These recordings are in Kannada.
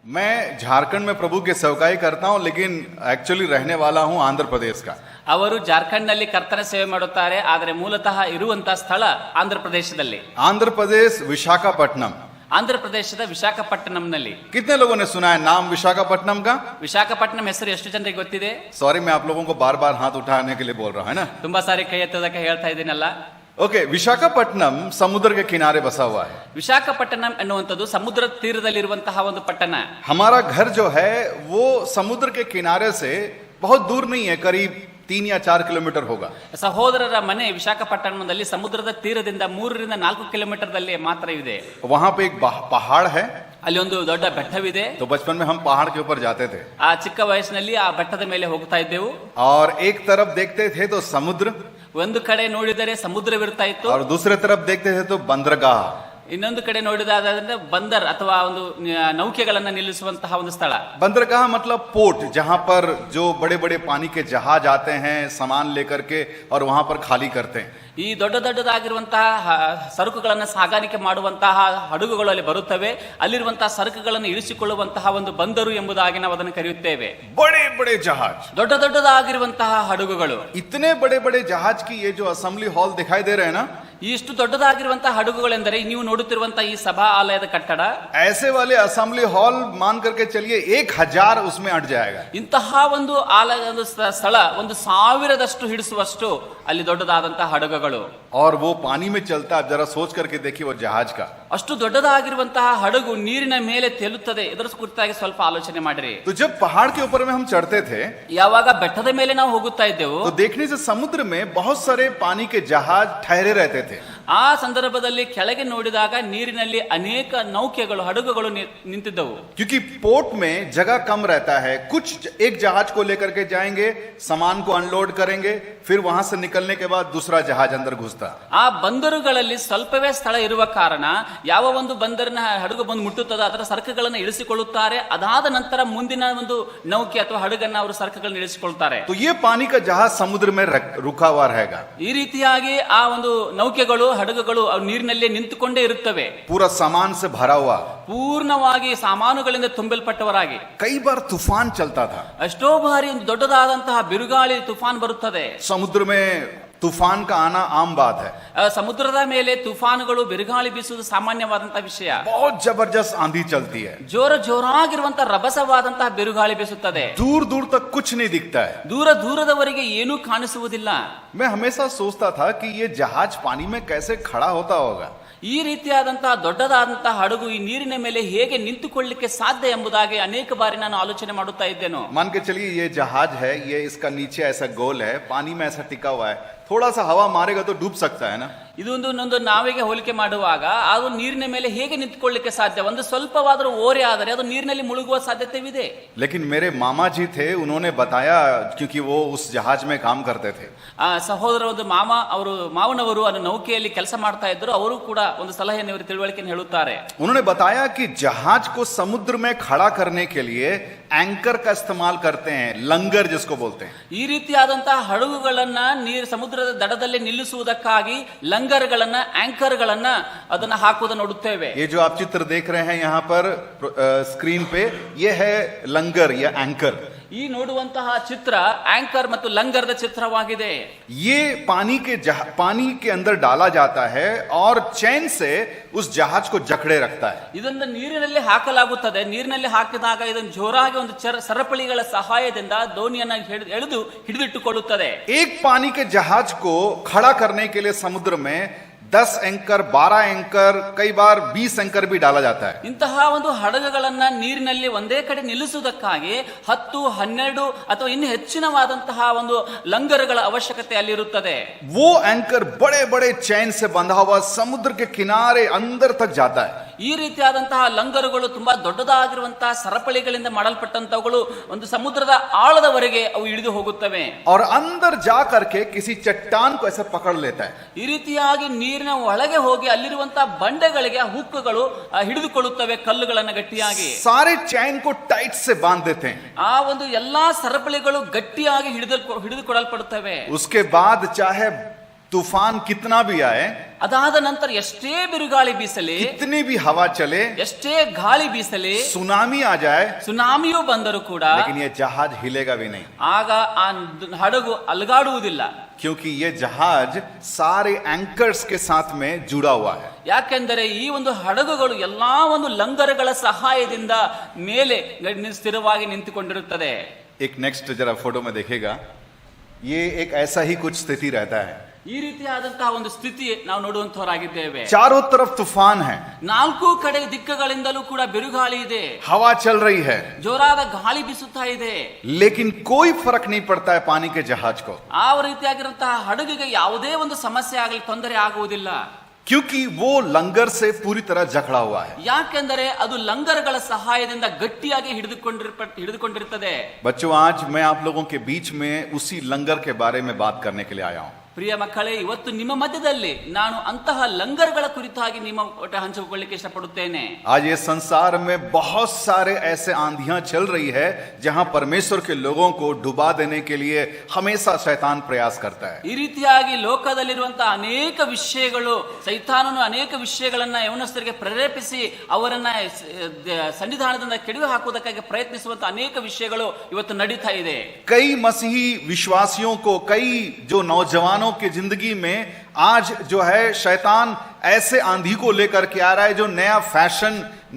मैं झारखंड में प्रभु की सेवकाई करता हूं, लेकिन एक्चुअली रहने वाला हूं आंध्र प्रदेश का। ಅವರು ಜಾರ್ಖಂಡ್ನಲ್ಲಿ ಕರ್ತನ ಸೇವೆ ಮಾಡುತ್ತಾರೆ, ಆದರೆ ಮೂಲತಃ ಇರುವಂತಹ ಸ್ಥಳ ಆಂಧ್ರ ಪ್ರದೇಶದಲ್ಲಿ. आंध्र प्रदेश विशाखापट्टनम। ಆಂಧ್ರ ಪ್ರದೇಶದ ವಿಶಾಖಪಟ್ಟಣಂನಲ್ಲಿ. कितने लोगों ने सुना है नाम विशाखापट्टनम का? ವಿಶಾಖಪಟ್ಟಣಂ ಹೆಸರು ಎಷ್ಟು ಜನರಿಗೆ ಗೊತ್ತಿದೆ? सॉरी, मैं आप लोगों को बार बार हाथ उठाने के लिए बोल रहा हूं, है ना? ತುಂಬಾ ಸಾರಿ ಕೈ ಎತ್ತೋದಕ್ಕೆ ಹೇಳ್ತಾ ಇದ್ದೀನಲ್ಲ. ओके, विशाखापट्टनम समुद्र के किनारे बसा हुआ है। ವಿಶಾಖಪಟ್ಟಣಂ ಎನ್ನುವಂಥದ್ದು ಸಮುದ್ರ ತೀರದಲ್ಲಿರುವಂತಹ ಒಂದು ಪಟ್ಟಣ. हमारा घर जो है वो समुद्र के किनारे से बहुत दूर नहीं है, करीब 3 या 4 किलोमीटर होगा। ಸಹೋದರರ ಮನೆ ವಿಶಾಖಪಟ್ಟಣದಲ್ಲಿ ಸಮುದ್ರದ ತೀರದಿಂದ 3 ರಿಂದ 4 ಕಿಲೋಮೀಟರ್ದಲ್ಲಿ ಮಾತ್ರ ಇದೆ. वहां पे एक पहाड़ है। ಅಲ್ಲಿ ಒಂದು ದೊಡ್ಡ ಬೆಟ್ಟವಿದೆ. तो बचपन में हम पहाड़ के ऊपर जाते थे। ಆ ಚಿಕ್ಕ ವಯಸ್ಸಿನಲ್ಲಿ ಆ ಬೆಟ್ಟದ ಮೇಲೆ ಹೋಗ್ತಾ ಇದ್ದೆವು. और एक तरफ देखते थे तो समुद्र, ಒಂದು ಕಡೆ ನೋಡಿದರೆ ಸಮುದ್ರವಿರ್ತಾ ಇತ್ತು. और दूसरे तरफ देखते थे तो बंदरगाह। ಇನ್ನೊಂದು ಕಡೆ ನೋಡಿದಾದ್ರೆ ಬಂದರ್ ಅಥವಾ ಒಂದು ನೌಕೆಗಳನ್ನ ನಿಲ್ಲಿಸುವಂತಹ ಒಂದು ಸ್ಥಳ. बंदरगाह मतलब पोर्ट, जहां पर जो बड़े बड़े पानी के जहाज आते हैं सामान लेकर के और वहां पर खाली करते हैं। ಈ ದೊಡ್ಡ ದೊಡ್ಡದಾಗಿರುವಂತಹ ಸರಕುಗಳನ್ನು ಸಾಗಾಣಿಕೆ ಮಾಡುವಂತಹ ಹಡಗುಗಳು ಅಲ್ಲಿ ಬರುತ್ತವೆ. ಅಲ್ಲಿರುವಂತಹ ಸರಕುಗಳನ್ನು ಇಳಿಸಿಕೊಳ್ಳುವಂತಹ ಒಂದು ಬಂದರು ಎಂಬುದಾಗಿ ನಾವು ಅದನ್ನು ಕರೆಯುತ್ತೇವೆ. बड़े बड़े जहाज, ದೊಡ್ಡ ದೊಡ್ಡದಾಗಿರುವಂತಹ ಹಡಗುಗಳು. इतने बड़े बड़े जहाज की ये जो असेंबली हॉल दिखाई दे रहे हैं ना, ಇಷ್ಟು ದೊಡ್ಡದಾಗಿರುವಂತಹ ಹಡಗುಗಳೆಂದರೆ ನೀವು ನೋಡುತ್ತಿರುವಂತಹ ಈ ಸಭಾ ಆಲಯದ ಕಟ್ಟಡ, ऐसे वाले असेंबली हॉल मान करके चलिए 1000 उसमें अट जाएगा। ಇಂತಹ ಒಂದು ಆಲಯ ಒಂದು ಸ್ಥಳ 1000ದಷ್ಟು ಹಿಡಿಸುವಷ್ಟು ಅಲ್ಲಿ ದೊಡ್ಡದಾದಂತಹ ಹಡಗುಗಳು. और वो पानी में चलता है। आप जरा सोच करके देखिए वो जहाज का। ಅಷ್ಟು ದೊಡ್ಡದಾಗಿರುವಂತಹ ಹಡಗು ನೀರಿನ ಮೇಲೆ ತೇಲುತ್ತದೆ. ಇದರ ಕುರಿತಾಗಿ ಸ್ವಲ್ಪ ಆಲೋಚನೆ ಮಾಡಿರಿ. तो जब पहाड़ के ऊपर में हम चढ़ते थे, ಯಾವಾಗ ಬೆಟ್ಟದ ಮೇಲೆ ನಾವು ಹೋಗುತ್ತಾ ಇದ್ದೆವು, तो देखने से समुद्र में बहुत सारे पानी के जहाज ठहरे रहते थे। ಆ ಸಂದರ್ಭದಲ್ಲಿ ಕೆಳಗೆ ನೋಡಿದಾಗ ನೀರಿನಲ್ಲಿ ಅನೇಕ ನೌಕೆಗಳು ಹಡಗುಗಳು ನಿಂತಿದ್ದವು. क्योंकि पोर्ट में जगह कम रहता है। कुछ एक जहाज को लेकर के जाएंगे, सामान को अनलोड करेंगे, फिर वहां से निकलने के बाद दूसरा जहाज अंदर घुसता। ಆ ಬಂದರುಗಳಲ್ಲಿ ಸ್ವಲ್ಪವೇ ಸ್ಥಳ ಇರುವ ಕಾರಣ ಯಾವ ಒಂದು ಬಂದರಿನ ಹಡಗು ಬಂದು ಮುಟ್ಟುತ್ತದೋ ಅದರ ಸರಕುಗಳನ್ನು ಇಳಿಸಿಕೊಳ್ಳುತ್ತಾರೆ. ಅದಾದ ನಂತರ ಮುಂದಿನ ಒಂದು ನೌಕೆ ಅಥವಾ ಹಡಗನ್ನ ಅವರು ಸರಕುಗಳನ್ನು ಇಳಿಸಿಕೊಳ್ತಾರೆ. तो ये पानी का जहाज समुद्र में रुका हुआ रहेगा। ಈ ರೀತಿಯಾಗಿ ಆ ಒಂದು ನೌಕೆಗಳು ಹಡಗುಗಳು ನೀರಿನಲ್ಲೇ ನಿಂತುಕೊಂಡೇ ಇರುತ್ತವೆ. पूरा सामान से भरा हुआ, ಪೂರ್ಣವಾಗಿ ಸಾಮಾನುಗಳಿಂದ ತುಂಬಲ್ಪಟ್ಟವರಾಗಿ. कई बार तूफान चलता था। ಎಷ್ಟೋ ಬಾರಿ ಒಂದು ದೊಡ್ಡದಾದಂತಹ ಬಿರುಗಾಳಿ ತುಫಾನ್ ಬರುತ್ತದೆ. समुद्र में तूफान का आना आम बात है। ಸಮುದ್ರದ ಮೇಲೆ ತುಫಾನುಗಳು ಬಿರುಗಾಳಿ ಬೀಸುವುದು ಸಾಮಾನ್ಯವಾದಂತಹ ವಿಷಯ. बहुत जबरदस्त आंधी चलती है। ಜೋರಾಗಿರುವಂತಹ ರಭಸವಾದಂತಹ ಬಿರುಗಾಳಿ ಬೀಸುತ್ತದೆ. दूर दूर तक कुछ नहीं दिखता है। ದೂರದವರೆಗೆ ಏನೂ ಕಾಣಿಸುವುದಿಲ್ಲ. मैं हमेशा सोचता था कि ये जहाज पानी में कैसे खड़ा होता होगा। ಈ ರೀತಿಯಾದಂತಹ ದೊಡ್ಡದಾದಂತಹ ಹಡಗು ಈ ನೀರಿನ ಮೇಲೆ ಹೇಗೆ ನಿಂತುಕೊಳ್ಳಲಿಕ್ಕೆ ಸಾಧ್ಯ ಎಂಬುದಾಗಿ ಅನೇಕ ಬಾರಿ ನಾನು ಆಲೋಚನೆ ಮಾಡುತ್ತಾ ಇದ್ದೇನೆ. मान के चलिए ये जहाज है, ये इसका नीचे ऐसा गोल है, पानी में ऐसा टिका हुआ है, थोड़ा सा हवा मारेगा तो डूब सकता है ना। ಇದು ಒಂದು ನಾವೆಗೆ ಹೋಲಿಕೆ ಮಾಡುವಾಗ ಅದು ನೀರಿನ ಮೇಲೆ ಹೇಗೆ ನಿಂತುಕೊಳ್ಳಲಿಕ್ಕೆ ಸಾಧ್ಯ? ಒಂದು ಸ್ವಲ್ಪವಾದರೂ ಓರೆ ಆದರೆ ಅದು ನೀರಿನಲ್ಲಿ ಮುಳುಗುವ ಸಾಧ್ಯತೆವಿದೆ. लेकिन मेरे मामा जी थे, उन्होंने बताया, क्योंकि वो उस जहाज में काम करते थे। ಆ ಸಹೋದರ ಒಂದು ಮಾವನವರು ಆ ನೌಕೆಯಲ್ಲಿ ಕೆಲಸ ಮಾಡ್ತಾ ಇದ್ರು. ಅವರು ಕೂಡ ಒಂದು ಸಲಹೆಯನ್ನು ಇವರು ತಿಳುವಳಿಕೆಯನ್ನು ಹೇಳುತ್ತಾರೆ. उन्होंने बताया कि जहाज को समुद्र में खड़ा करने के लिए एंकर का इस्तेमाल करते हैं, लंगर जिसको बोलते हैं। ಈ ರೀತಿಯಾದಂತಹ ಹಡಗುಗಳನ್ನ ಸಮುದ್ರದ ದಡದಲ್ಲಿ ನಿಲ್ಲಿಸುವುದಕ್ಕಾಗಿ ಲಂಗರ್ಗಳನ್ನ ಆಂಕರ್ಗಳನ್ನ ಅದನ್ನ ಹಾಕುವುದನ್ನು ನೋಡುತ್ತೇವೆ. ये जो आप चित्र देख रहे हैं यहाँ पर स्क्रीन पे, ये है लंगर या एंकर। ಈ ನೋಡುವಂತಹ ಚಿತ್ರ ಆಂಕರ್ ಮತ್ತು ಲಂಗರ್ದ ಚಿತ್ರವಾಗಿದೆ. ये पानी के अंदर डाला जाता है और चैन से उस जहाज को जकड़े रखता है। ಇದನ್ನು ನೀರಿನಲ್ಲಿ ಹಾಕಲಾಗುತ್ತದೆ. ನೀರಿನಲ್ಲಿ ಹಾಕಿದಾಗ ಇದನ್ನು ಜೋರಾಗಿ ಒಂದು ಸರಪಳಿಗಳ ಸಹಾಯದಿಂದ ದೋಣಿಯನ್ನ ಹಿಡಿದಿಟ್ಟುಕೊಳ್ಳುತ್ತದೆ. एक पानी के जहाज को खड़ा करने के लिए समुद्र में 10 एंकर, 12 एंकर, कई बार 20 एंकर भी डाला जाता है। ಇಂತಹ ಒಂದು ಹಡಗುಗಳನ್ನ ನೀರಿನಲ್ಲಿ ಒಂದೇ ಕಡೆ ನಿಲ್ಲಿಸುವುದಕ್ಕಾಗಿ 10, 12 ಅಥವಾ ಇನ್ನು ಹೆಚ್ಚಿನವಾದಂತಹ ಒಂದು ಲಂಗರ್ಗಳ ಅವಶ್ಯಕತೆ ಅಲ್ಲಿರುತ್ತದೆ. वो एंकर बड़े बड़े चैन से बंधा हुआ समुद्र के किनारे अंदर तक जाता है। ಈ ರೀತಿಯಾದಂತಹ ಲಂಗರುಗಳು ತುಂಬಾ ದೊಡ್ಡದಾಗಿರುವಂತಹ ಸರಪಳಿಗಳಿಂದ ಮಾಡಲ್ಪಟ್ಟಂತವುಗಳು ಒಂದು ಸಮುದ್ರದ ಆಳದವರೆಗೆ ಅವು ಇಳಿದು ಹೋಗುತ್ತವೆ. और अंदर जा करके किसी चट्टान को ऐसे पकड़ लेता है। ಈ ರೀತಿಯಾಗಿ ನೀರಿನ ಒಳಗೆ ಹೋಗಿ ಅಲ್ಲಿರುವಂತಹ ಬಂಡೆಗಳಿಗೆ ಹುಕ್ಕುಗಳು ಹಿಡಿದುಕೊಳ್ಳುತ್ತವೆ ಕಲ್ಲುಗಳನ್ನು ಗಟ್ಟಿಯಾಗಿ. सारे चैन को टाइट से बांध देते हैं। ಆ ಒಂದು ಎಲ್ಲಾ ಸರಪಳಿಗಳು ಗಟ್ಟಿಯಾಗಿ ಹಿಡಿದುಕೊಳ್ಳಲ್ಪಡುತ್ತವೆ. उसके बाद चाहे तूफान कितना भी आए, ಅದಾದ ನಂತರ ಎಷ್ಟೇ ಬಿರುಗಾಳಿ ಬೀಸಲಿ, कितनी भी हवा चले, ಎಷ್ಟೇ ಗಾಳಿ ಬೀಸಲಿ, सुनामी आ जाए, ಸುನಾಮಿಯೂ ಬಂದರೂ ಕೂಡ लेकिन ये जहाज हिलेगा भी नहीं, ಆಗ ಆ ಹಡಗು ಅಲುಗಾಡುವುದಿಲ್ಲ. क्योंकि ये जहाज सारे एंकर्स के साथ में जुड़ा हुआ है. ಯಾಕೆಂದರೆ ಈ ಒಂದು ಹಡಗುಗಳು ಎಲ್ಲಾ ಒಂದು ಲಂಗರುಗಳ ಸಹಾಯದಿಂದ ಮೇಲೆ ಸ್ಥಿರವಾಗಿ ನಿಂತುಕೊಂಡಿರುತ್ತದೆ. एक नेक्स्ट जरा फोटो में देखिएगा, ये एक ऐसा ही कुछ स्थिति रहता है. ಈ ರೀತಿಯಾದಂತಹ ಒಂದು ಸ್ಥಿತಿ ನಾವು ನೋಡುವಂತವರಾಗಿದ್ದೇವೆ. चारों तरफ तूफान है, ನಾಲ್ಕು ಕಡೆ ದಿಕ್ಕುಗಳಿಂದಲೂ ಕೂಡ ಬಿರುಗಾಳಿ ಇದೆ, हवा चल रही है, ಜೋರಾದ ಗಾಳಿ ಬೀಸುತ್ತಾ ಇದೆ. लेकिन कोई फर्क नहीं पड़ता है पानी के जहाज को, ಆ ರೀತಿಯಾಗಿರುವಂತಹ ಹಡಗಿಗೆ ಯಾವುದೇ ಒಂದು ಸಮಸ್ಯೆ ಆಗಲಿ, ತೊಂದರೆ ಆಗುವುದಿಲ್ಲ. क्योंकि वो लंगर से पूरी तरह जकड़ा हुआ है. ಯಾಕೆಂದರೆ ಅದು ಲಂಗರ್ಗಳ ಸಹಾಯದಿಂದ ಗಟ್ಟಿಯಾಗಿ ಹಿಡಿದುಕೊಂಡಿರುತ್ತದೆ. बच्चों, आज मैं आप लोगों के बीच में उसी लंगर के बारे में बात करने के लिए आया हूं. ಪ್ರಿಯ ಮಕ್ಕಳೇ, ಇವತ್ತು ನಿಮ್ಮ ಮಧ್ಯದಲ್ಲಿ ನಾನು ಅಂತಹ ಲಂಗರ್ಗಳ ಕುರಿತಾಗಿ ನಿಮ್ಮ ಒಟ್ಟ ಹಂಚಿಕೊಳ್ಳಿಕ್ಕೆ ಇಷ್ಟಪಡುತ್ತೇನೆ. आज ये संसार में बहुत सारे ऐसे आंधियां चल रही है जहां परमेश्वर के लोगों को डुबा देने के लिए हमेशा शैतान प्रयास करता है. ಈ ರೀತಿಯಾಗಿ ಲೋಕದಲ್ಲಿರುವಂತಹ ಅನೇಕ ವಿಷಯಗಳು, ಸೈತಾನನು ಅನೇಕ ವಿಷಯಗಳನ್ನ ಯೌವನಸ್ಥರಿಗೆ ಪ್ರೇರೇಪಿಸಿ ಅವರನ್ನ ಸನ್ನಿಧಾನದಿಂದ ಕೆಡವಿ ಹಾಕುವುದಕ್ಕಾಗಿ ಪ್ರಯತ್ನಿಸುವಂತ ಅನೇಕ ವಿಷಯಗಳು ಇವತ್ತು ನಡೀತಾ ಇದೆ. कई मसीही विश्वासियों को, कई जो नौजवानों की जिंदगी में आज जो है शैतान ऐसे आंधी को लेकर के आ रहा है जो नया फैशन,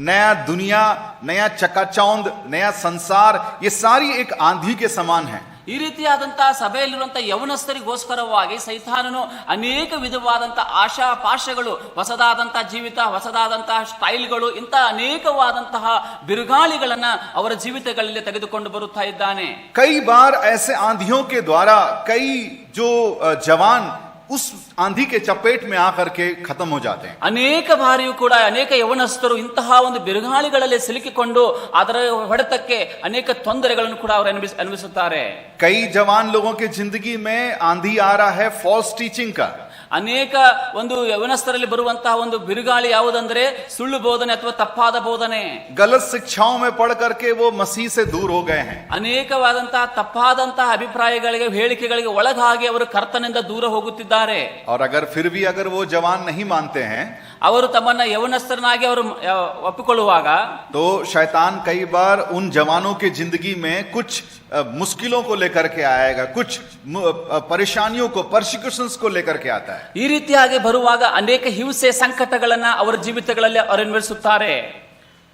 नया दुनिया, नया चकाचौंध, नया संसार, ये सारी एक आंधी के समान है. ಈ ರೀತಿಯಾದಂತಹ ಸಭೆಯಲ್ಲಿರುವಂತಹ ಯವನಸ್ಥರಿಗೋಸ್ಕರವಾಗಿ ಸೈತಾನನು ಅನೇಕ ವಿಧವಾದಂತಹ ಆಶಾಪಾಶಗಳು, ಹೊಸದಾದಂತಹ ಜೀವಿತ, ಹೊಸದಾದಂತಹ ಸ್ಟೈಲ್ಗಳು, ಇಂತಹ ಅನೇಕವಾದಂತಹ ಬಿರುಗಾಳಿಗಳನ್ನ ಅವರ ಜೀವಿತಗಳಲ್ಲಿ ತೆಗೆದುಕೊಂಡು ಬರುತ್ತಾ ಇದ್ದಾನೆ. कई बार ऐसे आंधियों के द्वारा कई जो जवान उस आंधी के चपेट में आकर के खत्म हो जाते हैं. ಅನೇಕ ಬಾರಿಯೂ ಕೂಡ ಅನೇಕ ಯವನಸ್ಥರು ಇಂತಹ ಒಂದು ಬಿರುಗಾಳಿಗಳಲ್ಲಿ ಸಿಲುಕಿಕೊಂಡು ಅದರ ಹೊಡೆತಕ್ಕೆ ಅನೇಕ ತೊಂದರೆಗಳನ್ನು ಕೂಡ ಅವರು ಅನುಭವಿಸುತ್ತಾರೆ. कई जवान लोगों की जिंदगी में आंधी आ रहा है फॉल्स टीचिंग का. ಅನೇಕ ಒಂದು ಯವನಸ್ಥರಲ್ಲಿ ಬರುವಂತಹ ಒಂದು ಬಿರುಗಾಳಿ ಯಾವುದಂದ್ರೆ ಸುಳ್ಳು ಬೋಧನೆ ಅಥವಾ ತಪ್ಪಾದ ಬೋಧನೆ. गलत शिक्षाओं में पढ़ करके वो मसीह से दूर हो गए हैं. ಅನೇಕವಾದಂತಹ ತಪ್ಪಾದಂತಹ ಅಭಿಪ್ರಾಯಗಳಿಗೆ, ಹೇಳಿಕೆಗಳಿಗೆ ಒಳಗಾಗಿ ಅವರು ಕರ್ತನಿಂದ ದೂರ ಹೋಗುತ್ತಿದ್ದಾರೆ. और अगर फिर भी अगर वो जवान नहीं मानते हैं, ಅವರು ತಮ್ಮನ್ನ ಯವನಸ್ಥರನಾಗಿ ಅವರು ಒಪ್ಪಿಕೊಳ್ಳುವಾಗ तो शैतान कई बार उन जवानों की जिंदगी में कुछ मुश्किलों को लेकर के आएगा, कुछ परेशानियों को, परसिक्यूशंस को लेकर के आता है. ಈ ರೀತಿಯಾಗಿ ಬರುವಾಗ ಅನೇಕ ಹಿಂಸೆ, ಸಂಕಟಗಳನ್ನ ಅವರ ಜೀವಿತಗಳಲ್ಲಿ ಅವರು ಅನುಭವಿಸುತ್ತಾರೆ.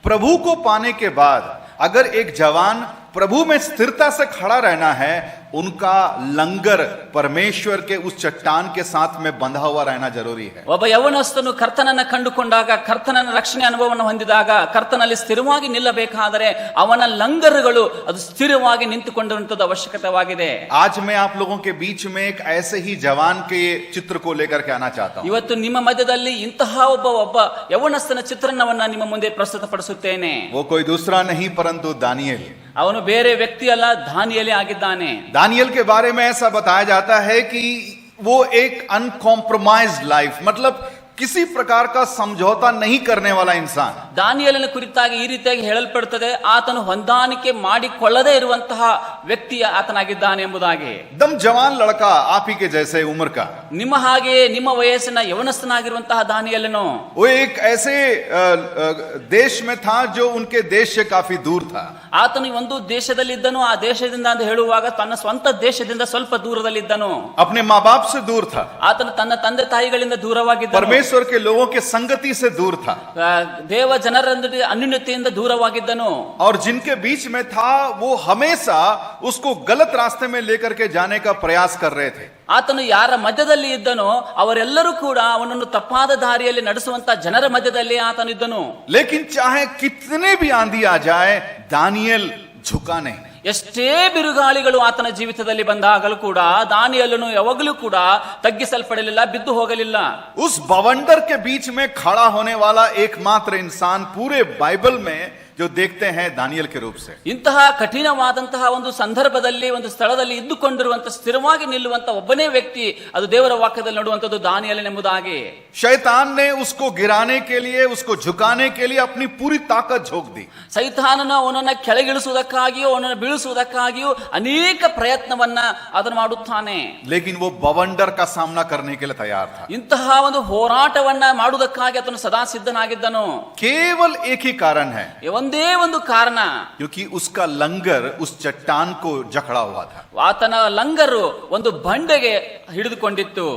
प्रभु को पाने के बाद अगर एक जवान प्रभु में स्थिरता से खड़ा रहना है, उनका लंगर परमेश्वर के उस चट्टान के साथ में बंधा हुआ रहना जरूरी है. ಒಬ್ಬ ಯವನಸ್ಥನು ಕರ್ತನನ್ನ ಕಂಡುಕೊಂಡಾಗ, ಕರ್ತನ ರಕ್ಷಣೆ ಅನುಭವವನ್ನು ಹೊಂದಿದಾಗ, ಕರ್ತನಲ್ಲಿ ಸ್ಥಿರವಾಗಿ ನಿಲ್ಲಬೇಕಾದರೆ ಅವನ ಲಂಗರುಗಳು ಅದು ಸ್ಥಿರವಾಗಿ ನಿಂತುಕೊಂಡಿರುವಂತದ್ದು ಅವಶ್ಯಕತೆವಾಗಿದೆ. आज मैं आप लोगों के बीच में एक ऐसे ही जवान के चित्र को लेकर के आना चाहता हूं. ಇವತ್ತು ನಿಮ್ಮ ಮಧ್ಯದಲ್ಲಿ ಇಂತಹ ಒಬ್ಬ ಯವನಸ್ಥನ ಚಿತ್ರಣವನ್ನ ನಿಮ್ಮ ಮುಂದೆ ಪ್ರಸ್ತುತಪಡಿಸುತ್ತೇನೆ. वो कोई दूसरा नहीं परंतु दानियेल. ಅವನು ಬೇರೆ ವ್ಯಕ್ತಿ ಅಲ್ಲ, ದಾನಿಯೇಲೇ ಆಗಿದ್ದಾನೆ. दानियेल के बारे में ऐसा बताया जाता है कि वो एक अनकॉम्प्रोमाइज्ड लाइफ, मतलब किसी प्रकार का समझौता नहीं करने वाला इंसान. ದಾನಿಯೇಲನ ಕುರಿತಾಗಿ ಈ ರೀತಿಯಾಗಿ ಹೇಳಲ್ಪಡುತ್ತದೆ, ಆತನು ಹೊಂದಾಣಿಕೆ ಮಾಡಿಕೊಳ್ಳದೇ ಇರುವಂತಹ ವ್ಯಕ್ತಿ ಆತನಾಗಿದ್ದಾನೆ ಎಂಬುದಾಗಿ. एकदम जवान लड़का, आप ही के जैसे उम्र का. ನಿಮ್ಮ ಹಾಗೆ ನಿಮ್ಮ ವಯಸ್ಸಿನ ಯವನಸ್ಥನಾಗಿರುವಂತಹ ದಾನಿಯೇಲನು वो एक ऐसे देश में था जो उनके देश से काफी दूर था. ಆತನು ಒಂದು ದೇಶದಲ್ಲಿದ್ದನು. ಆ ದೇಶದಿಂದ ಅಂತ ಹೇಳುವಾಗ ತನ್ನ ಸ್ವಂತ ದೇಶದಿಂದ ಸ್ವಲ್ಪ ದೂರದಲ್ಲಿದ್ದನು. अपने माँ बाप से दूर था. ಆತನು ತನ್ನ ತಂದೆ ತಾಯಿಗಳಿಂದ ದೂರವಾಗಿದ್ದನು. परमेश्वर के लोगों के संगति से दूर था. ದೇವ ಜನರೊಂದಿಗೆ ಅನ್ಯೋನ್ಯತೆಯಿಂದ ದೂರವಾಗಿದ್ದನು. और जिनके बीच में था वो हमेशा उसको गलत रास्ते में लेकर के जाने का प्रयास कर रहे थे. ಆತನು ಯಾರ ಮಧ್ಯದಲ್ಲಿ ಇದ್ದನೋ ಅವರೆಲ್ಲರೂ ಕೂಡ ಅವನನ್ನು ತಪ್ಪಾದ ದಾರಿಯಲ್ಲಿ ನಡೆಸುವಂತ ಜನರ ಮಧ್ಯದಲ್ಲಿ ಆತನಿದ್ದನು. लेकिन चाहे कितने भी आंधी आ जाए, दानियेल झुका नहीं. ಎಷ್ಟೇ ಬಿರುಗಾಳಿಗಳು ಆತನ ಜೀವಿತದಲ್ಲಿ ಬಂದಾಗಲೂ ಕೂಡ ದಾನಿಯೇಲನು ಯಾವಾಗಲೂ ಕೂಡ ತಗ್ಗಿಸಲ್ಪಡಲಿಲ್ಲ, ಬಿದ್ದು ಹೋಗಲಿಲ್ಲ. उस बवंडर के बीच में खड़ा होने वाला एकमात्र इंसान पूरे बाइबल में जो देखते हैं दानियल के रूप से। ಇಂತಹ ಕಠಿಣವಾದಂತಹ ಒಂದು ಸಂದರ್ಭದಲ್ಲಿ ಒಂದು ಸ್ಥಳದಲ್ಲಿ ಇದ್ದುಕೊಂಡಿರುವಂತ ಸ್ಥಿರವಾಗಿ ನಿಲ್ಲುವಂತ ಒಬ್ಬನೇ ವ್ಯಕ್ತಿ ಅದು ದೇವರ ವಾಕ್ಯದಲ್ಲಿ ನೋಡುವಂತದ್ದು ದಾನಿಯೇಲನೆಂಬುದಾಗಿ. शैतान ने उसको गिराने के लिए, उसको झुकाने के लिए अपनी पूरी ताकत झोंक दी. ಸೈತಾನನ ಅವನನ್ನ ಕೆಳಗಿಳಿಸುವುದಕ್ಕಾಗಿಯೂ ಅವನನ್ನು ಬೀಳಿಸುವುದಕ್ಕಾಗಿಯೂ ಅನೇಕ ಪ್ರಯತ್ನವನ್ನ ಅದನ್ನು ಮಾಡುತ್ತಾನೆ. लेकिन वो बवंडर का सामना करने के लिए तैयार था. ಇಂತಹ ಒಂದು ಹೋರಾಟವನ್ನ ಮಾಡುವುದಕ್ಕಾಗಿ ಆತನು ಸದಾ ಸಿದ್ಧನಾಗಿದ್ದನು. केवल एक ही कारण है, ಒಂದೇ ಒಂದು ಕಾರಣ, क्योंकि उसका लंगर उस चट्टान को जकड़ा हुआ था. ಆತನ ಲಂಗರು ಒಂದು ಬಂಡೆಗೆ ಹಿಡಿದುಕೊಂಡಿತ್ತು.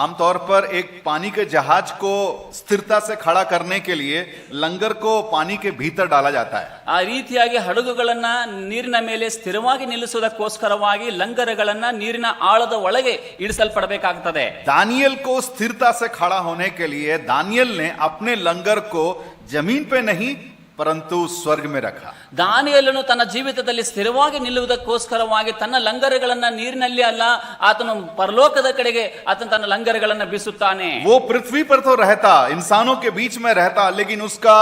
आमतौर पर एक पानी के जहाज को स्थिरता से खड़ा करने के लिए लंगर को पानी के भीतर डाला जाता है. ಆ ರೀತಿಯಾಗಿ ಹಡಗುಗಳನ್ನ ನೀರಿನ ಮೇಲೆ ಸ್ಥಿರವಾಗಿ ನಿಲ್ಲಿಸುವುದಕ್ಕೋಸ್ಕರವಾಗಿ ಲಂಗರುಗಳನ್ನ ನೀರಿನ ಆಳದ ಒಳಗೆ ಇಳಿಸಲ್ಪಡಬೇಕಾಗುತ್ತದೆ. दानियल को स्थिरता से खड़ा होने के लिए दानियल ने अपने लंगर को जमीन पे नहीं परंतु स्वर्ग में रखा. ದಾನಿಯೇಲನು ತನ್ನ ಜೀವಿತದಲ್ಲಿ ಸ್ಥಿರವಾಗಿ ನಿಲ್ಲುವುದಕ್ಕೋಸ್ಕರವಾಗಿ ತನ್ನ ಲಂಗರುಗಳನ್ನ ನೀರಿನಲ್ಲಿ ಅಲ್ಲ, ಆತನು ಪರಲೋಕದ ಕಡೆಗೆ ಆತನು ತನ್ನ ಲಂಗರುಗಳನ್ನ ಬೀಸುತ್ತಾನೆ. वो पृथ्वी पर तो रहता, इंसानों के बीच में रहता, लेकिन उसका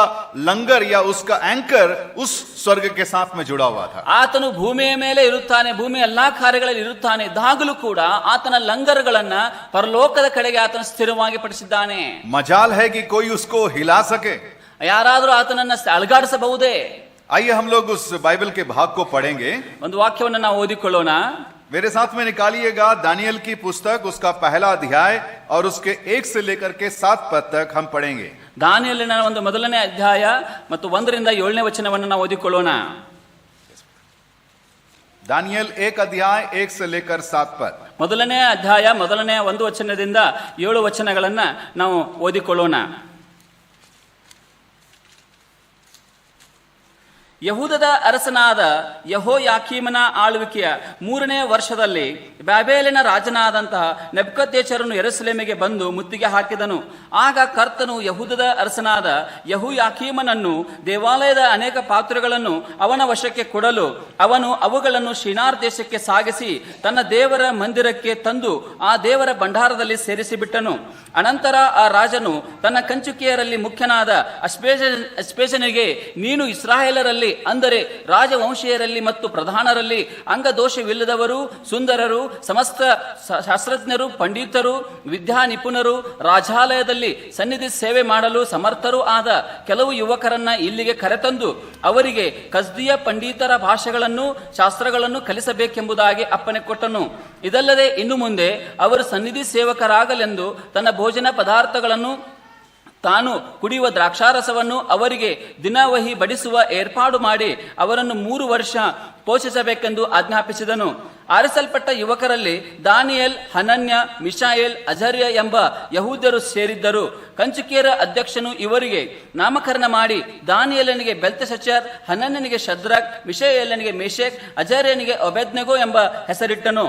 लंगर या उसका एंकर उस स्वर्ग के साथ में जुड़ा हुआ था. ಆತನು ಭೂಮಿಯ ಮೇಲೆ ಇರುತ್ತಾನೆ, ಭೂಮಿಯ ಎಲ್ಲಾ ಕಾರ್ಯಗಳಲ್ಲಿ ಇರುತ್ತಾನೆ, ಇದಾಗಲೂ ಕೂಡ ಆತನ ಲಂಗರುಗಳನ್ನ ಪರಲೋಕದ ಕಡೆಗೆ ಆತನು ಸ್ಥಿರವಾಗಿ ಪಡಿಸಿದ್ದಾನೆ. मजाल है कि कोई उसको हिला सके. ಯಾರಾದರೂ ಆತನನ್ನ ಅಲುಗಾಡಿಸಬಹುದೇ? आइए हम लोग उस बाइबल के भाग को पढ़ेंगे. ಒಂದು ವಾಕ್ಯವನ್ನು ನಾವು ಓದಿಕೊಳ್ಳೋಣ. मेरे साथ में निकालिएगा दानियल की पुस्तक, उसका पहला अध्याय और उसके 1 से लेकर के 7 पद तक हम पढ़ेंगे. ದಾನಿಯೇಲನ ಒಂದು ಮೊದಲನೇ ಅಧ್ಯಾಯ ಮತ್ತು 1ರಿಂದ 7ನೇ ವಚನವನ್ನು ನಾವು ಓದಿಕೊಳ್ಳೋಣ. दानियल 1 अध्याय 1 से लेकर 7 पद. ಮೊದಲನೇ ಅಧ್ಯಾಯ ಮೊದಲನೇ 1 ವಚನದಿಂದ 7 ವಚನಗಳನ್ನ ನಾವು ಓದಿಕೊಳ್ಳೋಣ. ಯಹೂದದ ಅರಸನಾದ ಯೆಹೋಯಾಕೀಮನ ಆಳ್ವಿಕೆಯ 3ನೇ ವರ್ಷದಲ್ಲಿ ಬಾಬೆಲಿನ ರಾಜನಾದಂತಹ ನೆಬೂಕದ್ನೆಚ್ಚರನು ಯೆರೂಸಲೇಮಿಗೆ ಬಂದು ಮುತ್ತಿಗೆ ಹಾಕಿದನು. ಆಗ ಕರ್ತನು ಯಹೂದದ ಅರಸನಾದ ಯೆಹೋಯಾಕೀಮನನ್ನು ದೇವಾಲಯದ ಅನೇಕ ಪಾತ್ರೆಗಳನ್ನು ಅವನ ವಶಕ್ಕೆ ಕೊಡಲು ಅವನು ಅವುಗಳನ್ನು ಶಿನಾರ್ ದೇಶಕ್ಕೆ ಸಾಗಿಸಿ ತನ್ನ ದೇವರ ಮಂದಿರಕ್ಕೆ ತಂದು ಆ ದೇವರ ಭಂಡಾರದಲ್ಲಿ ಸೇರಿಸಿಬಿಟ್ಟನು. ಅನಂತರ ಆ ರಾಜನು ತನ್ನ ಕಂಚುಕಿಯರಲ್ಲಿ ಮುಖ್ಯನಾದ ಅಷ್ಪೇಜನಿಗೆ, ನೀನು ಇಸ್ರಾಯೇಲರಲ್ಲಿ ಅಂದರೆ ರಾಜವಂಶೀಯರಲ್ಲಿ ಮತ್ತು ಪ್ರಧಾನರಲ್ಲಿ ಅಂಗದೋಷವಿಲ್ಲದವರು, ಸುಂದರರು, ಸಮಸ್ತ ಶಾಸ್ತ್ರಜ್ಞರು, ಪಂಡಿತರು, ವಿದ್ಯಾ ನಿಪುಣರು, ರಾಜಾಲಯದಲ್ಲಿ ಸನ್ನಿಧಿ ಸೇವೆ ಮಾಡಲು ಸಮರ್ಥರೂ ಆದ ಕೆಲವು ಯುವಕರನ್ನ ಇಲ್ಲಿಗೆ ಕರೆತಂದು ಅವರಿಗೆ ಕಸ್ದೀಯ ಪಂಡಿತರ ಭಾಷೆಗಳನ್ನು ಶಾಸ್ತ್ರಗಳನ್ನು ಕಲಿಸಬೇಕೆಂಬುದಾಗಿ ಅಪ್ಪಣೆ ಕೊಟ್ಟನು. ಇದಲ್ಲದೆ ಇನ್ನು ಮುಂದೆ ಅವರು ಸನ್ನಿಧಿ ಸೇವಕರಾಗಲೆಂದು ತನ್ನ ಭೋಜನ ಪದಾರ್ಥಗಳನ್ನು ತಾನು ಕುಡಿಯುವ ದ್ರಾಕ್ಷಾರಸವನ್ನು ಅವರಿಗೆ ದಿನವಹಿ ಬಡಿಸುವ ಏರ್ಪಾಡು ಮಾಡಿ ಅವರನ್ನು 3 ವರ್ಷ ಪೋಷಿಸಬೇಕೆಂದು ಆಜ್ಞಾಪಿಸಿದನು. ಆರಿಸಲ್ಪಟ್ಟ ಯುವಕರಲ್ಲಿ ದಾನಿಯೇಲ್, ಹನನ್ಯ, ಮಿಶಾಯೇಲ್, ಅಜರ್ಯ ಎಂಬ ಯಹೂದ್ಯರು ಸೇರಿದ್ದರು. ಕಂಚುಕಿಯರ ಅಧ್ಯಕ್ಷನು ಇವರಿಗೆ ನಾಮಕರಣ ಮಾಡಿ ದಾನಿಯೇಲನಿಗೆ ಬೆಲ್ತೆಶಚ್ಚರ್, ಹನನ್ಯನಿಗೆ ಶದ್ರಕ್, ಮಿಶಾಯೇಲನಿಗೆ ಮೇಷಕ್, ಅಜರ್ಯನಿಗೆ ಅಬೇದ್ನೆಗೋ ಎಂಬ ಹೆಸರಿಟ್ಟನು.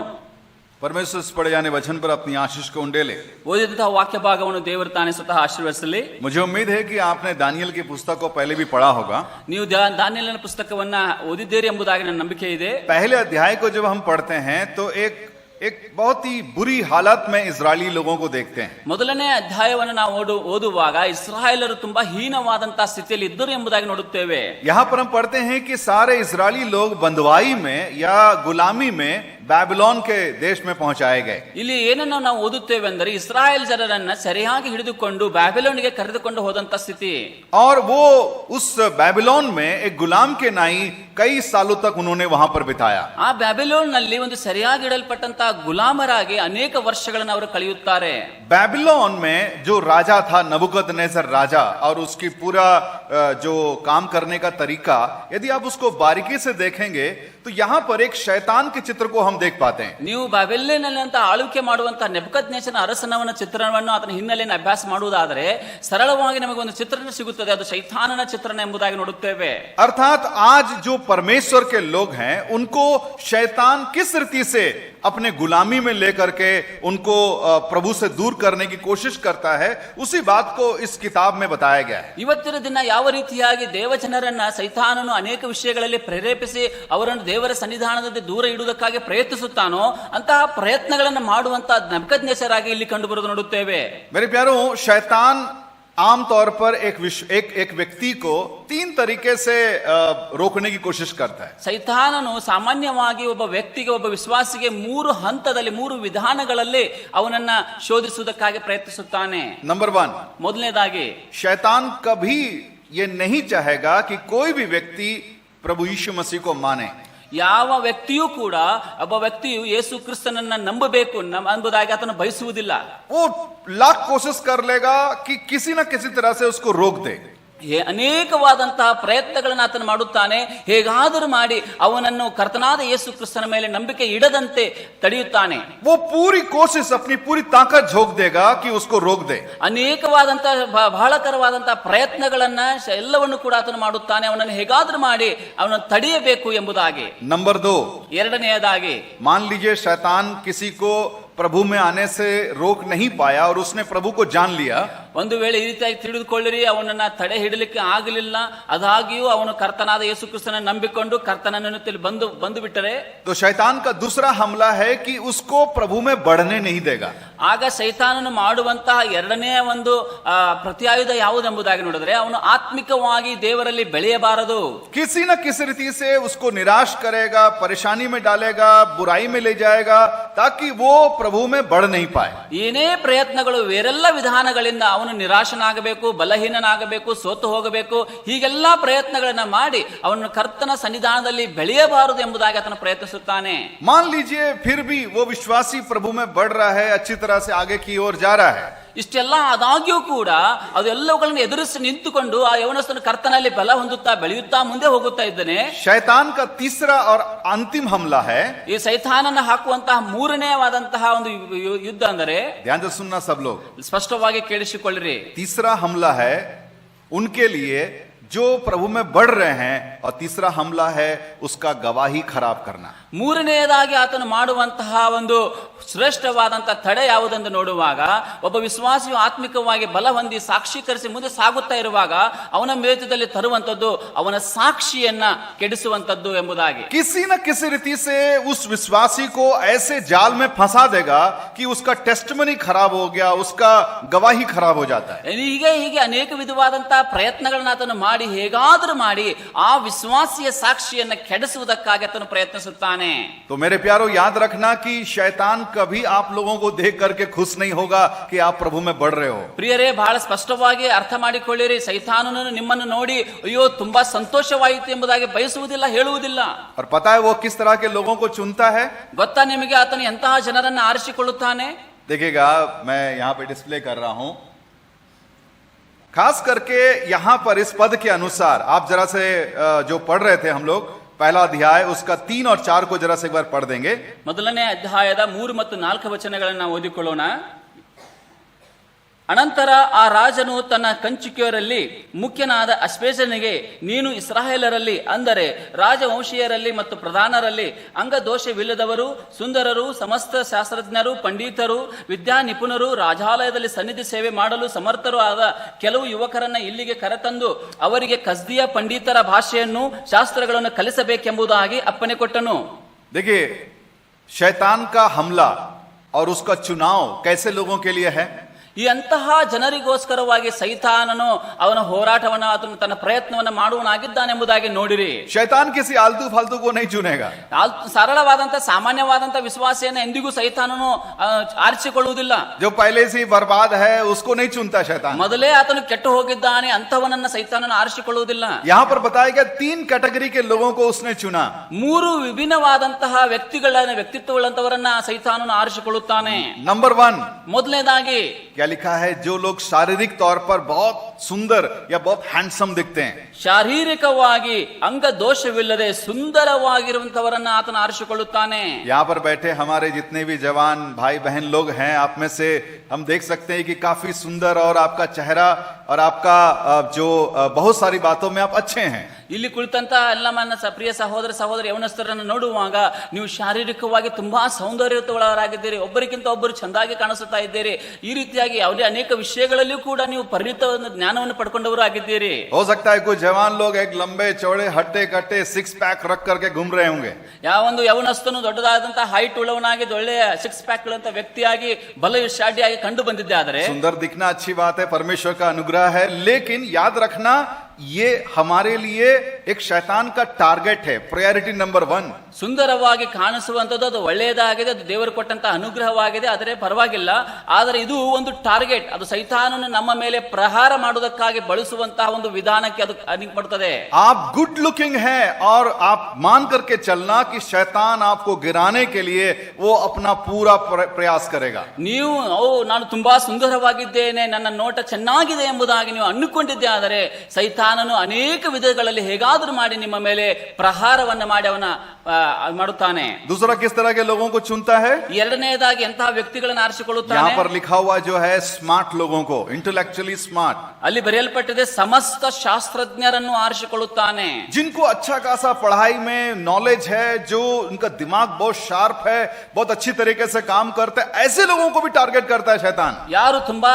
परमेश्वर इस पढ़े जाने वचन पर अपनी आशीष को उंडेले. ಓದಿದಂತಹ ವಾಕ್ಯ ಭಾಗವನ್ನು ದೇವರು ತಾನೇ ಸ್ವತಃ ಆಶೀರ್ವದಿಸಲಿ. मुझे उम्मीद है कि आपने दानियल की पुस्तक को पहले भी पढ़ा होगा. ನೀವು ದಾನಿಯೇಲನ ಪುಸ್ತಕವನ್ನ ಓದಿದ್ದೀರಿ ಎಂಬುದಾಗಿ ನನ್ನ ನಂಬಿಕೆ ಇದೆ. पहले अध्याय को जब हम पढ़ते हैं तो एक बहुत ही बुरी हालत में इजरायली लोगों को देखते हैं. ಮೊದಲನೇ ಅಧ್ಯಾಯವನ್ನು ನಾವು ಓದುವಾಗ ಇಸ್ರಾಯೇಲರು ತುಂಬಾ ಹೀನವಾದಂತಹ ಸ್ಥಿತಿಯಲ್ಲಿ ಇದ್ದರು ಎಂಬುದಾಗಿ ನೋಡುತ್ತೇವೆ. यहाँ पर हम पढ़ते हैं कि सारे इजरायली लोग बंधुआई में या गुलामी में ಬ್ಯಾಬಿಲೋನ್ के देश में पहुंचाए गए. ಇಲ್ಲಿ ಏನನ್ನು ನಾವು ಓದುತ್ತೇವೆ ಅಂದರೆ ಇಸ್ರಾಯೇಲ್ ಜನರನ್ನ ಸರಿಯಾಗಿ ಹಿಡಿದುಕೊಂಡು ಬ್ಯಾಬಿಲೋನ್ಗೆ ಕರೆದುಕೊಂಡು ಹೋದಂತ ಸ್ಥಿತಿ. और वो उस बैबिलोन में एक गुलाम के नाई कई सालों तक उन्होंने वहां पर बिताया. ಆ ಬ್ಯಾಬಿಲೋನ್ ನಲ್ಲಿ ಒಂದು ಸರಿಯಾಗಿ ಇಡಲ್ಪಟ್ಟಂತಹ ಗುಲಾಮರಾಗಿ ಅನೇಕ ವರ್ಷಗಳನ್ನು ಅವರು ಕಳೆಯುತ್ತಾರೆ. बैबिलोन में जो राजा था नबूकदनेस्सर राजा, और उसकी पूरा जो काम करने का तरीका, यदि आप उसको बारीकी से देखेंगे तो यहां पर एक शैतान के चित्र को हम देख पाते हैं. ನೀವು ಬಾಬೆಲಿನಲ್ಲಿ ಅಂತ ಆಳ್ವಿಕೆ ಮಾಡುವಂತಹ ನೆಬೂಕದ್ನೆಚ್ಚರನ ಅರಸನವನ ಚಿತ್ರಣವನ್ನು ಆತನ ಹಿನ್ನೆಲೆಯನ್ನು ಅಭ್ಯಾಸ ಮಾಡುವುದಾದರೆ ಸರಳವಾಗಿ ನಮಗೆ ಒಂದು ಚಿತ್ರಣ ಸಿಗುತ್ತದೆ. ಅದು ಶೈತಾನನ ಚಿತ್ರಣ ಎಂಬುದಾಗಿ ನೋಡುತ್ತೇವೆ. अर्थात आज जो परमेश्वर के लोग हैं उनको शैतान किस रीति से अपने गुलामी में लेकर के उनको प्रभु से दूर करने की कोशिश करता है, उसी बात को इस किताब में बताया गया है. ಇವತ್ತಿನ ದಿನ ಯಾವ ರೀತಿಯಾಗಿ ದೇವಜನರನ್ನ ಸೈತಾನನು ಅನೇಕ ವಿಷಯಗಳಲ್ಲಿ ಪ್ರೇರೇಪಿಸಿ ಅವರನ್ನು ದೇವರ ಸನ್ನಿಧಾನದಿಂದ ದೂರ ಇಡುವುದಕ್ಕಾಗಿ ಪ್ರಯತ್ನಿಸುತ್ತಾನೋ ಅಂತಹ ಪ್ರಯತ್ನಗಳನ್ನು ಮಾಡುವಂತಹ ನೆಬೂಕದ್ನೆಚ್ಚರಾಗಿ ಇಲ್ಲಿ ಕಂಡು ಬರುವುದು ನೋಡುತ್ತೇವೆ. मेरे प्यारों, शैतान आमतौर पर एक व्यक्ति को 3 तरीके से रोकने की कोशिश करता है. ಸೈತಾನನು ಸಾಮಾನ್ಯವಾಗಿ ಒಬ್ಬ ವ್ಯಕ್ತಿಗೆ, ಒಬ್ಬ ವಿಶ್ವಾಸಿಗೆ 3 ಹಂತದಲ್ಲಿ, 3 ವಿಧಾನಗಳಲ್ಲಿ ಅವನನ್ನ ಶೋಧಿಸುವುದಕ್ಕಾಗಿ ಪ್ರಯತ್ನಿಸುತ್ತಾನೆ. नंबर 1, ಮೊದಲನೇದಾಗಿ शैतान कभी ये नहीं चाहेगा कि कोई भी व्यक्ति प्रभु यीशु मसीह को माने. ಯಾವ ವ್ಯಕ್ತಿಯೂ ಕೂಡ ಒಬ್ಬ ವ್ಯಕ್ತಿಯು ಯೇಸು ಕ್ರಿಸ್ತನನ್ನ ನಂಬಬೇಕು ಎಂಬುದಾಗಿ ಆತನು ಬಯಸುವುದಿಲ್ಲ. वो लाख कोशिश कर लेगा कि किसी न किसी तरह से उसको रोक दे. ಅನೇಕವಾದಂತಹ ಪ್ರಯತ್ನಗಳನ್ನು ಆತನು ಮಾಡುತ್ತಾನೆ. ಹೇಗಾದರೂ ಮಾಡಿ ಅವನನ್ನು ಕರ್ತನಾದ ಯೇಸು ಕ್ರಿಸ್ತನ ಮೇಲೆ ನಂಬಿಕೆ ಇಡದಂತೆ ತಡೆಯುತ್ತಾನೆ. वो पूरी कोशिश, अपनी पूरी ताकत झोंक देगा कि उसको रोक दे. ಅನೇಕವಾದಂತಹ ಬಹಳಕರವಾದಂತಹ ಪ್ರಯತ್ನಗಳನ್ನ ಎಲ್ಲವನ್ನು ಕೂಡ ಆತನು ಮಾಡುತ್ತಾನೆ, ಅವನನ್ನು ಹೇಗಾದರೂ ಮಾಡಿ ಅವನನ್ನು ತಡೆಯಬೇಕು ಎಂಬುದಾಗಿ. नंबर 2, ಎರಡನೆಯದಾಗಿ, मान लीजिए शैतान किसी को प्रभु में आने से रोक नहीं पाया और उसने प्रभु को जान लिया. ಒಂದು ವೇಳೆ ಈ ರೀತಿಯಾಗಿ ತಿಳಿದುಕೊಳ್ಳಿರಿ, ಅವನನ್ನ ತಡೆ ಹಿಡಲಿಕ್ಕೆ ಆಗಲಿಲ್ಲ, ಅದಾಗಿಯೂ ಅವನು ಕರ್ತನಾದ ಯೇಸು ಕ್ರಿಸ್ತನ ನಂಬಿಕೊಂಡು ಕರ್ತನನ್ನು ಬಂದು ಬಿಟ್ಟರೆ, तो शैतान का दूसरा हमला है कि उसको प्रभु में बढ़ने नहीं देगा. ಆಗ ಸೈತಾನನು ಮಾಡುವಂತಹ ಎರಡನೇ ಒಂದು ಪ್ರತಿಯಾಯುಧ ಯಾವುದೆಂಬುದಾಗಿ ನೋಡಿದ್ರೆ, ಅವನು ಆತ್ಮಿಕವಾಗಿ ದೇವರಲ್ಲಿ ಬೆಳೆಯಬಾರದು. किसी न किसी रीति से उसको निराश करेगा, परेशानी में डालेगा, बुराई में ले जाएगा, ताकि वो प्रभु में बढ़ नहीं पाए. ಏನೇ ಪ್ರಯತ್ನಗಳು, ಬೇರೆಲ್ಲ ವಿಧಾನಗಳಿಂದ ಅವನು ನಿರಾಶನಾಗಬೇಕು, ಬಲಹೀನನಾಗಬೇಕು, ಸೋತು ಹೋಗಬೇಕು, ಹೀಗೆಲ್ಲಾ ಪ್ರಯತ್ನಗಳನ್ನ ಮಾಡಿ ಅವನು ಕರ್ತನ ಸನ್ನಿಧಾನದಲ್ಲಿ ಬೆಳೆಯಬಾರದು ಎಂಬುದಾಗಿ ಆತನು ಪ್ರಯತ್ನಿಸುತ್ತಾನೆ. मान लीजिए फिर भी वो विश्वासी प्रभु में बढ़ रहा है, अच्छी तरह से आगे की ओर जा रहा है. ಇಷ್ಟೆಲ್ಲ ಆದಾಗ್ಯೂ ಕೂಡ ಅದೆಲ್ಲವುಗಳನ್ನು ಎದುರಿಸಿ ನಿಂತುಕೊಂಡು ಆ ಯೌವನಸ್ಥನು ಕರ್ತನಲ್ಲಿ ಬಲ ಹೊಂದುತ್ತಾ ಬೆಳೆಯುತ್ತಾ ಮುಂದೆ ಹೋಗುತ್ತಾ ಇದ್ದಾನೆ. शैतान का तीसरा और अंतिम हमला है, ಈ ಸೈತಾನನ ಹಾಕುವಂತಹ ಮೂರನೇವಾದಂತಹ ಒಂದು ಯುದ್ಧ ಅಂದರೆ, ध्यान से सुनना सब लोग, ಸ್ಪಷ್ಟವಾಗಿ ಕೇಳಿಸಿಕೊಳ್ಳಿರಿ. तीसरा हमला है उनके लिए जो प्रभु में बढ़ रहे हैं, और तीसरा हमला है उसका गवाही खराब करना. ಮೂರನೆಯದಾಗಿ ಆತನು ಮಾಡುವಂತಹ ಒಂದು ಶ್ರೇಷ್ಠವಾದಂತಹ ತಡೆ ಯಾವುದೆಂದು ನೋಡುವಾಗ, ಒಬ್ಬ ವಿಶ್ವಾಸಿಯು ಆತ್ಮಿಕವಾಗಿ ಬಲ ಹೊಂದಿ ಸಾಕ್ಷೀಕರಿಸಿ ಮುಂದೆ ಸಾಗುತ್ತಾ ಇರುವಾಗ ಅವನ ಮೇತದಲ್ಲಿ ತರುವಂತದ್ದು ಅವನ ಸಾಕ್ಷಿಯನ್ನ ಕೆಡಿಸುವಂತದ್ದು ಎಂಬುದಾಗಿ. किसी न किसी रीति से उस विश्वासी को ऐसे जाल में फंसा देगा कि उसका टेस्टमनी खराब हो गया, उसका गवाही खराब हो जाता है. ಹೀಗೆ ಅನೇಕ ವಿಧವಾದಂತಹ ಪ್ರಯತ್ನಗಳನ್ನ ಆತನು ಮಾಡಿ ಹೇಗಾದರೂ ಮಾಡಿ ಆ ವಿಶ್ವಾಸಿಯ ಸಾಕ್ಷಿಯನ್ನ ಕೆಡಿಸುವುದಕ್ಕಾಗಿ ಆತನು ಪ್ರಯತ್ನಿಸುತ್ತಾನೆ. तो मेरे प्यारो, याद रखना कि शैतान कभी आप लोगों को देख करके खुश नहीं होगा कि आप प्रभु में बढ़ रहे हो. ಪ್ರಿಯರೇ, ಬಹಳ ಸ್ಪಷ್ಟವಾಗಿ ಅರ್ಥ ಮಾಡಿಕೊಳ್ಳಿರಿ, ಸೈತಾನನು ನಿಮ್ಮನ್ನು ನೋಡಿ ಅಯ್ಯೋ ತುಂಬಾ ಸಂತೋಷವಾಯಿತು ಎಂಬುದಾಗಿ ಬಯಸುವುದಿಲ್ಲ, ಹೇಳುವುದಿಲ್ಲ. और पता है वो किस तरह के लोगों को चुनता है? ಗೊತ್ತಾ ನಿಮಗೆ ಆತನು ಎಂತಹ ಜನರನ್ನ ಆರಿಸಿಕೊಳ್ಳುತ್ತಾನೆ? देखिएगा, मैं यहाँ पे डिस्प्ले कर रहा हूं, खास करके यहां पर इस पद के अनुसार आप जरा से जो पढ़ रहे थे हम लोग, पहला अध्याय उसका 3 और 4 को जरा से एक बार पढ़ देंगे. ಮೊದಲನೇ ಅಧ್ಯಾಯದ 3 ಮತ್ತು 4 ವಚನಗಳನ್ನು ಓದಿಕೊಳ್ಳೋಣ. ಅನಂತರ ಆ ರಾಜನು ತನ್ನ ಕಂಚುಕಿಯರಲ್ಲಿ ಮುಖ್ಯನಾದ ಅಶ್ವೇಜನಿಗೆ, ನೀನು ಇಸ್ರಾಯೇಲರಲ್ಲಿ, ಅಂದರೆ ರಾಜವಂಶೀಯರಲ್ಲಿ ಮತ್ತು ಪ್ರಧಾನರಲ್ಲಿ ಅಂಗದೋಷವಿಲ್ಲದವರು, ಸುಂದರರು, ಸಮಸ್ತ ಶಾಸ್ತ್ರಜ್ಞರು, ಪಂಡಿತರು, ವಿದ್ಯಾ ನಿಪುಣರು, ರಾಜಾಲಯದಲ್ಲಿ ಸನ್ನಿಧಿ ಸೇವೆ ಮಾಡಲು ಸಮರ್ಥರು ಆದ ಕೆಲವು ಯುವಕರನ್ನ ಇಲ್ಲಿಗೆ ಕರೆತಂದು ಅವರಿಗೆ ಕಸ್ದಿಯ ಪಂಡಿತರ ಭಾಷೆಯನ್ನು, ಶಾಸ್ತ್ರಗಳನ್ನು ಕಲಿಸಬೇಕೆಂಬುದಾಗಿ ಅಪ್ಪಣೆ ಕೊಟ್ಟನು. देखिए, शैतान का हमला और उसका चुनाव कैसे लोगों के लिए है? ಈ ಅಂತಹ ಜನರಿಗೋಸ್ಕರವಾಗಿ ಸೈತಾನನು ಅವನ ಹೋರಾಟವನ್ನು ಆತನು ತನ್ನ ಪ್ರಯತ್ನವನ್ನು ಮಾಡುವನಾಗಿದ್ದಾನೆಂಬುದಾಗಿ ನೋಡಿರಿ. शैतान किसी आलतू फालतू को नहीं चुनेगा. ಸರಳವಾದಂತಹ ಸಾಮಾನ್ಯವಾದಂತಹ ವಿಶ್ವಾಸಿಯನ್ನು ಎಂದಿಗೂ ಸೈತಾನನು ಆರಿಸಿಕೊಳ್ಳುವುದಿಲ್ಲ. जो पहले से ही बर्बाद है उसको नहीं चुनता शैतान. ಮೊದಲೇ ಆತನು ಕೆಟ್ಟು ಹೋಗಿದ್ದಾನೆ ಅಂತವನನ್ನ ಸೈತಾನನು ಆರಿಸಿಕೊಳ್ಳುವುದಿಲ್ಲ. यहाँ पर बताया गया 3 कैटेगरी के लोगों को उसने चुना. 3 ವಿಭಿನ್ನವಾದಂತಹ ವ್ಯಕ್ತಿತ್ವಗಳಂತವರನ್ನ ಸೈತಾನನು ಆರಿಸಿಕೊಳ್ಳುತ್ತಾನೆ. नंबर 1, ಮೊದಲನೇದಾಗಿ क्या लिखा है? जो लोग शारीरिक तौर पर बहुत सुंदर या बहुत हैंडसम दिखते हैं. ಶಾರೀರಿಕವಾಗಿ ಅಂಗ ದೋಷವಿಲ್ಲದೆ ಸುಂದರವಾಗಿರುವಂತವರನ್ನ ಆತನ ಆರಿಸಿಕೊಳ್ಳುತ್ತಾನೆ. यहाँ पर बैठे हमारे जितने भी जवान भाई बहन लोग हैं, आप में से हम देख सकते हैं कि काफी सुंदर और आपका चेहरा और आपका जो बहुत सारी बातों में आप अच्छे हैं. ಇಲ್ಲಿ ಕುಳಿತಂತ ಎಲ್ಲ ನನ್ನ ಪ್ರಿಯ ಸಹೋದರ ಸಹೋದರಿ ಯವನಸ್ಥರನ್ನು ನೋಡುವಾಗ ನೀವು ಶಾರೀರಿಕವಾಗಿ ತುಂಬಾ ಸೌಂದರ್ಯಯುತರಾಗಿದ್ದೀರಿ, ಒಬ್ಬರಿಗಿಂತ ಒಬ್ಬರು ಚಂದಾಗಿ ಕಾಣಿಸುತ್ತಾ ಇದ್ದೀರಿ. ಈ ರೀತಿಯಾಗಿ ಯಾವುದೇ ಅನೇಕ ವಿಷಯಗಳಲ್ಲಿಯೂ ಕೂಡ ನೀವು ಪರಿಣಿತ ಜ್ಞಾನವನ್ನು ಪಡ್ಕೊಂಡವರು ಆಗಿದ್ದೀರಿ. हो सकता है कुछ जवान लोग एक लंबे चौड़े हट्टे कट्टे 6 पैक रख करके घूम रहे होंगे. ಯಾವೊಂದು ಯವನಸ್ಥನು ದೊಡ್ಡದಾದಂತಹ ಹೈಟ್ ಉಳ್ಳವನಾಗಿ ಒಳ್ಳೆಯ 6 ಪ್ಯಾಕ್ ಗಳಂತ ವ್ಯಕ್ತಿಯಾಗಿ ಬಲಶಾಲಿಯಾಗಿ ಕಂಡು ಬಂದಿದ್ದೆ. ಆದರೆ सुंदर दिखना अच्छी बात है, परमेश्वर का अनुग्रह रहा है, लेकिन याद रखना ये हमारे लिए एक शैतान का टारगेट है, प्रायोरिटी नंबर 1. ಸುಂದರವಾಗಿ ಕಾಣಿಸುವಂತದ್ದು ಅದು ಒಳ್ಳೆಯದಾಗಿದೆ, ಅದು ದೇವರು ಕೊಟ್ಟಂತ ಅನುಗ್ರಹವಾಗಿದೆ, ಆದರೆ ಪರವಾಗಿಲ್ಲ. ಆದರೆ ಇದು ಒಂದು ಟಾರ್ಗೆಟ್, ಅದು ಸೈತಾನನು ನಮ್ಮ ಮೇಲೆ ಪ್ರಹಾರ ಮಾಡುವುದಕ್ಕಾಗಿ ಬಳಸುವಂತಹ ಒಂದು ವಿಧಾನಕ್ಕೆ ಅದು ಅಣಿಪಡುತ್ತದೆ. आप गुड लुकिंग है और आप मान करके चलना कि शैतान आपको गिराने के लिए वो अपना पूरा प्रयास करेगा. ನೀವು ನಾನು ತುಂಬಾ ಸುಂದರವಾಗಿದ್ದೇನೆ, ನನ್ನ ನೋಟ ಚೆನ್ನಾಗಿದೆ ಎಂಬುದಾಗಿ ನೀವು ಅಂದುಕೊಂಡಿದ್ದೆ ಆದರೆ ಸೈತಾನನು ಅನೇಕ ವಿಧಗಳಲ್ಲಿ ಹೇಗಾದರೂ ಮಾಡಿ ನಿಮ್ಮ ಮೇಲೆ ಪ್ರಹಾರವನ್ನು ಮಾಡಿ ಅವನ ಮಾಡುತ್ತಾನೆ. दूसरा किस तरह के लोगों को चुनता है? ಎರಡನೆಯದಾಗಿ ಎಂತಹ ವ್ಯಕ್ತಿಗಳನ್ನು ಆರಿಸಿಕೊಳ್ಳುತ್ತಾನೆ. यहाँ पर लिखा हुआ जो है स्मार्ट लोगों को, इंटेलेक्चुअली स्मार्ट. ಅಲ್ಲಿ ಬರೆಯಲ್ಪಟ್ಟಿದೆ ಸಮಸ್ತ ಶಾಸ್ತ್ರಜ್ಞರನ್ನು ಆರಿಸಿಕೊಳ್ಳುತ್ತಾನೆ. जिनको अच्छा खासा पढ़ाई में नॉलेज है, जो उनका दिमाग बहुत शार्प है, बहुत अच्छी तरीके से काम करते हैं, ऐसे लोगों को भी टारगेट करता है शैतान. ಯಾರು ತುಂಬಾ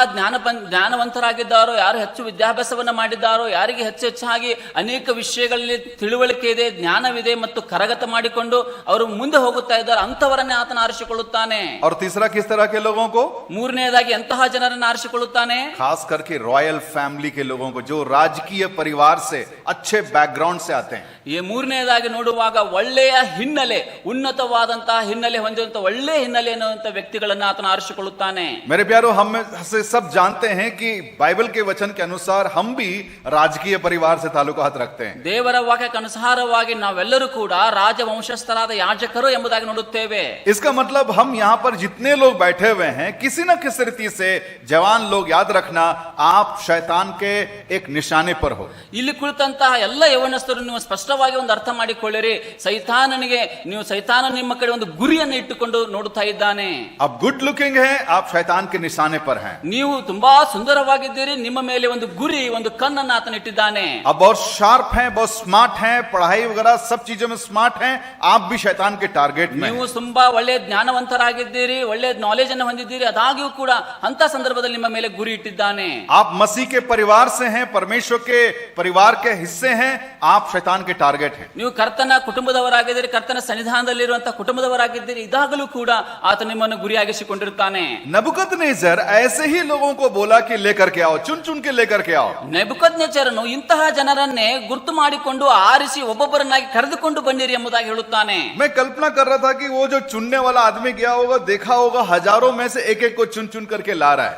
ಜ್ಞಾನವಂತರಾಗಿದ್ದಾರೋ, ಯಾರು ಹೆಚ್ಚು ವಿದ್ಯಾಭ್ಯಾಸವನ್ನ ಮಾಡಿದ್ದಾರೋ, ಯಾರಿಗೆ ಹೆಚ್ಚಾಗಿ ಅನೇಕ ವಿಷಯಗಳಲ್ಲಿ ತಿಳುವಳಿಕೆ ಇದೆ, ಜ್ಞಾನವಿದೆ ಮತ್ತು ಕರಗತ ಮಾಡಿಕೊಂಡು ಅವರು ಮುಂದೆ ಹೋಗುತ್ತಾ ಇದ್ದಾರೆ, ಅಂತವರನ್ನೇ ಆತನ ಆರಿಸಿಕೊಳ್ಳುತ್ತಾನೆ. और तीसरा किस तरह के लोगों को? ಮೂರನೆಯದಾಗಿ ಎಂತಹ ಜನರನ್ನು ಆರಿಸಿಕೊಳ್ಳುತ್ತಾನೆ? खास करके रॉयल फैमिली के लोगों को, जो राजकीय परिवार से, अच्छे बैकग्राउंड से आते हैं. ಈ ಮೂರನೆಯದಾಗಿ ನೋಡುವಾಗ ಒಳ್ಳೆಯ ಹಿನ್ನೆಲೆ, ಉನ್ನತವಾದಂತಹ ಹಿನ್ನೆಲೆ ಹೊಂದಿರುವಂತಹ ಒಳ್ಳೆಯ ಹಿನ್ನೆಲೆ ಎನ್ನುವಂತ ವ್ಯಕ್ತಿಗಳನ್ನು ಆತನ ಆರಿಸಿಕೊಳ್ಳುತ್ತಾನೆ. मेरे प्यारो, हम से सब जानते हैं कि बाइबल के वचन के अनुसार हम भी राजकीय परिवार से ताल्लुकात रखते हैं. ದೇವರ ವಾಕ್ಯಕ್ಕೆ ಅನುಸಾರವಾಗಿ ನಾವೆಲ್ಲರೂ ಕೂಡ ರಾಜವಂಶಸ್ಥರಾದ ಯಾಜಕರು ಎಂಬುದಾಗಿ ನೋಡುತ್ತೇವೆ. इसका मतलब हम यहाँ पर जितने लोग बैठे हुए हैं, किसी न किसी रीति से, जवान लोग याद रखना, आप शैतान के एक निशाने पर हो. ಇಲ್ಲಿ ಕುಳಿತಂತಹ ಎಲ್ಲ ಯೌವನಸ್ಥರು ನೀವು ಸ್ಪಷ್ಟವಾಗಿ ಒಂದು ಅರ್ಥ ಮಾಡಿಕೊಳ್ಳಿರಿ, ಸೈತಾನ ನಿಮ್ಮ ಕಡೆ ಒಂದು ಗುರಿಯನ್ನು ಇಟ್ಟುಕೊಂಡು ನೋಡುತ್ತಾ ಇದ್ದಾನೆ. अब गुड लुकिंग है, आप शैतान के निशाने पर हैं. ನೀವು ತುಂಬಾ ಸುಂದರವಾಗಿದ್ದೀರಿ, ನಿಮ್ಮ ಮೇಲೆ ಒಂದು ಗುರಿ, ಒಂದು ಕಣ್ಣನ್ನು ಆತನ ಇಟ್ಟಿದ್ದಾನೆ. अब बहुत शार्प हैं, बहुत स्मार्ट हैं, पढ़ाई वगैरह सब चीजों में स्मार्ट हैं, आप भी शैतान के टारगेट में. ನೀವು ತುಂಬಾ ಒಳ್ಳೆ ಜ್ಞಾನವಂತರಾಗಿದ್ದೀರಿ, ಒಳ್ಳೆ ನಾಲೆಜ್ ಅನ್ನು ಹೊಂದಿದ್ದೀರಿ, ಅದಾಗಿಯೂ ಕೂಡ ಅಂತ ಸಂದರ್ಭದಲ್ಲಿ ನಿಮ್ಮ ಮೇಲೆ ಗುರಿ ಇಟ್ಟಿದ್ದಾನೆ. आप मसीह के परिवार से हैं, परमेश्वर के परिवार के हिस्से हैं, आप शैतान के टारगेट हैं. ನೀವು ಕರ್ತನ ಕುಟುಂಬದವರಾಗಿದ್ದೀರಿ, ಕರ್ತನ ಸನ್ನಿಧಾನದಲ್ಲಿರುವಂತಹ ಕುಟುಂಬದವರಾಗಿದ್ದೀರಿ, ಇದಾಗಲೂ ಕೂಡ ಆತ ನಿಮ್ಮನ್ನು ಗುರಿಯಾಗಿಸಿಕೊಂಡಿರುತ್ತಾನೆ. नबूकदनेस्सर ऐसे ही लोगों को बोला कि लेकर के आओ, चुन चुन के लेकर के आओ. ನೆಬೂಕದ್ನೆಚ್ಚರನು ಇಂತಹ ಜನರನ್ನೇ ಗುರುತು ಮಾಡಿಕೊಂಡು ಆರಿಸಿ ಒಬ್ಬೊಬ್ಬರನ್ನಾಗಿ ಕರೆದುಕೊಂಡು ಬಂದಿರಿ ಎಂಬುದಾಗಿ ಹೇಳುತ್ತಾನೆ. मैं कल्पना कर रहा था कि वो जो चुनने वाला आदमी गया होगा, देखा होगा हजारों में से एक एक को चुन चुन करके ला रहा है.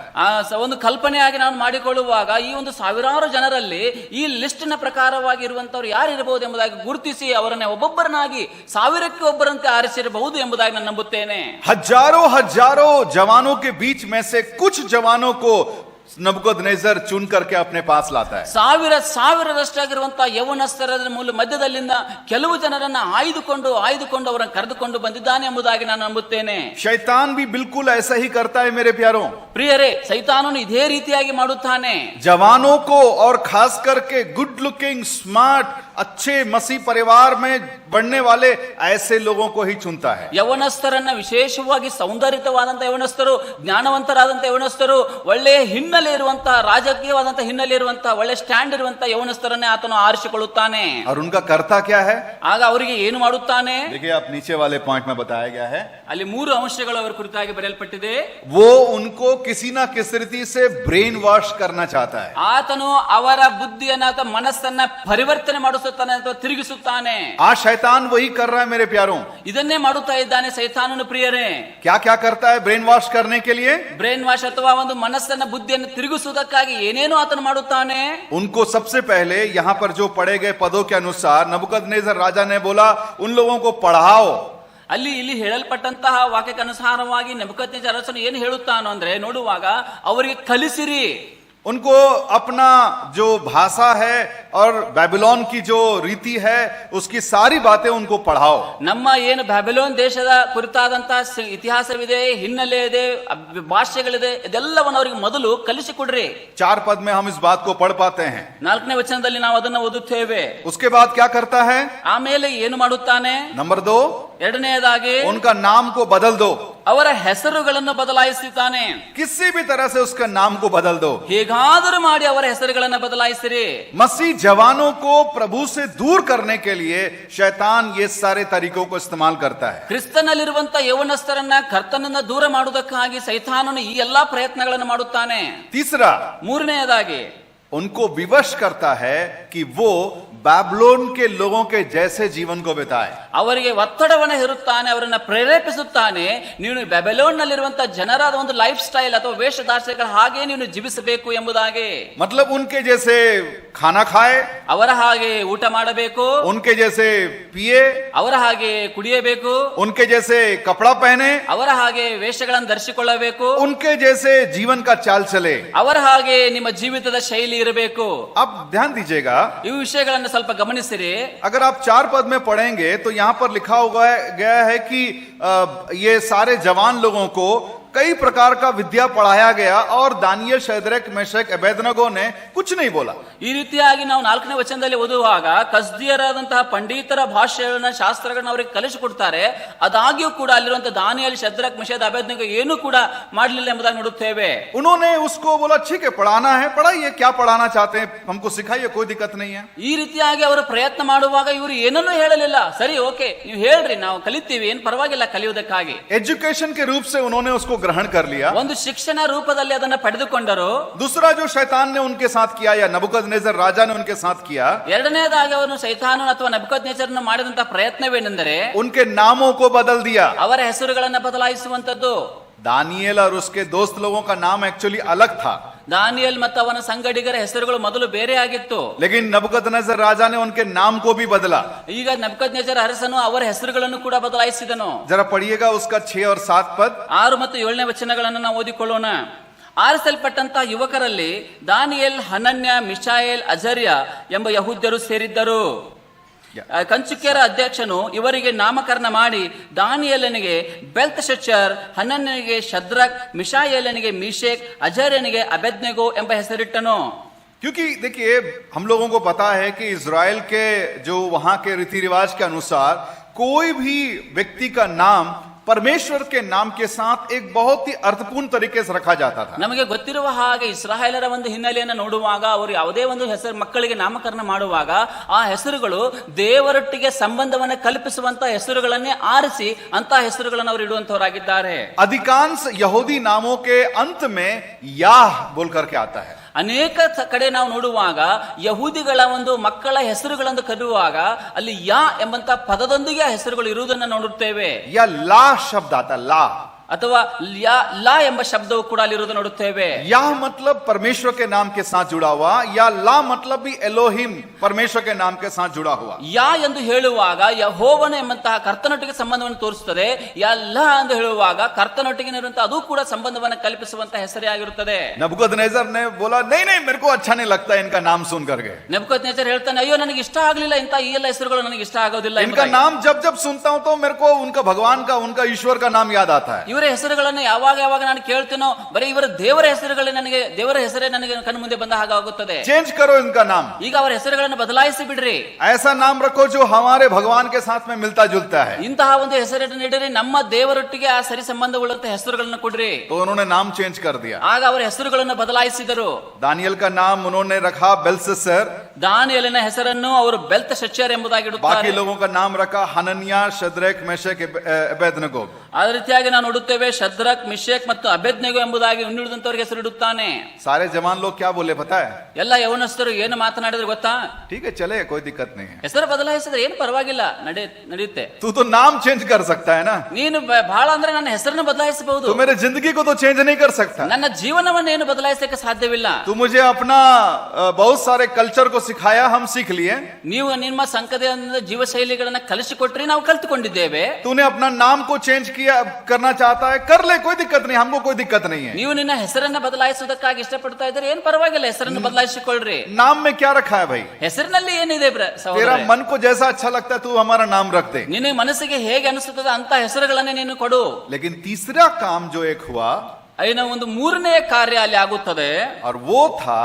ಒಂದು ಕಲ್ಪನೆಯಾಗಿ ನಾನು ಮಾಡಿಕೊಳ್ಳುವಾಗ ಈ ಒಂದು ಸಾವಿರಾರು ಜನರಲ್ಲಿ ಈ ಲಿಸ್ಟ್ ನ ಪ್ರಕಾರವಾಗಿ ಇರುವಂತವ್ರು ಯಾರಿರಬಹುದು ಎಂಬುದಾಗಿ ಗುರುತಿಸಿ ಅವರನ್ನೇ ಒಬ್ಬೊಬ್ಬರನ್ನಾಗಿ ಸಾವಿರಕ್ಕೆ ಒಬ್ಬರಂತೆ ಆರಿಸಿರಬಹುದು ಎಂಬುದಾಗಿ ನಾನು ನಂಬುತ್ತೇನೆ. हजारों हजारों जवानों के बीच में से कुछ जवानों को नबूकदनेस्सर चुन करके अपने पास लाता है. ಸಾವಿರದಷ್ಟಾಗಿರುವಂತಹ ಯೌವನಸ್ಥರ ಮಧ್ಯದಲ್ಲಿಂದ ಕೆಲವು ಜನರನ್ನ ಆಯ್ದುಕೊಂಡು ಅವರನ್ನು ಕರೆದುಕೊಂಡು ಬಂದಿದ್ದಾನೆ ಎಂಬುದಾಗಿ ನಾನು ನಂಬುತ್ತೇನೆ. शैतान भी बिल्कुल ऐसा ही करता है मेरे प्यारों. ಪ್ರಿಯರೇ, ಸೈತಾನನು ಇದೇ ರೀತಿಯಾಗಿ ಮಾಡುತ್ತಾನೆ. जवानों को और खास करके गुड लुकिंग, स्मार्ट, अच्छे मसीह परिवार में बढ़ने वाले ऐसे लोगों को ही चुनता है. ಯೌವನಸ್ಥರನ್ನ ವಿಶೇಷವಾಗಿ ಸೌಂದರ್ಯವಾದಂತಹ ಯೌವನಸ್ಥರು, ಜ್ಞಾನವಂತರಾದಂತಹ ಯೌವನಸ್ಥರು, ಒಳ್ಳೆಯ ಹಿನ್ನೆಲೆ ಇರುವಂತಹ, ರಾಜಕೀಯವಾದಂತಹ ಹಿನ್ನೆಲೆ ಇರುವಂತಹ, ಒಳ್ಳೆ ಸ್ಟ್ಯಾಂಡ್ ಇರುವಂತಹ ಯೌವನಸ್ಥರನ್ನೇ ಆತನು ಆರಿಸಿಕೊಳ್ಳುತ್ತಾನೆ. और उनका करता क्या है? ಆಗ ಅವರಿಗೆ ಏನು ಮಾಡುತ್ತಾನೆ? देखिए, आप नीचे वाले पॉइंट में बताया गया है. ಅಲ್ಲಿ 3 ಅಂಶಗಳು ಅವರ ಕುರಿತಾಗಿ ಬರೆಯಲ್ಪಟ್ಟಿದೆ. वो उनको किसी ना किसी रीति से ब्रेन वॉश करना चाहता है. ಆತನು ಅವರ ಬುದ್ಧಿಯನ್ನ ಅಥವಾ ಮನಸ್ಸನ್ನ ಪರಿವರ್ತನೆ ಮಾಡಿಸುತ್ತಾನೆ ಅಥವಾ ತಿರುಗಿಸುತ್ತಾನೆ. आज शैतान वही कर रहा है मेरे प्यारों. ಇದನ್ನೇ ಮಾಡುತ್ತಾ ಇದ್ದಾನೆ ಸೈತಾನನು. ಪ್ರಿಯರೇ, क्या क्या करता है ब्रेन वॉश करने के लिए? ಬ್ರೈನ್ ವಾಶ್ ಅಥವಾ ಒಂದು ಮನಸ್ಸನ್ನ ಬುದ್ಧಿಯನ್ನು ತಿರುಗಿಸುವುದಕ್ಕಾಗಿ ಏನೇನು ಆತನು ಮಾಡುತ್ತಾನೆ? उनको सबसे पहले यहाँ पर जो पढ़े गए पदों के अनुसार नबूकदनेस्सर राजा ने बोला, उन लोगों को पढ़ाओ. ಇಲ್ಲಿ ಹೇಳಲ್ಪಟ್ಟಂತಹ ವಾಕ್ಯಕ್ಕೆ ಅನುಸಾರವಾಗಿ ನೆಬೂಕದ್ನೆಚ್ಚರ ಅರಸನು ಏನು ಹೇಳುತ್ತಾನೋ ಅಂದ್ರೆ, ನೋಡುವಾಗ ಅವರಿಗೆ ಕಲಿಸಿರಿ, उनको अपना जो भाषा है और बैबिलोन की जो रीति है उसकी सारी बातें उनको पढ़ाओ. ನಮ್ಮ ಏನು ಬ್ಯಾಬಿಲೋನ್ ದೇಶದ ಕುರಿತಾದಂತಹ ಇತಿಹಾಸವಿದೆ, ಹಿನ್ನೆಲೆ ಇದೆ, ಭಾಷೆಗಳಿದೆ, ಇದೆಲ್ಲವನ್ನು ಅವರಿಗೆ ಮೊದಲು ಕಲಿಸಿಕೊಡ್ರಿ. 4 पद में हम इस बात को पढ़ पाते हैं. 4ನೇ ವಚನದಲ್ಲಿ ನಾವು ಅದನ್ನು ಓದುತ್ತೇವೆ. उसके बाद क्या करता है? ಆಮೇಲೆ ಏನು ಮಾಡುತ್ತಾನೆ? नंबर 2, ಎರಡನೆಯದಾಗಿ उनका नाम को बदल दो. ಅವರ ಹೆಸರುಗಳನ್ನು ಬದಲಾಯಿಸುತ್ತಾನೆ. किसी भी तरह से उसका नाम को बदल दो. ಹೇಗಾದರೂ ಮಾಡಿ ಅವರ ಹೆಸರುಗಳನ್ನು ಬದಲಾಯಿಸಿರಿ. मसीह जवानों को प्रभु से दूर करने के लिए शैतान ये सारे तरीकों को इस्तेमाल करता है. ಕ್ರಿಸ್ತನಲ್ಲಿರುವಂತ ಯೌವನಸ್ಥರನ್ನ ಕರ್ತನನ್ನ ದೂರ ಮಾಡುವುದಕ್ಕಾಗಿ ಸೈತಾನನು ಈ ಎಲ್ಲಾ ಪ್ರಯತ್ನಗಳನ್ನು ಮಾಡುತ್ತಾನೆ. तीसरा, ಮೂರನೆಯದಾಗಿ उनको विवश करता है कि वो बैबलोन के लोगों के जैसे जीवन को बिताए। ಅವರಿಗೆ ಒತ್ತಡವನ್ನು ಹೇರುತ್ತಾನೆ, ಅವರನ್ನ ಪ್ರೇರೇಪಿಸುತ್ತಾನೆ. ನೀನು ಬ್ಯಾಬಿಲೋನ್ನಲ್ಲಿರುವಂತಹ ಜನರಾದ ಒಂದು ಲೈಫ್ ಸ್ಟೈಲ್ ಅಥವಾ ವೇಷಧಾರಿಗಳ ಹಾಗೆ ನೀನು ಜೀವಿಸಬೇಕು ಎಂಬುದಾಗಿ. मतलब उनके जैसे खाना खाए, ಅವರ ಹಾಗೆ ಊಟ ಮಾಡಬೇಕು, उनके जैसे पिए, ಅವರ ಹಾಗೆ ಕುಡಿಯಬೇಕು, उनके जैसे कपड़ा पहने, ಅವರ ಹಾಗೆ ವೇಷಗಳನ್ನು ಧರಿಸಿಕೊಳ್ಳಬೇಕು, उनके जैसे जीवन का चाल चले। ಅವರ ಹಾಗೆ ನಿಮ್ಮ ಜೀವಿತದ ಶೈಲಿ ಇರಬೇಕು. अब ध्यान दीजिएगा, ಈ ವಿಷಯಗಳನ್ನು ಸ್ವಲ್ಪ ಗಮನಿಸಿರಿ. अगर आप 4 पद में पढ़ेंगे तो यहां पर लिखा हुआ गया है कि ये सारे जवान लोगों को कई प्रकार का विद्या पढ़ाया गया और दानियल, शद्रक, मेशक, अबेदनगो ने कुछ नहीं बोला। ಈ ರೀತಿಯಾಗಿ ನಾವು 4ನೇ ವಚನದಲ್ಲಿ ಓದುವಾಗ ಕಸ್ದಿಯರಾದಂತಹ ಪಂಡಿತರ ಭಾಷೆಗಳನ್ನ ಶಾಸ್ತ್ರಗಳನ್ನ ಅವರಿಗೆ ಕಲಿಸಿಕೊಡ್ತಾರೆ. ಅದಾಗ್ಯೂ ಕೂಡ ಅಲ್ಲಿರುವಂತಹ ದಾನಿಯೇಲ್, ಶದ್ರಕ್, ಮೆಷಕ್, ಅಬೇದ್ನೆಗೋ ಏನೂ ಕೂಡ ಮಾಡಲಿಲ್ಲ ಎಂಬುದಾಗಿ ನೋಡುತ್ತೇವೆ. उन्होंने उसको बोला ठीक है पढ़ाना है, पढ़ाइए, क्या पढ़ाना चाहते हैं हमको सिखाइए, कोई दिक्कत नहीं है। ಈ ರೀತಿಯಾಗಿ ಅವರು ಪ್ರಯತ್ನ ಮಾಡುವಾಗ ಇವರು ಏನನ್ನೂ ಹೇಳಲಿಲ್ಲ. ಸರಿ, ಓಕೆ, ನೀವು ಹೇಳ್ರಿ, ನಾವು ಕಲಿತೀವಿ, ಏನ್ ಪರವಾಗಿಲ್ಲ ಕಲಿಯುವುದಕ್ಕಾಗಿ. एजुकेशन के रूप से उन्होंने उसको ग्रहण कर लिया। ಒಂದು ಶಿಕ್ಷಣ ರೂಪದಲ್ಲಿ ಅದನ್ನ ಪಡೆದುಕೊಂಡರು. दूसरा जो शैतान ने उनके साथ किया या नबूकदनेस्सर राजा ने उनके साथ किया, ಎರಡನೇದಾಗಿ ಅವನು ಸೈತಾನನು ಅಥವಾ ನೆಬೂಕದ್ನೆಚ್ಚರನು ಮಾಡಿದಂತಹ ಪ್ರಯತ್ನವೇನೆಂದರೆ उनके नामों को बदल दिया। ಅವರ ಹೆಸರುಗಳನ್ನ ಬದಲಾಯಿಸುವಂತದ್ದು. दानियेल और उसके दोस्त लोगों का नाम एक्चुअली अलग था, ದಾನಿಯೇಲ್ ಮತ್ತು ಅವನ ಸಂಗಡಿಗರ ಹೆಸರುಗಳು ಮೊದಲು ಬೇರೆ ಆಗಿತ್ತು. लेकिन नबूकदनेस्सर राजा ने उनके नाम को भी बदला। ಈಗ ನೆಬೂಕದ್ನೆಚ್ಚರ ಅರಸನು ಅವರ ಹೆಸರುಗಳನ್ನು ಕೂಡ ಬದಲಾಯಿಸಿದನು. जरा पढ़िएगा उसका 6 और 7 पद। 6 ಮತ್ತು 7ನೇ ವಚನಗಳನ್ನು ನಾವು ಓದಿಕೊಳ್ಳೋಣ. ಆರಿಸಲ್ಪಟ್ಟಂತಹ ಯುವಕರಲ್ಲಿ ದಾನಿಯೇಲ್, ಹನನ್ಯ, ಮಿಶಾಯೇಲ್, ಅಜರ್ಯ ಎಂಬ ಯಹೂದ್ಯರು ಸೇರಿದ್ದರು. ಕಂಚುಕಿಯರ ಅಧ್ಯಕ್ಷನು ಇವರಿಗೆ ನಾಮಕರಣ ಮಾಡಿ ದಾನಿಯೇಲನಿಗೆ ಬೆಲ್ತೆಶಚ್ಚರ್, ಹನನ್ಯನಿಗೆ ಶದ್ರಕ್, ಮಿಶಾಯೇಲನಿಗೆ ಮಿಶೇಕ್, ಅಜರ್ಯನಿಗೆ ಅಬೇದ್ನೆಗೋ ಎಂಬ ಹೆಸರಿಟ್ಟನು. क्योंकि देखिए हम लोगों को पता है कि इज़राइल के जो वहां के रीति रिवाज के अनुसार कोई भी व्यक्ति का नाम परमेश्वर के नाम के साथ एक बहुत ही अर्थपूर्ण तरीके से रखा जाता था। ನಮಗೆ ಗೊತ್ತಿರುವ ಹಾಗೆ ಇಸ್ರಾಯೇಲರ ಒಂದು ಹಿನ್ನೆಲೆಯನ್ನು ನೋಡುವಾಗ ಅವರು ಯಾವುದೇ ಒಂದು ಹೆಸರು ಮಕ್ಕಳಿಗೆ ನಾಮಕರಣ ಮಾಡುವಾಗ ಆ ಹೆಸರುಗಳು ದೇವರೊಟ್ಟಿಗೆ ಸಂಬಂಧವನ್ನು ಕಲ್ಪಿಸುವಂತ ಹೆಸರುಗಳನ್ನೇ ಆರಿಸಿ ಅಂತ ಹೆಸರುಗಳನ್ನು ಅವರು ಇಡುವಂತವರಾಗಿದ್ದಾರೆ. अधिकांश यहूदी नामों के अंत में याह बोल करके आता है। ಅನೇಕ ಕಡೆ ನಾವು ನೋಡುವಾಗ ಯಹೂದಿಗಳ ಒಂದು ಮಕ್ಕಳ ಹೆಸರುಗಳನ್ನು ಕರೆಯುವಾಗ ಅಲ್ಲಿ ಯಾ ಎಂಬಂತ ಪದದೊಂದಿಗೆ ಆ ಹೆಸರುಗಳು ಇರುವುದನ್ನು ನೋಡುತ್ತೇವೆ. या ला शब्द आता, ला ಅಥವಾ ಲಾ ಎಂಬ ಶಬ್ದವು ಕೂಡ ಅಲ್ಲಿರುವುದು ನೋಡುತ್ತೇವೆ. या मतलब परमेश्वर के नाम के साथ जुड़ा हुआ, या ला मतलब भी एलोहिम परमेश्वर के नाम के साथ जुड़ा हुआ। ಯಾ ಎಂದು ಹೇಳುವಾಗ ಯೆಹೋವನು ಎಂಬಂತಹ ಕರ್ತನೊಟ್ಟಿಗೆ ಸಂಬಂಧವನ್ನು ತೋರಿಸುತ್ತದೆ. ಯಲ್ಲಾ ಎಂದು ಹೇಳುವಾಗ ಕರ್ತನೊಟ್ಟಿಗೆ ಇರುವಂತಹ ಅದು ಕೂಡ ಸಂಬಂಧವನ್ನು ಕಲ್ಪಿಸುವಂತಹ ಹೆಸರೇ ಆಗಿರುತ್ತದೆ. नबूकदनेस्सर ने बोला नहीं नहीं मेरे को अच्छा नहीं लगता इनका नाम सुन करके। ನೆಬೂಕದ್ನೆಚ್ಚರ ಹೇಳ್ತಾನೆ, ಅಯ್ಯೋ ನನಗೆ ಇಷ್ಟ ಆಗಲಿಲ್ಲ, ಇಂತ ಈ ಎಲ್ಲ ಹೆಸರುಗಳು ನನಗೆ ಇಷ್ಟ ಆಗೋದಿಲ್ಲ. इनका नाम जब जब सुनता हूं तो मेरे को उनका भगवान का, उनका ईश्वर का नाम याद आता है। ಇವರ ಹೆಸರುಗಳನ್ನು ಯಾವಾಗ ಯಾವಾಗ ನಾನು ಕೇಳ್ತೀನೋ ಬರೀ ಇವರ ದೇವರ ಹೆಸರುಗಳೇ ನನಗೆ, ದೇವರ ಹೆಸರೇ ನನಗೆ ಕಣ್ಣು ಮುಂದೆ ಬಂದ ಹಾಗಾಗುತ್ತದೆ. चेंज करो इनका नाम, ಈಗ ಅವರ ಹೆಸರುಗಳನ್ನು ಬದಲಾಯಿಸಿ ಬಿಡ್ರಿ. ऐसा नाम रखो जो हमारे भगवान के साथ में मिलता जुलता है। ಇಂತಹ ಒಂದು ಹೆಸರನ್ನು ನೀಡಿರಿ, ನಮ್ಮ ದೇವರೊಟ್ಟಿಗೆ ಆ ಸರಿ ಸಂಬಂಧವುಳ್ಳಂತ ಹೆಸರುಗಳನ್ನು ಕೊಡ್ರಿ. तो उन्होंने नाम चेंज कर दिया। ಆಗ ಅವರ ಹೆಸರುಗಳನ್ನು ಬದಲಾಯಿಸಿದರು. दानियल का नाम उन्होंने रखा बेल्शस्सर, ದಾನಿಯೇಲನ ಹೆಸರನ್ನು ಅವರು ಬೆಲ್ತೆಶಚ್ಚರ್ ಎಂಬುದಾಗಿ ಇಡುತ್ತಾರೆ. बाकी लोगों का नाम रखा हनन्या, शद्रक, मेशक, अबेदनगो। ಅದೇ ರೀತಿಯಾಗಿ ನಾವು ನೋಡುತ್ತೇವೆ ಶದ್ರಕ್, ಮಿಶೇಕ್ ಮತ್ತು ಅಬೇದ್ನೆಗೋ ಎಂಬುದಾಗಿ ಇನ್ನುಳಿದಂತವರಿಗೆ ಹೆಸರಿಡುತ್ತಾನೆ. सारे जवान लोग क्या बोले पता है? ಎಲ್ಲ ಯೌವನಸ್ಥರು ಏನು ಮಾತನಾಡಿದ್ರು ಗೊತ್ತಾ? ठीक है चले, कोई दिक्कत नहीं है। ಹೆಸರು ಬದಲಾಯಿಸಿದ್ರೆ ಏನು ಪರವಾಗಿಲ್ಲ, ನಡೆಯುತ್ತೆ. तू तो नाम चेंज कर सकता है ना, ನೀನು ಬಹಳ ಅಂದ್ರೆ ನನ್ನ ಹೆಸರನ್ನು ಬದಲಾಯಿಸಬಹುದು. तू मेरे जिंदगी को तो चेंज नहीं कर सकता। ನನ್ನ ಜೀವನವನ್ನು ಏನು ಬದಲಾಯಿಸಕ್ಕೆ ಸಾಧ್ಯವಿಲ್ಲ. तू मुझे अपना बहुत सारे कल्चर को सिखाया, हम सीख लिए। ನೀವು ನಿಮ್ಮ ಸಂಕದೆಯ ಜೀವ ಶೈಲಿಗಳನ್ನ ಕಲಿಸಿಕೊಟ್ರಿ, ನಾವು ಕಲಿತುಕೊಂಡಿದ್ದೇವೆ. तूने अपना नाम को चेंज किया करना चाहता है, कर ले, कोई दिक्कत नहीं, हमको कोई दिक्कत नहीं है। ನೀವು ನಿನ್ನ ಹೆಸರನ್ನ ಬದಲಾಯಿಸುವುದಕ್ಕಾಗಿ ಇಷ್ಟಪಡ್ತಾ ಇದ್ರೆ ಏನು ಪರವಾಗಿಲ್ಲ, ಹೆಸರನ್ನು ಬದಲಾಯಿಸಿಕೊಳ್ಳ್ರಿ. नाम में क्या रखा है भाई? ಹೆಸರಿನಲ್ಲಿ ಏನಿದೆ तेरा मन को जैसा अच्छा लगता है तू हमारा नाम रख दे। ನಿನ್ನ ಮನಸ್ಸಿಗೆ ಹೇಗೆ ಅನಿಸುತ್ತದೆ ಅಂತ ಹೆಸರುಗಳನ್ನೇ ನೀನು ಕೊಡು. लेकिन तीसरा काम जो एक हुआ, ಇನ್ನು ಒಂದು ಮೂರನೇ ಕಾರ್ಯ ಅಲ್ಲಿ ಆಗುತ್ತದೆ. और वो था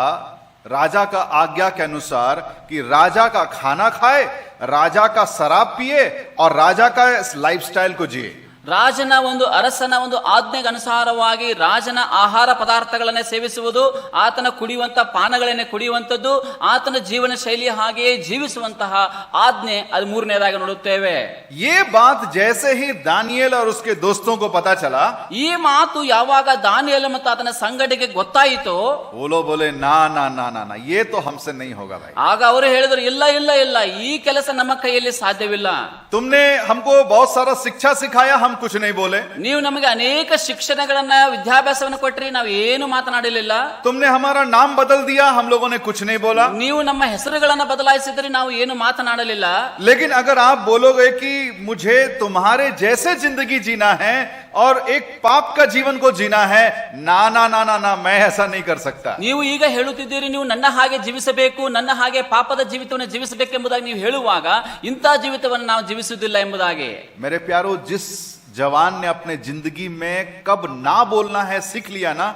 राजा का आज्ञा के अनुसार कि राजा का खाना खाए, राजा का शराब पिए और राजा का लाइफस्टाइल को जिए। ರಾಜನ ಒಂದು ಅರಸನ ಒಂದು ಆಜ್ಞೆಗೆ ಅನುಸಾರವಾಗಿ ರಾಜನ ಆಹಾರ ಪದಾರ್ಥಗಳನ್ನೇ ಸೇವಿಸುವುದು, ಆತನ ಕುಡಿಯುವಂತಹ ಪಾನಗಳನ್ನೇ ಕುಡಿಯುವಂಥದ್ದು, ಆತನ ಜೀವನ ಶೈಲಿ ಹಾಗೆಯೇ ಜೀವಿಸುವಂತಹ ಆಜ್ಞೆ, ಅದು ಮೂರನೇದಾಗಿ ನೋಡುತ್ತೇವೆ. ये बात जैसे ही दानियेल और उसके दोस्तों को पता चला, ಈ ಮಾತು ಯಾವಾಗ ದಾನಿಯೇಲ ಮತ್ತು ಆತನ ಸಂಗಡಿಗೆ ಗೊತ್ತಾಯಿತು, वो लोग बोले ना ना ना ना ना, ये तो हमसे नहीं होगा भाई. ಆಗ ಅವರು ಹೇಳಿದರು, ಇಲ್ಲ ಇಲ್ಲ ಇಲ್ಲ, ಈ ಕೆಲಸ ನಮ್ಮ ಕೈಯಲ್ಲಿ ಸಾಧ್ಯವಿಲ್ಲ. तुमने हमको बहुत सारा शिक्षा सिखाया, हम कुछ नहीं बोले. ನೀವು ನಮಗೆ ಅನೇಕ ಶಿಕ್ಷಣಗಳನ್ನ ವಿದ್ಯಾಭ್ಯಾಸವನ್ನು ಕೊಟ್ರಿ, ನಾವು ಏನು ಮಾತನಾಡಲಿಲ್ಲ. तुमने हमारा नाम बदल दिया, हम लोगों ने कुछ नहीं बोला. ನೀವು ನಮ್ಮ ಹೆಸರುಗಳನ್ನ ಬದಲಾಯಿಸಿದ್ರಿ, ನಾವು ಏನು ಮಾತನಾಡಲಿಲ್ಲ. लेकिन अगर आप बोलोगे कि मुझे तुम्हारे जैसे जिंदगी जीना है और एक पाप का जीवन को जीना है, ना ना ना ना ना, मैं ऐसा नहीं कर सकता. ನೀವು ಈಗ ಹೇಳುತ್ತಿದ್ದೀರಿ, ನೀವು ನನ್ನ ಹಾಗೆ ಜೀವಿಸಬೇಕು, ನನ್ನ ಹಾಗೆ ಪಾಪದ ಜೀವಿತವನ್ನು ಜೀವಿಸಬೇಕೆಂಬುದಾಗಿ ನೀವು ಹೇಳುವಾಗ, ಇಂಥ ಜೀವಿತವನ್ನು ನಾವು ಜೀವಿಸುವುದಿಲ್ಲ ಎಂಬುದಾಗಿ. मेरे प्यारो, जिस जवान ने अपने जिंदगी में कब ना बोलना है सीख लिया ना,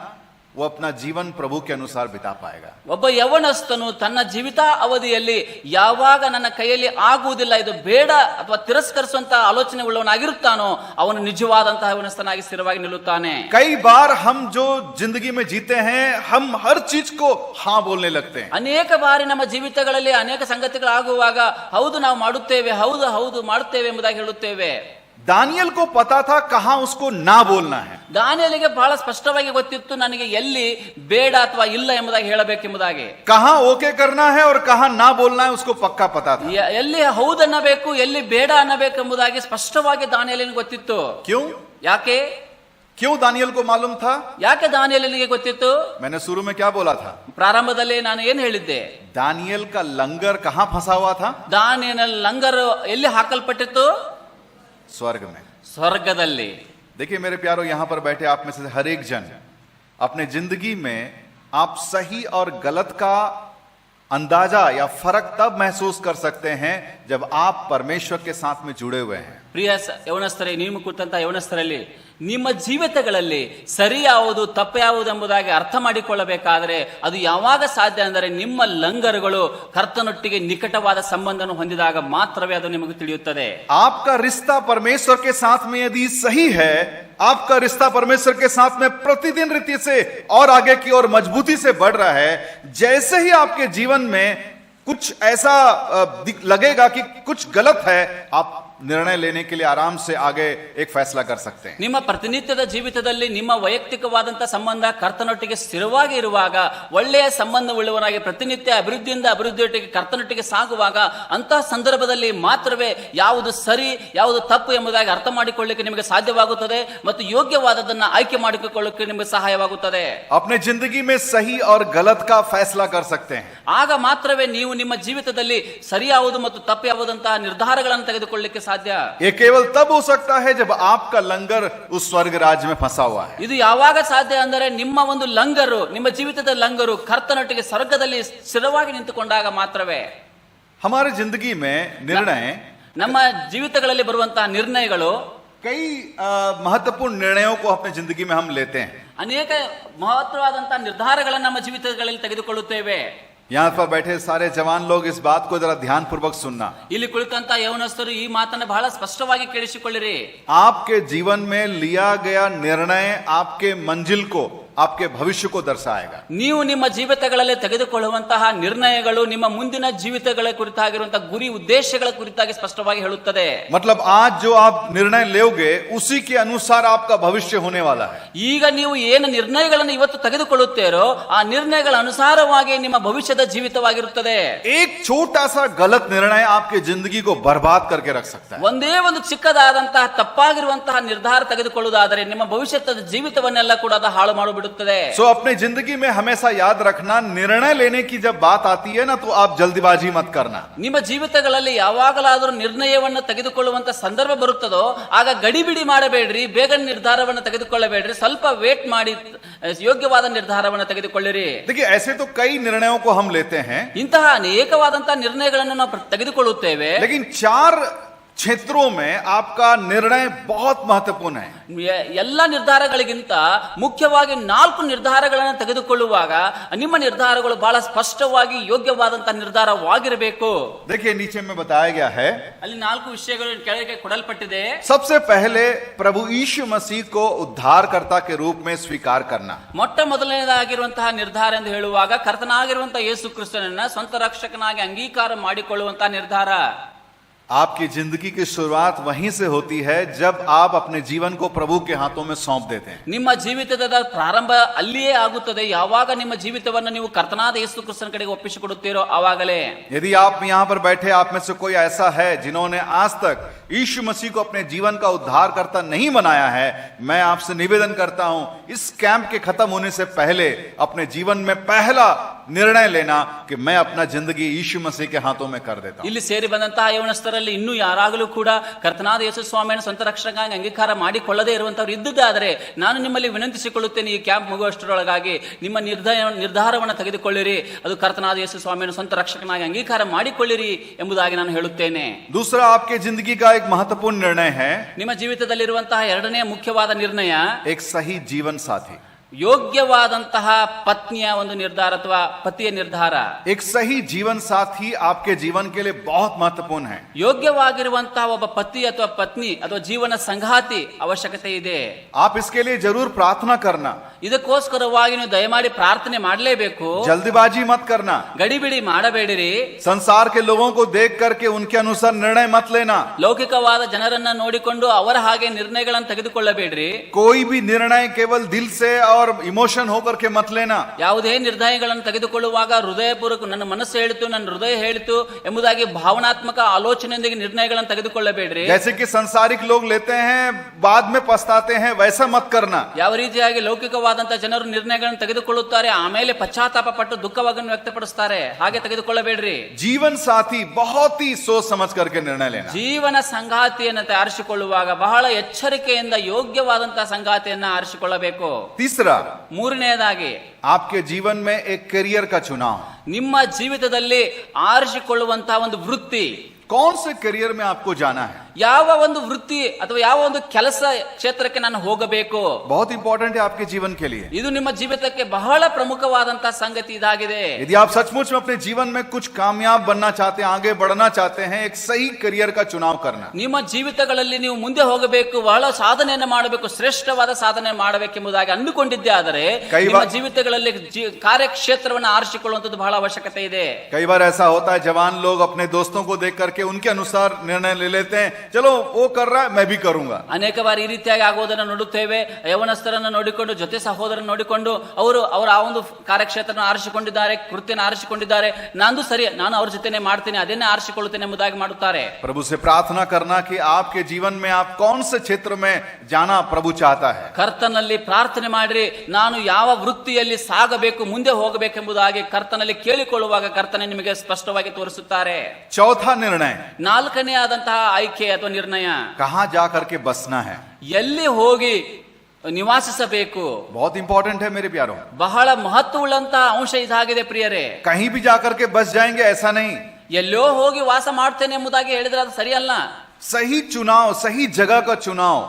वो अपना जीवन प्रभु के अनुसार बिता पाएगा. ಒಬ್ಬ ಯವನಸ್ಥನು ತನ್ನ ಜೀವಿತ ಅವಧಿಯಲ್ಲಿ ಯಾವಾಗ ನನ್ನ ಕೈಯಲ್ಲಿ ಆಗುವುದಿಲ್ಲ, ಇದು ಬೇಡ ಅಥವಾ ತಿರಸ್ಕರಿಸುವಂತಹ ಆಲೋಚನೆ ಉಳ್ಳವನಾಗಿರುತ್ತಾನೋ, ಅವನು ನಿಜವಾದಂತಹ ಯವನಸ್ಥನಾಗಿ ಸ್ಥಿರವಾಗಿ ನಿಲ್ಲುತ್ತಾನೆ. कई बार हम जो जिंदगी में जीते हैं, हम हर चीज को हाँ बोलने लगते हैं. ಅನೇಕ ಬಾರಿ ನಮ್ಮ ಜೀವಿತಗಳಲ್ಲಿ ಅನೇಕ ಸಂಗತಿಗಳಾಗುವಾಗ ಹೌದು ನಾವು ಮಾಡುತ್ತೇವೆ, ಹೌದು ಹೌದು ಮಾಡುತ್ತೇವೆ ಎಂಬುದಾಗಿ ಹೇಳುತ್ತೇವೆ. दानियल को पता था कहां उसको ना बोलना है. ದಾನಿಯೇಲನಿಗೆ ಬಹಳ ಸ್ಪಷ್ಟವಾಗಿ ಗೊತ್ತಿತ್ತು, ನನಗೆ ಎಲ್ಲಿ ಬೇಡ ಅಥವಾ ಇಲ್ಲ ಎಂಬುದಾಗಿ ಹೇಳಬೇಕೆಂಬುದಾಗಿ. कहां ओके करना है और कहां ना बोलना है, उसको पक्का पता था. ಎಲ್ಲಿ ಹೌದು ಅನ್ನಬೇಕು, ಎಲ್ಲಿ ಬೇಡ ಅನ್ನಬೇಕೆಂಬುದಾಗಿ ಸ್ಪಷ್ಟವಾಗಿ ದಾನಿಯೇಲನಿಗೆ ಗೊತ್ತಿತ್ತು. क्यों ಯಾಕೆ क्यों दानियल को मालूम था? ಯಾಕೆ ದಾನಿಯೇಲನಿಗೆ ಗೊತ್ತಿತ್ತು? मैंने शुरू में क्या बोला था? ಪ್ರಾರಂಭದಲ್ಲಿ ನಾನು ಏನು ಹೇಳಿದ್ದೆ? दानियल का लंगर कहां फंसा हुआ था? ದಾನಿಯೇಲನ ಲಂಗರು ಎಲ್ಲಿ ಹಾಕಲ್ಪಟ್ಟಿತ್ತು? स्वर्ग में. ಸ್ವರ್ಗದಲ್ಲಿ. देखिए मेरे प्यारो, यहां पर बैठे आप में से हर एक जन अपने जिंदगी में आप सही और गलत का अंदाजा या फर्क तब महसूस कर सकते हैं जब आप परमेश्वर के साथ में जुड़े हुए हैं. ಪ್ರಿಯ ಯವನಸ್ಥರೇ, ನೀವು ಕೂತಂತ ಯವನಸ್ಥರಲ್ಲಿ ನಿಮ್ಮ ಜೀವಿತಗಳಲ್ಲಿ ಸರಿ ಯಾವುದು ತಪ್ಪು ಯಾವುದು ಎಂಬುದಾಗಿ ಅರ್ಥ ಮಾಡಿಕೊಳ್ಳಬೇಕಾದರೆ ಅದು ಯಾವಾಗ ಸಾಧ್ಯ ಅಂದರೆ ನಿಮ್ಮ ಲಂಗರುಗಳು ಕರ್ತನೊಟ್ಟಿಗೆ ನಿಕಟವಾದ ಸಂಬಂಧವನ್ನು ಹೊಂದಿದಾಗ ಮಾತ್ರವೇ ಅದು ನಿಮಗೆ ತಿಳಿಯುತ್ತದೆ. आपका रिश्ता परमेश्वर के साथ में यदि सही है, आपका रिश्ता परमेश्वर के साथ में प्रतिदिन रीति से और आगे की ओर मजबूती से बढ़ रहा है, जैसे ही आपके जीवन में कुछ ऐसा लगेगा कि कुछ गलत है, आप निर्णय लेने के लिए आराम से आगे एक फैसला कर सकते हैं. ನಿಮ್ಮ ಪ್ರತಿನಿತ್ಯದ ಜೀವಿತದಲ್ಲಿ ನಿಮ್ಮ ವೈಯಕ್ತಿಕವಾದಂತಹ ಸಂಬಂಧ ಕರ್ತನೊಟ್ಟಿಗೆ ಸ್ಥಿರವಾಗಿ ಇರುವಾಗ, ಒಳ್ಳೆಯ ಸಂಬಂಧವುಳ್ಳವನಾಗಿ ಪ್ರತಿನಿತ್ಯ ಅಭಿವೃದ್ಧಿಯಿಂದ ಅಭಿವೃದ್ಧಿಯೊಟ್ಟಿಗೆ ಕರ್ತನೊಟ್ಟಿಗೆ ಸಾಗುವಾಗ, ಅಂತಹ ಸಂದರ್ಭದಲ್ಲಿ ಮಾತ್ರವೇ ಯಾವುದು ಸರಿ ಯಾವುದು ತಪ್ಪು ಎಂಬುದಾಗಿ ಅರ್ಥ ಮಾಡಿಕೊಳ್ಳಲಿಕ್ಕೆ ನಿಮಗೆ ಸಾಧ್ಯವಾಗುತ್ತದೆ ಮತ್ತು ಯೋಗ್ಯವಾದದನ್ನ ಆಯ್ಕೆ ಮಾಡಿಕೊಳ್ಳಲಿಕ್ಕೆ ನಿಮಗೆ ಸಹಾಯವಾಗುತ್ತದೆ. अपने जिंदगी में सही और गलत का फैसला कर सकते हैं. ಆಗ ಮಾತ್ರವೇ ನೀವು ನಿಮ್ಮ ಜೀವಿತದಲ್ಲಿ ಸರಿ ಯಾವುದು ಮತ್ತು ತಪ್ಪು ಯಾವುದಂತಹ ನಿರ್ಧಾರಗಳನ್ನು ತೆಗೆದುಕೊಳ್ಳಲಿಕ್ಕೆ ಸಾಧ್ಯ. ये केवल तब हो सकता है जब आपका लंगर उस स्वर्ग राज्य में फंसा हुआ है. ಇದು ಯಾವಾಗ ಸಾಧ್ಯ ಅಂದರೆ ನಿಮ್ಮ ಒಂದು ಲಂಗರು, ನಿಮ್ಮ ಜೀವಿತದ ಲಂಗರು ಕರ್ತನೊಟ್ಟಿಗೆ ಸ್ವರ್ಗದಲ್ಲಿ ಸ್ಥಿರವಾಗಿ ನಿಂತುಕೊಂಡಾಗ ಮಾತ್ರವೇ. हमारी जिंदगी में निर्णय, ನಮ್ಮ ಜೀವಿತಗಳಲ್ಲಿ ಬರುವಂತಹ ನಿರ್ಣಯಗಳು, कई महत्वपूर्ण निर्णयों को अपनी जिंदगी में हम लेते हैं. ಅನೇಕ ಮಹತ್ವವಾದಂತಹ ನಿರ್ಧಾರಗಳನ್ನು ನಮ್ಮ ಜೀವಿತಗಳಲ್ಲಿ ತೆಗೆದುಕೊಳ್ಳುತ್ತೇವೆ. यहाँ पर बैठे सारे जवान लोग इस बात को जरा ध्यान पूर्वक सुनना. ಇಲ್ಲಿ ಕುಳಿತಂತ ಯವನಸ್ಥರು ಈ ಮಾತನ್ನು ಬಹಳ ಸ್ಪಷ್ಟವಾಗಿ ಕೇಳಿಸಿಕೊಳ್ಳಿರಿ. आपके जीवन में लिया गया निर्णय आपके मंजिल को, आपके भविष्य को दर्शाएगा. ನೀವು ನಿಮ್ಮ ಜೀವಿತಗಳಲ್ಲಿ ತೆಗೆದುಕೊಳ್ಳುವಂತಹ ನಿರ್ಣಯಗಳು ನಿಮ್ಮ ಮುಂದಿನ ಜೀವಿತಗಳ ಕುರಿತಾಗಿರುವಂತಹ ಗುರಿ ಉದ್ದೇಶಗಳ ಕುರಿತಾಗಿ ಸ್ಪಷ್ಟವಾಗಿ ಹೇಳುತ್ತದೆ. मतलब आज जो आप निर्णय लोगे उसी के अनुसार आपका भविष्य होने वाला है. ಈಗ ನೀವು ಏನು ನಿರ್ಣಯಗಳನ್ನು ಇವತ್ತು ತೆಗೆದುಕೊಳ್ಳುತ್ತೀರೋ ಆ ನಿರ್ಣಯಗಳ ಅನುಸಾರವಾಗಿ ನಿಮ್ಮ ಭವಿಷ್ಯದ ಜೀವಿತವಾಗಿರುತ್ತದೆ. एक छोटा सा गलत निर्णय आपकी जिंदगी को बर्बाद करके रख सकता है. ಒಂದೇ ಒಂದು ಚಿಕ್ಕದಾದಂತಹ ತಪ್ಪಾಗಿರುವಂತಹ ನಿರ್ಧಾರ ತೆಗೆದುಕೊಳ್ಳುವುದಾದರೆ ನಿಮ್ಮ ಭವಿಷ್ಯದ ಜೀವಿತವನ್ನೆಲ್ಲ ಕೂಡ ಅದು ಹಾಳು ಮಾಡಿಬಿಡುತ್ತದೆ. सो अपनी जिंदगी में हमेशा याद रखना, निर्णय लेने की जब बात आती है ना, तो आप जल्दबाजी मत करना. ನಿಮ್ಮ ಜೀವಿತಗಳಲ್ಲಿ ಯಾವಾಗಲಾದರೂ ನಿರ್ಣಯವನ್ನು ತೆಗೆದುಕೊಳ್ಳುವಂತ ಸಂದರ್ಭ ಬರುತ್ತದೋ ಆಗ ಗಡಿಬಿಡಿ ಮಾಡಬೇಡ್ರಿ, ಬೇಗ ನಿರ್ಧಾರವನ್ನು ತೆಗೆದುಕೊಳ್ಳಬೇಡ್ರಿ, ಸ್ವಲ್ಪ ವೇಟ್ ಮಾಡಿ ಯೋಗ್ಯವಾದ ನಿರ್ಧಾರವನ್ನು ತೆಗೆದುಕೊಳ್ಳಿರಿ. देखिए ऐसे तो कई निर्णयों को हम लेते हैं, ಇಂತಹ ಅನೇಕವಾದಂತಹ ನಿರ್ಣಯಗಳನ್ನು ನಾವು ತೆಗೆದುಕೊಳ್ಳುತ್ತೇವೆ. लेकिन चार क्षेत्रों में आपका निर्णय बहुत महत्वपूर्ण है। ಎಲ್ಲ ನಿರ್ಧಾರಗಳಿಗಿಂತ ಮುಖ್ಯವಾಗಿ 4 ನಿರ್ಧಾರಗಳನ್ನು ತೆಗೆದುಕೊಳ್ಳುವಾಗ ನಿಮ್ಮ ನಿರ್ಧಾರಗಳು ಬಹಳ ಸ್ಪಷ್ಟವಾಗಿ ಯೋಗ್ಯವಾದಂತಹ ನಿರ್ಧಾರವಾಗಿರಬೇಕು. देखिए नीचे में बताया गया है, ಅಲ್ಲಿ 4 ವಿಷಯಗಳು ಕೆಳಗೆ ಕೊಡಲ್ಪಟ್ಟಿದೆ. सबसे पहले प्रभु यीशु मसीह को उद्धारकर्ता के रूप में स्वीकार करना. ಮೊಟ್ಟ ಮೊದಲನೇದಾಗಿರುವಂತಹ ನಿರ್ಧಾರ ಎಂದು ಹೇಳುವಾಗ ಕರ್ತನಾಗಿರುವಂತಹ ಯೇಸು ಕ್ರಿಸ್ತನನ್ನ ಸ್ವಂತ ರಕ್ಷಕನಾಗಿ ಅಂಗೀಕಾರ ಮಾಡಿಕೊಳ್ಳುವಂತಹ ನಿರ್ಧಾರ. आपकी जिंदगी की शुरुआत वहीं से होती है जब आप अपने जीवन को प्रभु के हाथों में सौंप देते हैं. ನಿಮ್ಮ ಜೀವಿತದ ಪ್ರಾರಂಭ ಅಲ್ಲಿಯೇ ಆಗುತ್ತದೆ ಯಾವಾಗ ನಿಮ್ಮ ಜೀವಿತವನ್ನು ನೀವು ಕರ್ತನಾದ ಯೇಸು ಕ್ರಿಸ್ತನ ಕಡೆಗೆ ಒಪ್ಪಿಸಿಕೊಡುತ್ತೀರೋ ಆವಾಗಲೇ. यदि आप यहाँ पर बैठे आप में से कोई ऐसा है जिन्होंने आज तक यीशु मसीह को अपने जीवन का उद्धारकर्ता नहीं बनाया है, मैं आपसे निवेदन करता हूं इस कैंप के खत्म होने से पहले अपने जीवन में पहला निर्णय लेना कि मैं अपना जिंदगी यीशु मसीह के हाथों में कर देता हूं. ಇಲ್ಲಿ ಸೇರಿ ಬಂದಂತಹ ಯೌವನಸ್ಥರಲ್ಲಿ ಇನ್ನೂ ಯಾರಾಗಲೂ ಕೂಡ ಕರ್ತನಾದ ಯೇಸು ಸ್ವಾಮಿಯನ್ನು ಸ್ವಂತ ರಕ್ಷಕನಾಗಿ ಅಂಗೀಕಾರ ಮಾಡಿಕೊಳ್ಳದೇ ಇರುವಂತವ್ರು ಇದ್ದಿದ್ದಾದರೆ ನಾನು ನಿಮ್ಮಲ್ಲಿ ವಿನಂತಿಸಿಕೊಳ್ಳುತ್ತೇನೆ, ಈ ಕ್ಯಾಂಪ್ ಮುಗುವಷ್ಟರೊಳಗಾಗಿ ನಿಮ್ಮ ನಿರ್ಧಾರವನ್ನು ತೆಗೆದುಕೊಳ್ಳಿರಿ, ಅದು ಕರ್ತನಾದ ಯೇಸು ಸ್ವಾಮಿಯನ್ನು ಸ್ವಂತ ರಕ್ಷಕನಾಗಿ ಅಂಗೀಕಾರ ಮಾಡಿಕೊಳ್ಳಿರಿ ಎಂಬುದಾಗಿ ನಾನು ಹೇಳುತ್ತೇನೆ. दूसरा आपके जिंदगी का एक महत्वपूर्ण निर्णय है, ನಿಮ್ಮ ಜೀವಿತದಲ್ಲಿರುವಂತಹ ಎರಡನೇ ಮುಖ್ಯವಾದ ನಿರ್ಣಯ एक सही जीवन साथी. ಯೋಗ್ಯವಾದಂತಹ ಪತ್ನಿಯ ಒಂದು ನಿರ್ಧಾರ ಅಥವಾ ಪತಿಯ ನಿರ್ಧಾರ. एक सही जीवन साथी आपके जीवन के लिए बहुत महत्वपूर्ण है. ಯೋಗ್ಯವಾಗಿರುವಂತಹ ಒಬ್ಬ ಪತಿ ಅಥವಾ ಪತ್ನಿ ಅಥವಾ ಜೀವನ ಸಂಗಾತಿ ಅವಶ್ಯಕತೆ ಇದೆ. आप इसके लिए जरूर प्रार्थना करना, ಇದಕ್ಕೋಸ್ಕರವಾಗಿ ನೀವು ದಯಮಾಡಿ ಪ್ರಾರ್ಥನೆ ಮಾಡಲೇಬೇಕು. जल्दबाजी मत करना, ಗಡಿಬಿಡಿ ಮಾಡಬೇಡಿರಿ. संसार के लोगों को देख करके उनके अनुसार निर्णय मत लेना. ಲೌಕಿಕವಾದ ಜನರನ್ನ ನೋಡಿಕೊಂಡು ಅವರ ಹಾಗೆ ನಿರ್ಣಯಗಳನ್ನು ತೆಗೆದುಕೊಳ್ಳಬೇಡ್ರಿ. कोई भी निर्णय केवल दिल से और इमोशन होकर के मत लेना. ಯಾವುದೇ ನಿರ್ಣಯಗಳನ್ನು ತೆಗೆದುಕೊಳ್ಳುವಾಗ ಹೃದಯಪೂರ್ವಕ ನನ್ನ ಮನಸ್ಸು ಹೇಳಿತು, ನನ್ನ ಹೃದಯ ಹೇಳಿತು ಎಂಬುದಾಗಿ ಭಾವನಾತ್ಮಕ ಆಲೋಚನೆಯೊಂದಿಗೆ ನಿರ್ಣಯಗಳನ್ನು ತೆಗೆದುಕೊಳ್ಳಬೇಡ್ರಿ. जैसे कि संसारिक लोग लेते हैं बाद में पछताते हैं, वैसा मत करना. ಯಾವ ರೀತಿಯಾಗಿ ಲೌಕಿಕವಾದಂತಹ ಜನರು ನಿರ್ಣಯಗಳನ್ನು ತೆಗೆದುಕೊಳ್ಳುತ್ತಾರೆ, ಆಮೇಲೆ ಪಶ್ಚಾತ್ತಾಪ ಪಟ್ಟು ದುಃಖವನ್ನು ವ್ಯಕ್ತಪಡಿಸುತ್ತಾರೆ, ಹಾಗೆ ತೆಗೆದುಕೊಳ್ಳಬೇಡ್ರಿ. जीवन साथी बहुत ही सोच समझ करके निर्णय लेना. ಜೀವನ ಸಂಗಾತಿಯನ್ನು ಆರಿಸಿಕೊಳ್ಳುವಾಗ ಬಹಳ ಎಚ್ಚರಿಕೆಯಿಂದ ಯೋಗ್ಯವಾದಂತಹ ಸಂಗಾತಿಯನ್ನ ಆರಿಸಿಕೊಳ್ಳಬೇಕು. तीसरा, ಮೂರನೆಯದಾಗಿ आपके जीवन में एक करियर का चुनाव. ನಿಮ್ಮ ಜೀವಿತದಲ್ಲಿ ಆರಿಸಿಕೊಳ್ಳುವಂತಹ ಒಂದು ವೃತ್ತಿ. कौन से करियर में आपको जाना है? ಯಾವ ಒಂದು ವೃತ್ತಿ ಅಥವಾ ಯಾವ ಒಂದು ಕೆಲಸ ಕ್ಷೇತ್ರಕ್ಕೆ ನಾನು ಹೋಗಬೇಕು? बहुत इंपॉर्टेंट है आपके जीवन के लिए. ಇದು ನಿಮ್ಮ ಜೀವಿತಕ್ಕೆ ಬಹಳ ಪ್ರಮುಖವಾದಂತಹ ಸಂಗತಿ ಇದಾಗಿದೆ. यदि आप सचमुच में अपने जीवन में कुछ कामयाब बनना चाहते हैं, आगे बढ़ना चाहते हैं, एक सही करियर का चुनाव करना. ನಿಮ್ಮ ಜೀವಿತಗಳಲ್ಲಿ ನೀವು ಮುಂದೆ ಹೋಗಬೇಕು, ಬಹಳ ಸಾಧನೆಯನ್ನು ಮಾಡಬೇಕು, ಶ್ರೇಷ್ಠವಾದ ಸಾಧನೆ ಮಾಡಬೇಕೆಂಬುದಾಗಿ ಅಂದುಕೊಂಡಿದ್ದೆ ಆದರೆ ನಿಮ್ಮ ಜೀವಿತಗಳಲ್ಲಿ ಕಾರ್ಯಕ್ಷೇತ್ರವನ್ನು ಆರಿಸಿಕೊಳ್ಳುವಂಥದ್ದು ಬಹಳ ಅವಶ್ಯಕತೆ ಇದೆ. कई बार ऐसा होता है जवान लोग अपने दोस्तों को देख करके उनके अनुसार निर्णय ले लेते हैं, चलो वो कर रहा है मैं भी करूंगा. ಅನೇಕ ಬಾರಿ ಈ ರೀತಿಯಾಗಿ ಆಗುವುದನ್ನು ನೋಡುತ್ತೇವೆ. ಯೌವನಸ್ಥರನ್ನು ನೋಡಿಕೊಂಡು, ಜೊತೆ ಸಹೋದರನ್ನು ನೋಡಿಕೊಂಡು ಅವರು ಆ ಒಂದು ಕಾರ್ಯಕ್ಷೇತ್ರನ ಆರಿಸಿಕೊಂಡಿದ್ದಾರೆ, ಕೃತ್ಯನ ಆರಿಸಿಕೊಂಡಿದ್ದಾರೆ, ನಾನು ಸರಿ, ನಾನು ಅವ್ರ ಜೊತೆನೆ ಮಾಡ್ತೀನಿ, ಅದನ್ನೇ ಆರಿಸಿಕೊಳ್ಳುತ್ತೇನೆ ಎಂಬುದಾಗಿ ಮಾಡುತ್ತಾರೆ. प्रभु से प्रार्थना करना कि आपके जीवन में आप कौन से क्षेत्र में जाना प्रभु चाहता है. ಕರ್ತನಲ್ಲಿ ಪ್ರಾರ್ಥನೆ ಮಾಡಿರಿ, ನಾನು ಯಾವ ವೃತ್ತಿಯಲ್ಲಿ ಸಾಗಬೇಕು, ಮುಂದೆ ಹೋಗಬೇಕೆಂಬುದಾಗಿ ಕರ್ತನಲ್ಲಿ ಕೇಳಿಕೊಳ್ಳುವಾಗ ಕರ್ತನೆ ನಿಮಗೆ ಸ್ಪಷ್ಟವಾಗಿ ತೋರಿಸುತ್ತಾರೆ. चौथा निर्णय, ನಾಲ್ಕನೆಯಾದಂತಹ ಆಯ್ಕೆ ಅಥವಾ ನಿರ್ಣಯ, कहां जाकर के बसना है. ಎಲ್ಲಿ ಹೋಗಿ ನಿವಾಸಿಸಬೇಕು. बहुत इंपॉर्टेंट है मेरे प्यारों. ಬಹಳ ಮಹತ್ವವುಳ್ಳಂತಹ ಅಂಶ ಇದಾಗಿದೆ ಪ್ರಿಯರೇ. कहीं भी जाकर के बस जाएंगे ऐसा नहीं. ಎಲ್ಲೋ ಹೋಗಿ ವಾಸ ಮಾಡ್ತೇನೆ ಎಂಬುದಾಗಿ ಹೇಳಿದ್ರೆ ಅದು ಸರಿಯಲ್ಲ. सही चुनाव, सही जगह का चुनाव.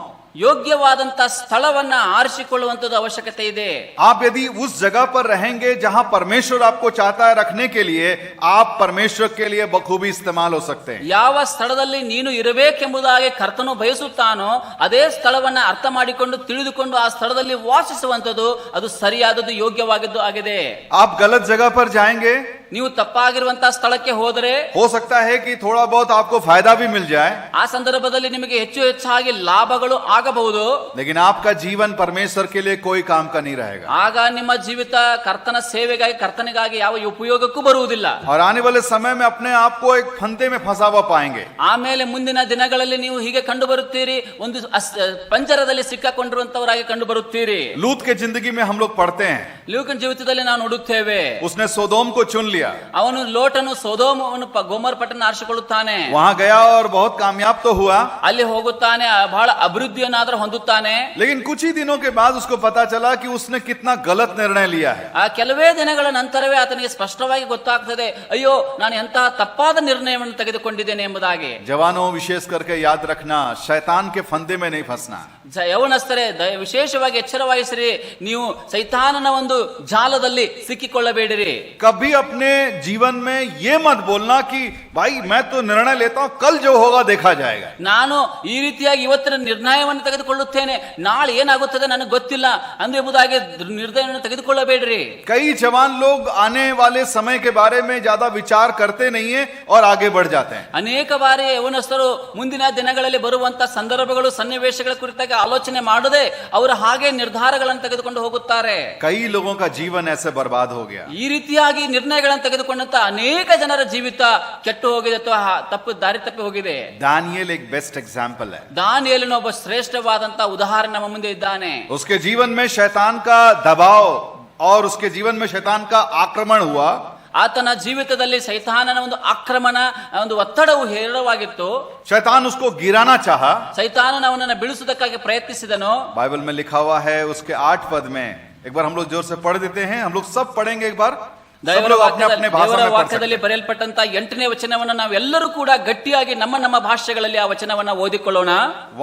ಯೋಗ್ಯವಾದಂತಹ ಸ್ಥಳವನ್ನ ಆರಿಸಿಕೊಳ್ಳುವಂತದ್ದು ಅವಶ್ಯಕತೆ ಇದೆ. आप यदि उस जगह पर रहेंगे जहां परमेश्वर आपको चाहता है रखने के लिए, आप परमेश्वर के लिए बखूबी इस्तेमाल हो सकते हैं. ಯಾವ ಸ್ಥಳದಲ್ಲಿ ನೀನು ಇರಬೇಕೆಂಬುದಾಗಿ ಕರ್ತನು ಬಯಸುತ್ತಾನೋ ಅದೇ ಸ್ಥಳವನ್ನ ಅರ್ಥ ಮಾಡಿಕೊಂಡು ತಿಳಿದುಕೊಂಡು ಆ ಸ್ಥಳದಲ್ಲಿ ವಾಸಿಸುವಂತದ್ದು ಅದು ಸರಿಯಾದದ್ದು, ಯೋಗ್ಯವಾಗಿದ್ದು ಆಗಿದೆ. आप गलत जगह पर जाएंगे, ನೀವು ತಪ್ಪಾಗಿರುವಂತಹ ಸ್ಥಳಕ್ಕೆ ಹೋದರೆ हो सकता है कि थोड़ा बहुत आपको फायदा भी मिल जाए, ಆ ಸಂದರ್ಭದಲ್ಲಿ ನಿಮಗೆ ಹೆಚ್ಚಾಗಿ ಲಾಭಗಳು ಆಗಬಹುದು. लेकिन आपका जीवन परमेश्वर के लिए कोई काम का नहीं रहेगा. ಆಗ ನಿಮ್ಮ ಜೀವಿತ ಕರ್ತನ ಸೇವೆಗಾಗಿ, ಕರ್ತನಿಗಾಗಿ ಯಾವ ಉಪಯೋಗಕ್ಕೂ ಬರುವುದಿಲ್ಲ. और आने वाले समय में अपने आप को एक फंदे में फंसा हुआ पाएंगे. ಆಮೇಲೆ ಮುಂದಿನ ದಿನಗಳಲ್ಲಿ ನೀವು ಹೀಗೆ ಕಂಡು ಬರುತ್ತೀರಿ, ಒಂದು ಪಂಜರದಲ್ಲಿ ಸಿಕ್ಕಾಕೊಂಡಿರುವಂತವರಾಗಿ ಕಂಡು ಬರುತ್ತೀರಿ. लूत के जिंदगी में हम लोग पढ़ते हैं, ಲೂಕನ ಜೀವಿತದಲ್ಲಿ ನಾವು ನೋಡುತ್ತೇವೆ, उसने सोदोम को चुन लिया. लिया, ಅವನು ಲೋಟನು ಸೊದೋಮವನ್ನು ಗೋಮರ್ ಪಟ್ಟಣ ಆರಿಸಿಕೊಳ್ಳುತ್ತಾನೆ. वहां गया और बहुत कामयाब तो हुआ, ಅಲ್ಲಿ ಹೋಗುತ್ತಾನೆ, ಬಹಳ ಅಭಿವೃದ್ಧಿಯನ್ನಾದ್ರೂ ಹೊಂದುತ್ತಾನೆ. लेकिन कुछ ही दिनों के बाद उसको पता चला कि उसने कितना गलत निर्णय लिया है. ಆ ಕೆಲವೇ ದಿನಗಳ ನಂತರವೇ ಆತನಿಗೆ ಸ್ಪಷ್ಟವಾಗಿ ಗೊತ್ತಾಗ್ತದೆ, ಅಯ್ಯೋ ನಾನು ಎಂತಹ ತಪ್ಪಾದ ನಿರ್ಣಯವನ್ನು ತೆಗೆದುಕೊಂಡಿದ್ದೇನೆ ಎಂಬುದಾಗಿ. जवानों विशेष करके याद रखना, शैतान के फंदे में नहीं फंसना. ಯೌವನಸ್ಥರೇ ವಿಶೇಷವಾಗಿ ಎಚ್ಚರ ವಹಿಸಿರಿ, ನೀವು ಸೈತಾನನ ಒಂದು ಜಾಲದಲ್ಲಿ ಸಿಕ್ಕಿಕೊಳ್ಳಬೇಡಿರಿ. कभी अपने जीवन में ये मत बोलना कि भाई मैं तो निर्णय लेता हूं, कल जो होगा देखा जाएगा. ನಾನು ಈ ರೀತಿಯಾಗಿ ಇವತ್ತಿನ ನಿರ್ಣಯವನ್ನು ತೆಗೆದುಕೊಳ್ಳುತ್ತೇನೆ, ನಾಳೆ ಏನಾಗುತ್ತದೆ ನನಗೆ ಗೊತ್ತಿಲ್ಲ ಅಂದು ಎಂಬುದಾಗಿ ನಿರ್ಣಯವನ್ನು ತೆಗೆದುಕೊಳ್ಳಬೇಡ್ರಿ. कई जवान लोग आने वाले समय के बारे में ज्यादा विचार करते नहीं है और आगे बढ़ जाते हैं. ಅನೇಕ ಬಾರಿ ಯೌವನಸ್ಥರು ಮುಂದಿನ ದಿನಗಳಲ್ಲಿ ಬರುವಂತ ಸಂದರ್ಭಗಳು ಸನ್ನಿವೇಶಗಳ ಕುರಿತಾಗಿ ಆಲೋಚನೆ ಮಾಡದೆ ಅವರು ಹಾಗೆ ನಿರ್ಧಾರಗಳನ್ನು ತೆಗೆದುಕೊಂಡು ಹೋಗುತ್ತಾರೆ. कई लोगों का जीवन ऐसे बर्बाद हो गया. ಈ ರೀತಿಯಾಗಿ ನಿರ್ಣಯಗಳನ್ನು ತೆಗೆದುಕೊಂಡಂತ ಅನೇಕ ಜನರ ಜೀವಿತ ಕೆಟ್ಟು ಹೋಗಿದೆ ಅಥವಾ ದಾರಿ ತಪ್ಪಿ ಹೋಗಿದೆ. दानियेल एक बेस्ट एग्जाम्पल है. ದಾನಿಯೇಲನು ಒಬ್ಬ ಶ್ರೇಷ್ಠವಾದಂತ ಉದಾಹರಣೆ ನಮ್ಮ ಮುಂದೆ ಇದ್ದಾನೆ. उसके जीवन में शैतान का दबाव और उसके जीवन में शैतान का आक्रमण हुआ. ಆತನ ಜೀವಿತದಲ್ಲಿ ಸೈತಾನನ ಒಂದು ಆಕ್ರಮಣ, ಒಂದು ಒತ್ತಡವು ಹೇರಳವಾಗಿತ್ತು. शैतान उसको गिराना चाहा. ಸೈತಾನನ ಅವನನ್ನು ಬೀಳಿಸುವುದಕ್ಕಾಗಿ ಪ್ರಯತ್ನಿಸಿದನು. बाइबल में लिखा हुआ है उसके 8 पद में, एक बार हम लोग जोर से पढ़ देते हैं, हम लोग सब पढ़ेंगे एक बार, सब लोग अपने अपने भाषा ದೇವರ में पढ़ सकते ವಾಕ್ಯದಲ್ಲಿ हैं. ಬರೆಯಲ್ಪಟ್ಟಂತ 8ನೇ ವಚನವನ್ನು ನಾವೆಲ್ಲರೂ ಕೂಡ ಗಟ್ಟಿಯಾಗಿ ನಮ್ಮ ಭಾಷೆಗಳಲ್ಲಿ ಆ ವಚನವನ್ನ ಓದಿಕೊಳ್ಳೋಣ.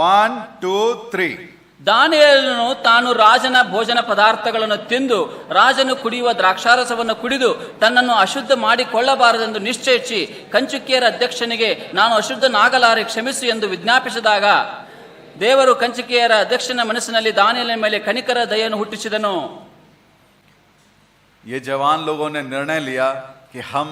1 2 3. ದಾನಿಯೇಲನು ತಾನು ರಾಜನ ಭೋಜನ ಪದಾರ್ಥಗಳನ್ನು ತಿಂದು ರಾಜನು ಕುಡಿಯುವ ದ್ರಾಕ್ಷಾರಸವನ್ನು ಕುಡಿದು ತನ್ನನ್ನು ಅಶುದ್ಧ ಮಾಡಿಕೊಳ್ಳಬಾರದೆಂದು ನಿಶ್ಚಯಿಸಿ ಕಂಚುಕಿಯರ ಅಧ್ಯಕ್ಷನಿಗೆ ನಾನು ಅಶುದ್ಧನಾಗಲಾರೆ ಕ್ಷಮಿಸು ಎಂದು ವಿಜ್ಞಾಪಿಸಿದಾಗ ದೇವರು ಕಂಚುಕಿಯರ ಅಧ್ಯಕ್ಷನ ಮನಸ್ಸಿನಲ್ಲಿ ದಾನಿಯೇಲನ ಮೇಲೆ ಕನಿಕರ ದಯೆಯನ್ನು ಹುಟ್ಟಿಸಿದನು. ये जवान लोगों ने निर्णय लिया कि हम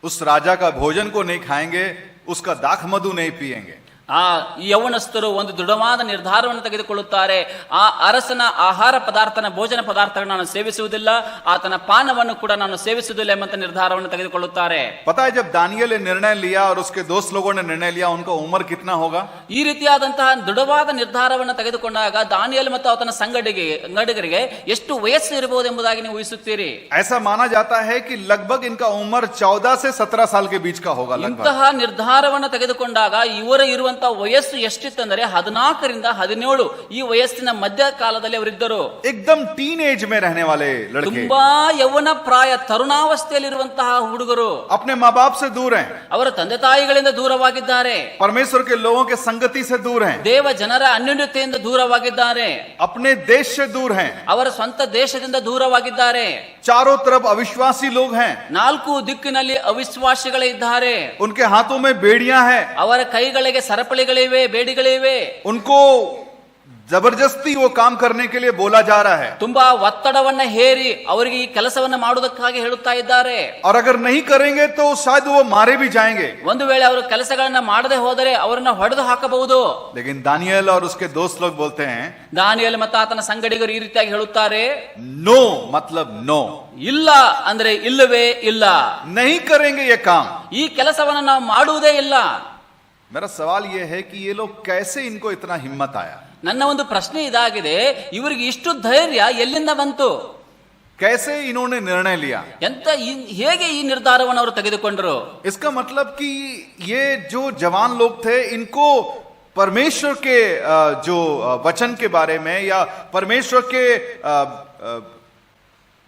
उस राजा का भोजन को नहीं खाएंगे, उसका दाख मधु नहीं पिएंगे. ಆ ಯೌವನಸ್ಥರು ಒಂದು ದೃಢವಾದ ನಿರ್ಧಾರವನ್ನು ತೆಗೆದುಕೊಳ್ಳುತ್ತಾರೆ. ಆ ಅರಸನ ಆಹಾರ ಪದಾರ್ಥನ ಭೋಜನ ಪದಾರ್ಥಗಳನ್ನು ನಾನು ಸೇವಿಸುವುದಿಲ್ಲ, ಆತನ ಪಾನವನ್ನು ಕೂಡ ನಾನು ಸೇವಿಸುವುದಿಲ್ಲ ಎಂಬಂತ ನಿರ್ಧಾರವನ್ನು ತೆಗೆದುಕೊಳ್ಳುತ್ತಾರೆ. पता है जब दानियेल ने निर्णय लिया और उसके दोस्त लोगों ने निर्णय लिया, उनका उम्र कितना होगा? ಈ ರೀತಿಯಾದಂತಹ ದೃಢವಾದ ನಿರ್ಧಾರವನ್ನು ತೆಗೆದುಕೊಂಡಾಗ ದಾನಿಯೇಲ್ ಮತ್ತು ಆತನ ಸಂಗಡಿಗರಿಗೆ ಎಷ್ಟು ವಯಸ್ಸು ಇರಬಹುದು ಎಂಬುದಾಗಿ ನೀವು ಊಹಿಸುತ್ತೀರಿ. ऐसा माना जाता है कि लगभग इनका उम्र 14 से 17 साल के बीच का होगा. लगभग ಇಂತಹ ನಿರ್ಧಾರವನ್ನು ತೆಗೆದುಕೊಂಡಾಗ ಇವರ ಇರುವಂತಹ ವಯಸ್ಸು ಎಷ್ಟಿತ್ತಂದರೆ 14 ರಿಂದ 17 ಈ ವಯಸ್ಸಿನ ಮಧ್ಯ ಕಾಲದಲ್ಲಿ ಅವರಿದ್ದರು. एकदम टीन एज में रहने वाले लड़के, ತುಂಬಾ ಯೌವನ ಪ್ರಾಯ ತರುಣಾವಸ್ಥೆಯಲ್ಲಿರುವಂತಹ ಹುಡುಗರು अपने माँ बाप से दूर हैं, ಅವರ ತಂದೆ ತಾಯಿಗಳಿಂದ ದೂರವಾಗಿದ್ದಾರೆ, परमेश्वर के लोगों के संगति से दूर हैं, ದೇವ ಜನರ ಅನ್ಯೋನ್ಯತೆಯಿಂದ ದೂರವಾಗಿದ್ದಾರೆ, अपने देश से दूर हैं, ಅವರ ಸ್ವಂತ ದೇಶದಿಂದ ದೂರವಾಗಿದ್ದಾರೆ, चारों तरफ अविश्वासी लोग हैं, 4 ದಿಕ್ಕಿನಲ್ಲಿ ಅವಿಶ್ವಾಸಿಗಳೇ ಇದ್ದಾರೆ, उनके हाथों में बेड़ियां हैं, ಅವರ ಕೈಗಳಿಗೆ ಸರಪಳಿಗಳಿವೆ, ಬೇಡಿಗಳಿವೆ, उनको जबरदस्ती वो काम करने के लिए बोला जा रहा है. ತುಂಬಾ ಒತ್ತಡವನ್ನ ಹೇರಿ ಅವರಿಗೆ ಈ ಕೆಲಸವನ್ನ ಮಾಡುವುದಕ್ಕಾಗಿ ಹೇಳುತ್ತಾ ಇದ್ದಾರೆ. और अगर नहीं करेंगे तो शायद वो मारे भी जाएंगे. ಒಂದು ವೇಳೆ ಅವರು ಕೆಲಸಗಳನ್ನ ಮಾಡದೆ ಹೋದರೆ ಅವರನ್ನ ಹೊಡೆದು ಹಾಕಬಹುದು. लेकिन दानियेल और उसके दोस्त लोग बोलते हैं, ದಾನಿಯೇಲ್ ಮತ್ತು ಆತನ ಸಂಗಡಿಗರು ಈ ರೀತಿಯಾಗಿ ಹೇಳುತ್ತಾರೆ, नो मतलब नो, ಇಲ್ಲ ಅಂದ್ರೆ ಇಲ್ಲವೇ ಇಲ್ಲ, नहीं करेंगे ये काम. ಈ ಕೆಲಸವನ್ನ ನಾವು ಮಾಡುವುದೇ ಇಲ್ಲ. मेरा सवाल ये है कि ये लोग कैसे, इनको इतना हिम्मत आया? ನನ್ನ ಒಂದು ಪ್ರಶ್ನೆ ಇದಾಗಿದೆ, ಇವರಿಗೆ ಇಷ್ಟು ಧೈರ್ಯ ಎಲ್ಲಿಂದ ಬಂತು? कैसे इन्होंने निर्णय लिया? ಹೇಗೆ ಈ ನಿರ್ಧಾರವನ್ನು ಅವರು ತೆಗೆದುಕೊಂಡರು? इसका मतलब कि ये जो जवान लोग थे, इनको परमेश्वर के जो वचन के बारे में या परमेश्वर के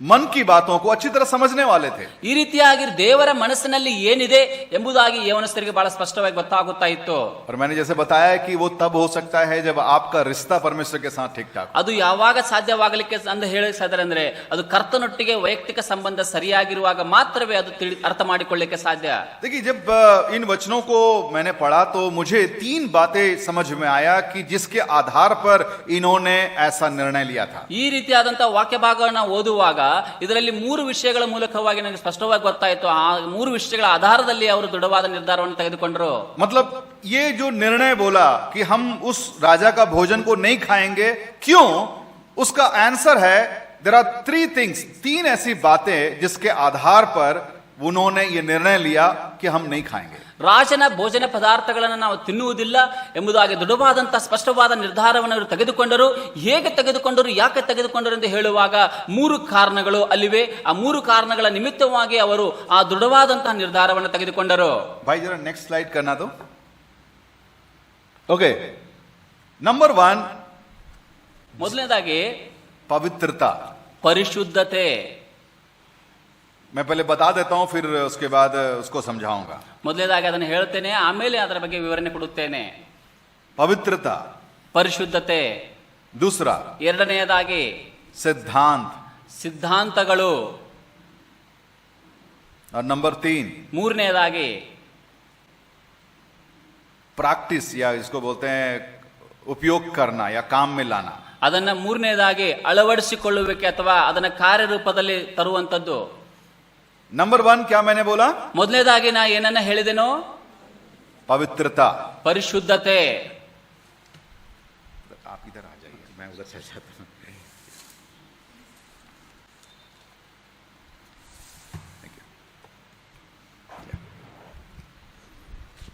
मन की बातों को अच्छी तरह समझने वाले थे. ಈ ರೀತಿಯಾಗಿ ದೇವರ ಮನಸ್ಸಿನಲ್ಲಿ ಏನಿದೆ ಎಂಬುದಾಗಿ ಯೌವನಸ್ಥರಿಗೆ ಬಹಳ ಸ್ಪಷ್ಟವಾಗಿ ಗೊತ್ತಾಗುತ್ತಾ ಇತ್ತು. और मैंने जैसे बताया कि वो तब हो सकता है जब आपका रिश्ता परमेश्वर के साथ ठीक ठाक. ಅದು ಯಾವಾಗ ಸಾಧ್ಯವಾಗಲಿಕ್ಕೆ ಅಂತ ಹೇಳಕ್ ಸಾಧ್ಯ ಅಂದ್ರೆ ಅದು ಕರ್ತನೊಟ್ಟಿಗೆ ವೈಯಕ್ತಿಕ ಸಂಬಂಧ ಸರಿಯಾಗಿರುವಾಗ ಮಾತ್ರವೇ ಅದು ಅರ್ಥ ಮಾಡಿಕೊಳ್ಳಲಿಕ್ಕೆ ಸಾಧ್ಯ. देखिए, जब इन वचनों को मैंने पढ़ा तो मुझे 3 बातें समझ में आया कि जिसके आधार पर इन्होंने ऐसा निर्णय लिया था. ಈ ರೀತಿಯಾದಂತಹ ವಾಕ್ಯ ಭಾಗವನ್ನು ಓದುವಾಗ ಇದರಲ್ಲಿ 3 ವಿಷಯಗಳ ಮೂಲಕವಾಗಿ ನನಗೆ ಸ್ಪಷ್ಟವಾಗಿ ಗೊತ್ತಾಯಿತು. ಆ 3 ವಿಷಯಗಳ ಆಧಾರದಲ್ಲಿ ಅವರು ದೃಢವಾದ ನಿರ್ಧಾರವನ್ನು ತೆಗೆದುಕೊಂಡರು. मतलब ये जो निर्णय बोला कि हम उस राजा का भोजन को नहीं खाएंगे, क्यों? उसका आंसर है, देयर आर 3 थिंग्स, 3 ऐसी बातें जिसके आधार पर उन्होंने ये निर्णय लिया कि हम नहीं खाएंगे. ರಾಜನ ಭೋಜನ ಪದಾರ್ಥಗಳನ್ನು ನಾವು ತಿನ್ನುವುದಿಲ್ಲ ಎಂಬುದಾಗಿ ದೃಢವಾದಂತಹ ಸ್ಪಷ್ಟವಾದ ನಿರ್ಧಾರವನ್ನು ಅವರು ತೆಗೆದುಕೊಂಡರು. ಹೇಗೆ ತೆಗೆದುಕೊಂಡರು, ಯಾಕೆ ತೆಗೆದುಕೊಂಡರು ಎಂದು ಹೇಳುವಾಗ 3 ಕಾರಣಗಳು ಅಲ್ಲಿವೆ. ಆ 3 ಕಾರಣಗಳ ನಿಮಿತ್ತವಾಗಿ ಅವರು ಆ ದೃಢವಾದಂತಹ ನಿರ್ಧಾರವನ್ನು ತೆಗೆದುಕೊಂಡರು. भाई जरा नेक्स्ट स्लाइड करना दो. ओके, नंबर 1 ಮೊದಲನೇದಾಗಿ पवित्रता. ಪರಿಶುದ್ಧತೆ. मैं पहले बता देता हूं, फिर उसके बाद उसको समझाऊंगा. ಮೊದಲನೇದಾಗಿ ಅದನ್ನು ಹೇಳ್ತೇನೆ, ಆಮೇಲೆ ಅದರ ಬಗ್ಗೆ ವಿವರಣೆ ಕೊಡುತ್ತೇನೆ. पवित्रता, ಪರಿಶುದ್ಧತೆ. दूसरा ಎರಡನೆಯದಾಗಿ सिद्धांत, ಸಿದ್ಧಾಂತಗಳು. और नंबर 3 ಮೂರನೆಯದಾಗಿ प्रैक्टिस, या इसको बोलते हैं उपयोग करना या काम में लाना. ಅದನ್ನ ಮೂರನೆಯದಾಗಿ ಅಳವಡಿಸಿಕೊಳ್ಳುವಿಕೆ ಅಥವಾ ಅದನ್ನ ಕಾರ್ಯರೂಪದಲ್ಲಿ ತರುವಂತದ್ದು. नंबर 1 क्या मैंने बोला? ಮೊದಲನೇದಾಗಿ ನಾ ಏನನ್ನ ಹೇಳಿದೆನೋ? पवित्रता. ಪರಿಶುದ್ಧತೆ. आप इधर आ जाइए, मैं उधर चल जाता हूं.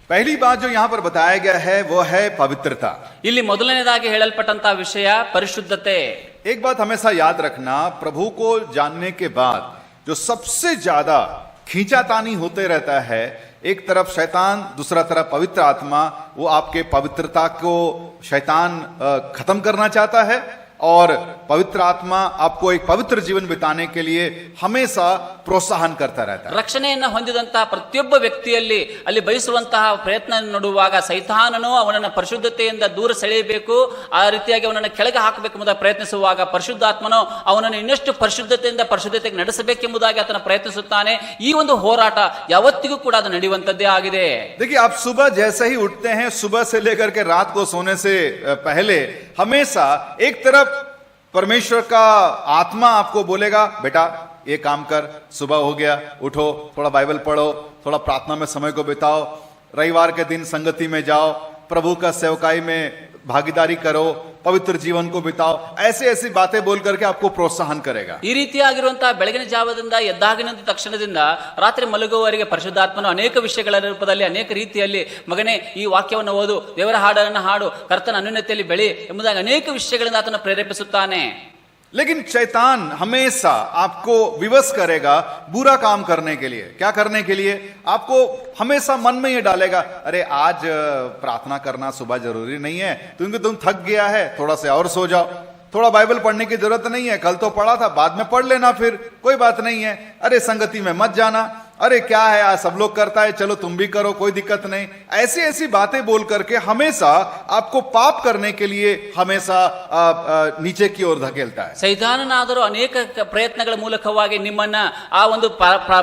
पहली बात जो यहां पर बताया गया है वो है पवित्रता. ಇಲ್ಲಿ ಮೊದಲನೇದಾಗಿ ಹೇಳಲ್ಪಟ್ಟಂತಹ ವಿಷಯ ಪರಿಶುದ್ಧತೆ. एक बात हमेशा याद रखना, प्रभु को जानने के बाद जो सबसे ज्यादा खींचातानी होते रहता है, एक तरफ शैतान, दूसरा तरफ पवित्र आत्मा, वो आपके पवित्रता को शैतान खत्म करना चाहता है, और पवित्र आत्मा आपको एक पवित्र जीवन बिताने के लिए हमेशा प्रोत्साहन करता रहता है. ರಕ್ಷಣೆಯನ್ನು ಹೊಂದಿದಂತಹ ಪ್ರತಿಯೊಬ್ಬ ವ್ಯಕ್ತಿಯಲ್ಲಿ ಅಲ್ಲಿ ಬಯಸುವಂತಹ ಪ್ರಯತ್ನ ನೋಡುವಾಗ ಸೈತಾನನು ಅವನನ್ನು ಪರಿಶುದ್ಧತೆಯಿಂದ ದೂರ ಸೆಳೆಯಬೇಕು, ಆ ರೀತಿಯಾಗಿ ಅವನನ್ನು ಕೆಳಗೆ ಹಾಕಬೇಕೆಂಬುದಾಗಿ ಪ್ರಯತ್ನಿಸುವಾಗ ಪರಿಶುದ್ಧಾತ್ಮನು ಅವನನ್ನು ಇನ್ನಷ್ಟು ಪರಿಶುದ್ಧತೆಯಿಂದ ಪರಿಶುದ್ಧತೆಗೆ ನಡೆಸಬೇಕೆಂಬುದಾಗಿ ಆತನ ಪ್ರಯತ್ನಿಸುತ್ತಾನೆ. ಈ ಒಂದು ಹೋರಾಟ ಯಾವತ್ತಿಗೂ ಕೂಡ ಅದು ನಡೆಯುವಂತದ್ದೇ ಆಗಿದೆ. देखिए, आप सुबह जैसे ही उठते हैं, सुबह से लेकर के रात को सोने से पहले हमेशा एक तरफ परमेश्वर का आत्मा आपको बोलेगा, बेटा ये काम कर, सुबह हो गया, उठो, थोड़ा बाइबल पढ़ो, थोड़ा प्रार्थना में समय को बिताओ, रविवार के दिन संगति में जाओ, प्रभु का सेवकाई में भागीदारी करो, पवित्र जीवन को बिताओ. ऐसी ऐसी बातें बोल करके आपको प्रोत्साहन करेगा. ಈ ರೀತಿಯಾಗಿರುವಂತಹ ಬೆಳಗಿನ ಜಾವದಿಂದ ಎದ್ದಾಗಿನ ತಕ್ಷಣದಿಂದ ರಾತ್ರಿ ಮಲಗುವವರೆಗೆ ಪರಿಶುದ್ಧಾತ್ಮನು ಅನೇಕ ವಿಷಯಗಳ ರೂಪದಲ್ಲಿ ಅನೇಕ ರೀತಿಯಲ್ಲಿ, ಮಗನೇ ಈ ವಾಕ್ಯವನ್ನು ಓದು, ದೇವರ ಹಾಡನ್ನು ಹಾಡು, ಕರ್ತನ ಅನ್ಯೋನ್ಯತೆಯಲ್ಲಿ ಬೆಳಿ ಎಂಬುದಾಗಿ ಅನೇಕ ವಿಷಯಗಳಿಂದ ಆತನ ಪ್ರೇರೇಪಿಸುತ್ತಾನೆ. लेकिन शैतान हमेशा आपको विवश करेगा बुरा काम करने के लिए. क्या करने के लिए? आपको हमेशा मन में ये डालेगा, अरे आज प्रार्थना करना सुबह जरूरी नहीं है, क्योंकि तुम थक गया है, थोड़ा से और सो जाओ, थोड़ा बाइबल पढ़ने की जरूरत नहीं है, कल तो पढ़ा था, बाद में पढ़ लेना, फिर कोई बात नहीं है, अरे संगति में मत जाना, अरे क्या है आज सब लोग करता है, चलो तुम भी करो, कोई दिक्कत नहीं. ऐसी ऐसी बातें बोल करके हमेशा आपको पाप करने के लिए हमेशा नीचे की ओर धकेलता है. ಸೈತಾನನಾದರೂ ಅನೇಕ ಪ್ರಯತ್ನಗಳ ಮೂಲಕವಾಗಿ ನಿಮ್ಮನ್ನ ಆ ಒಂದು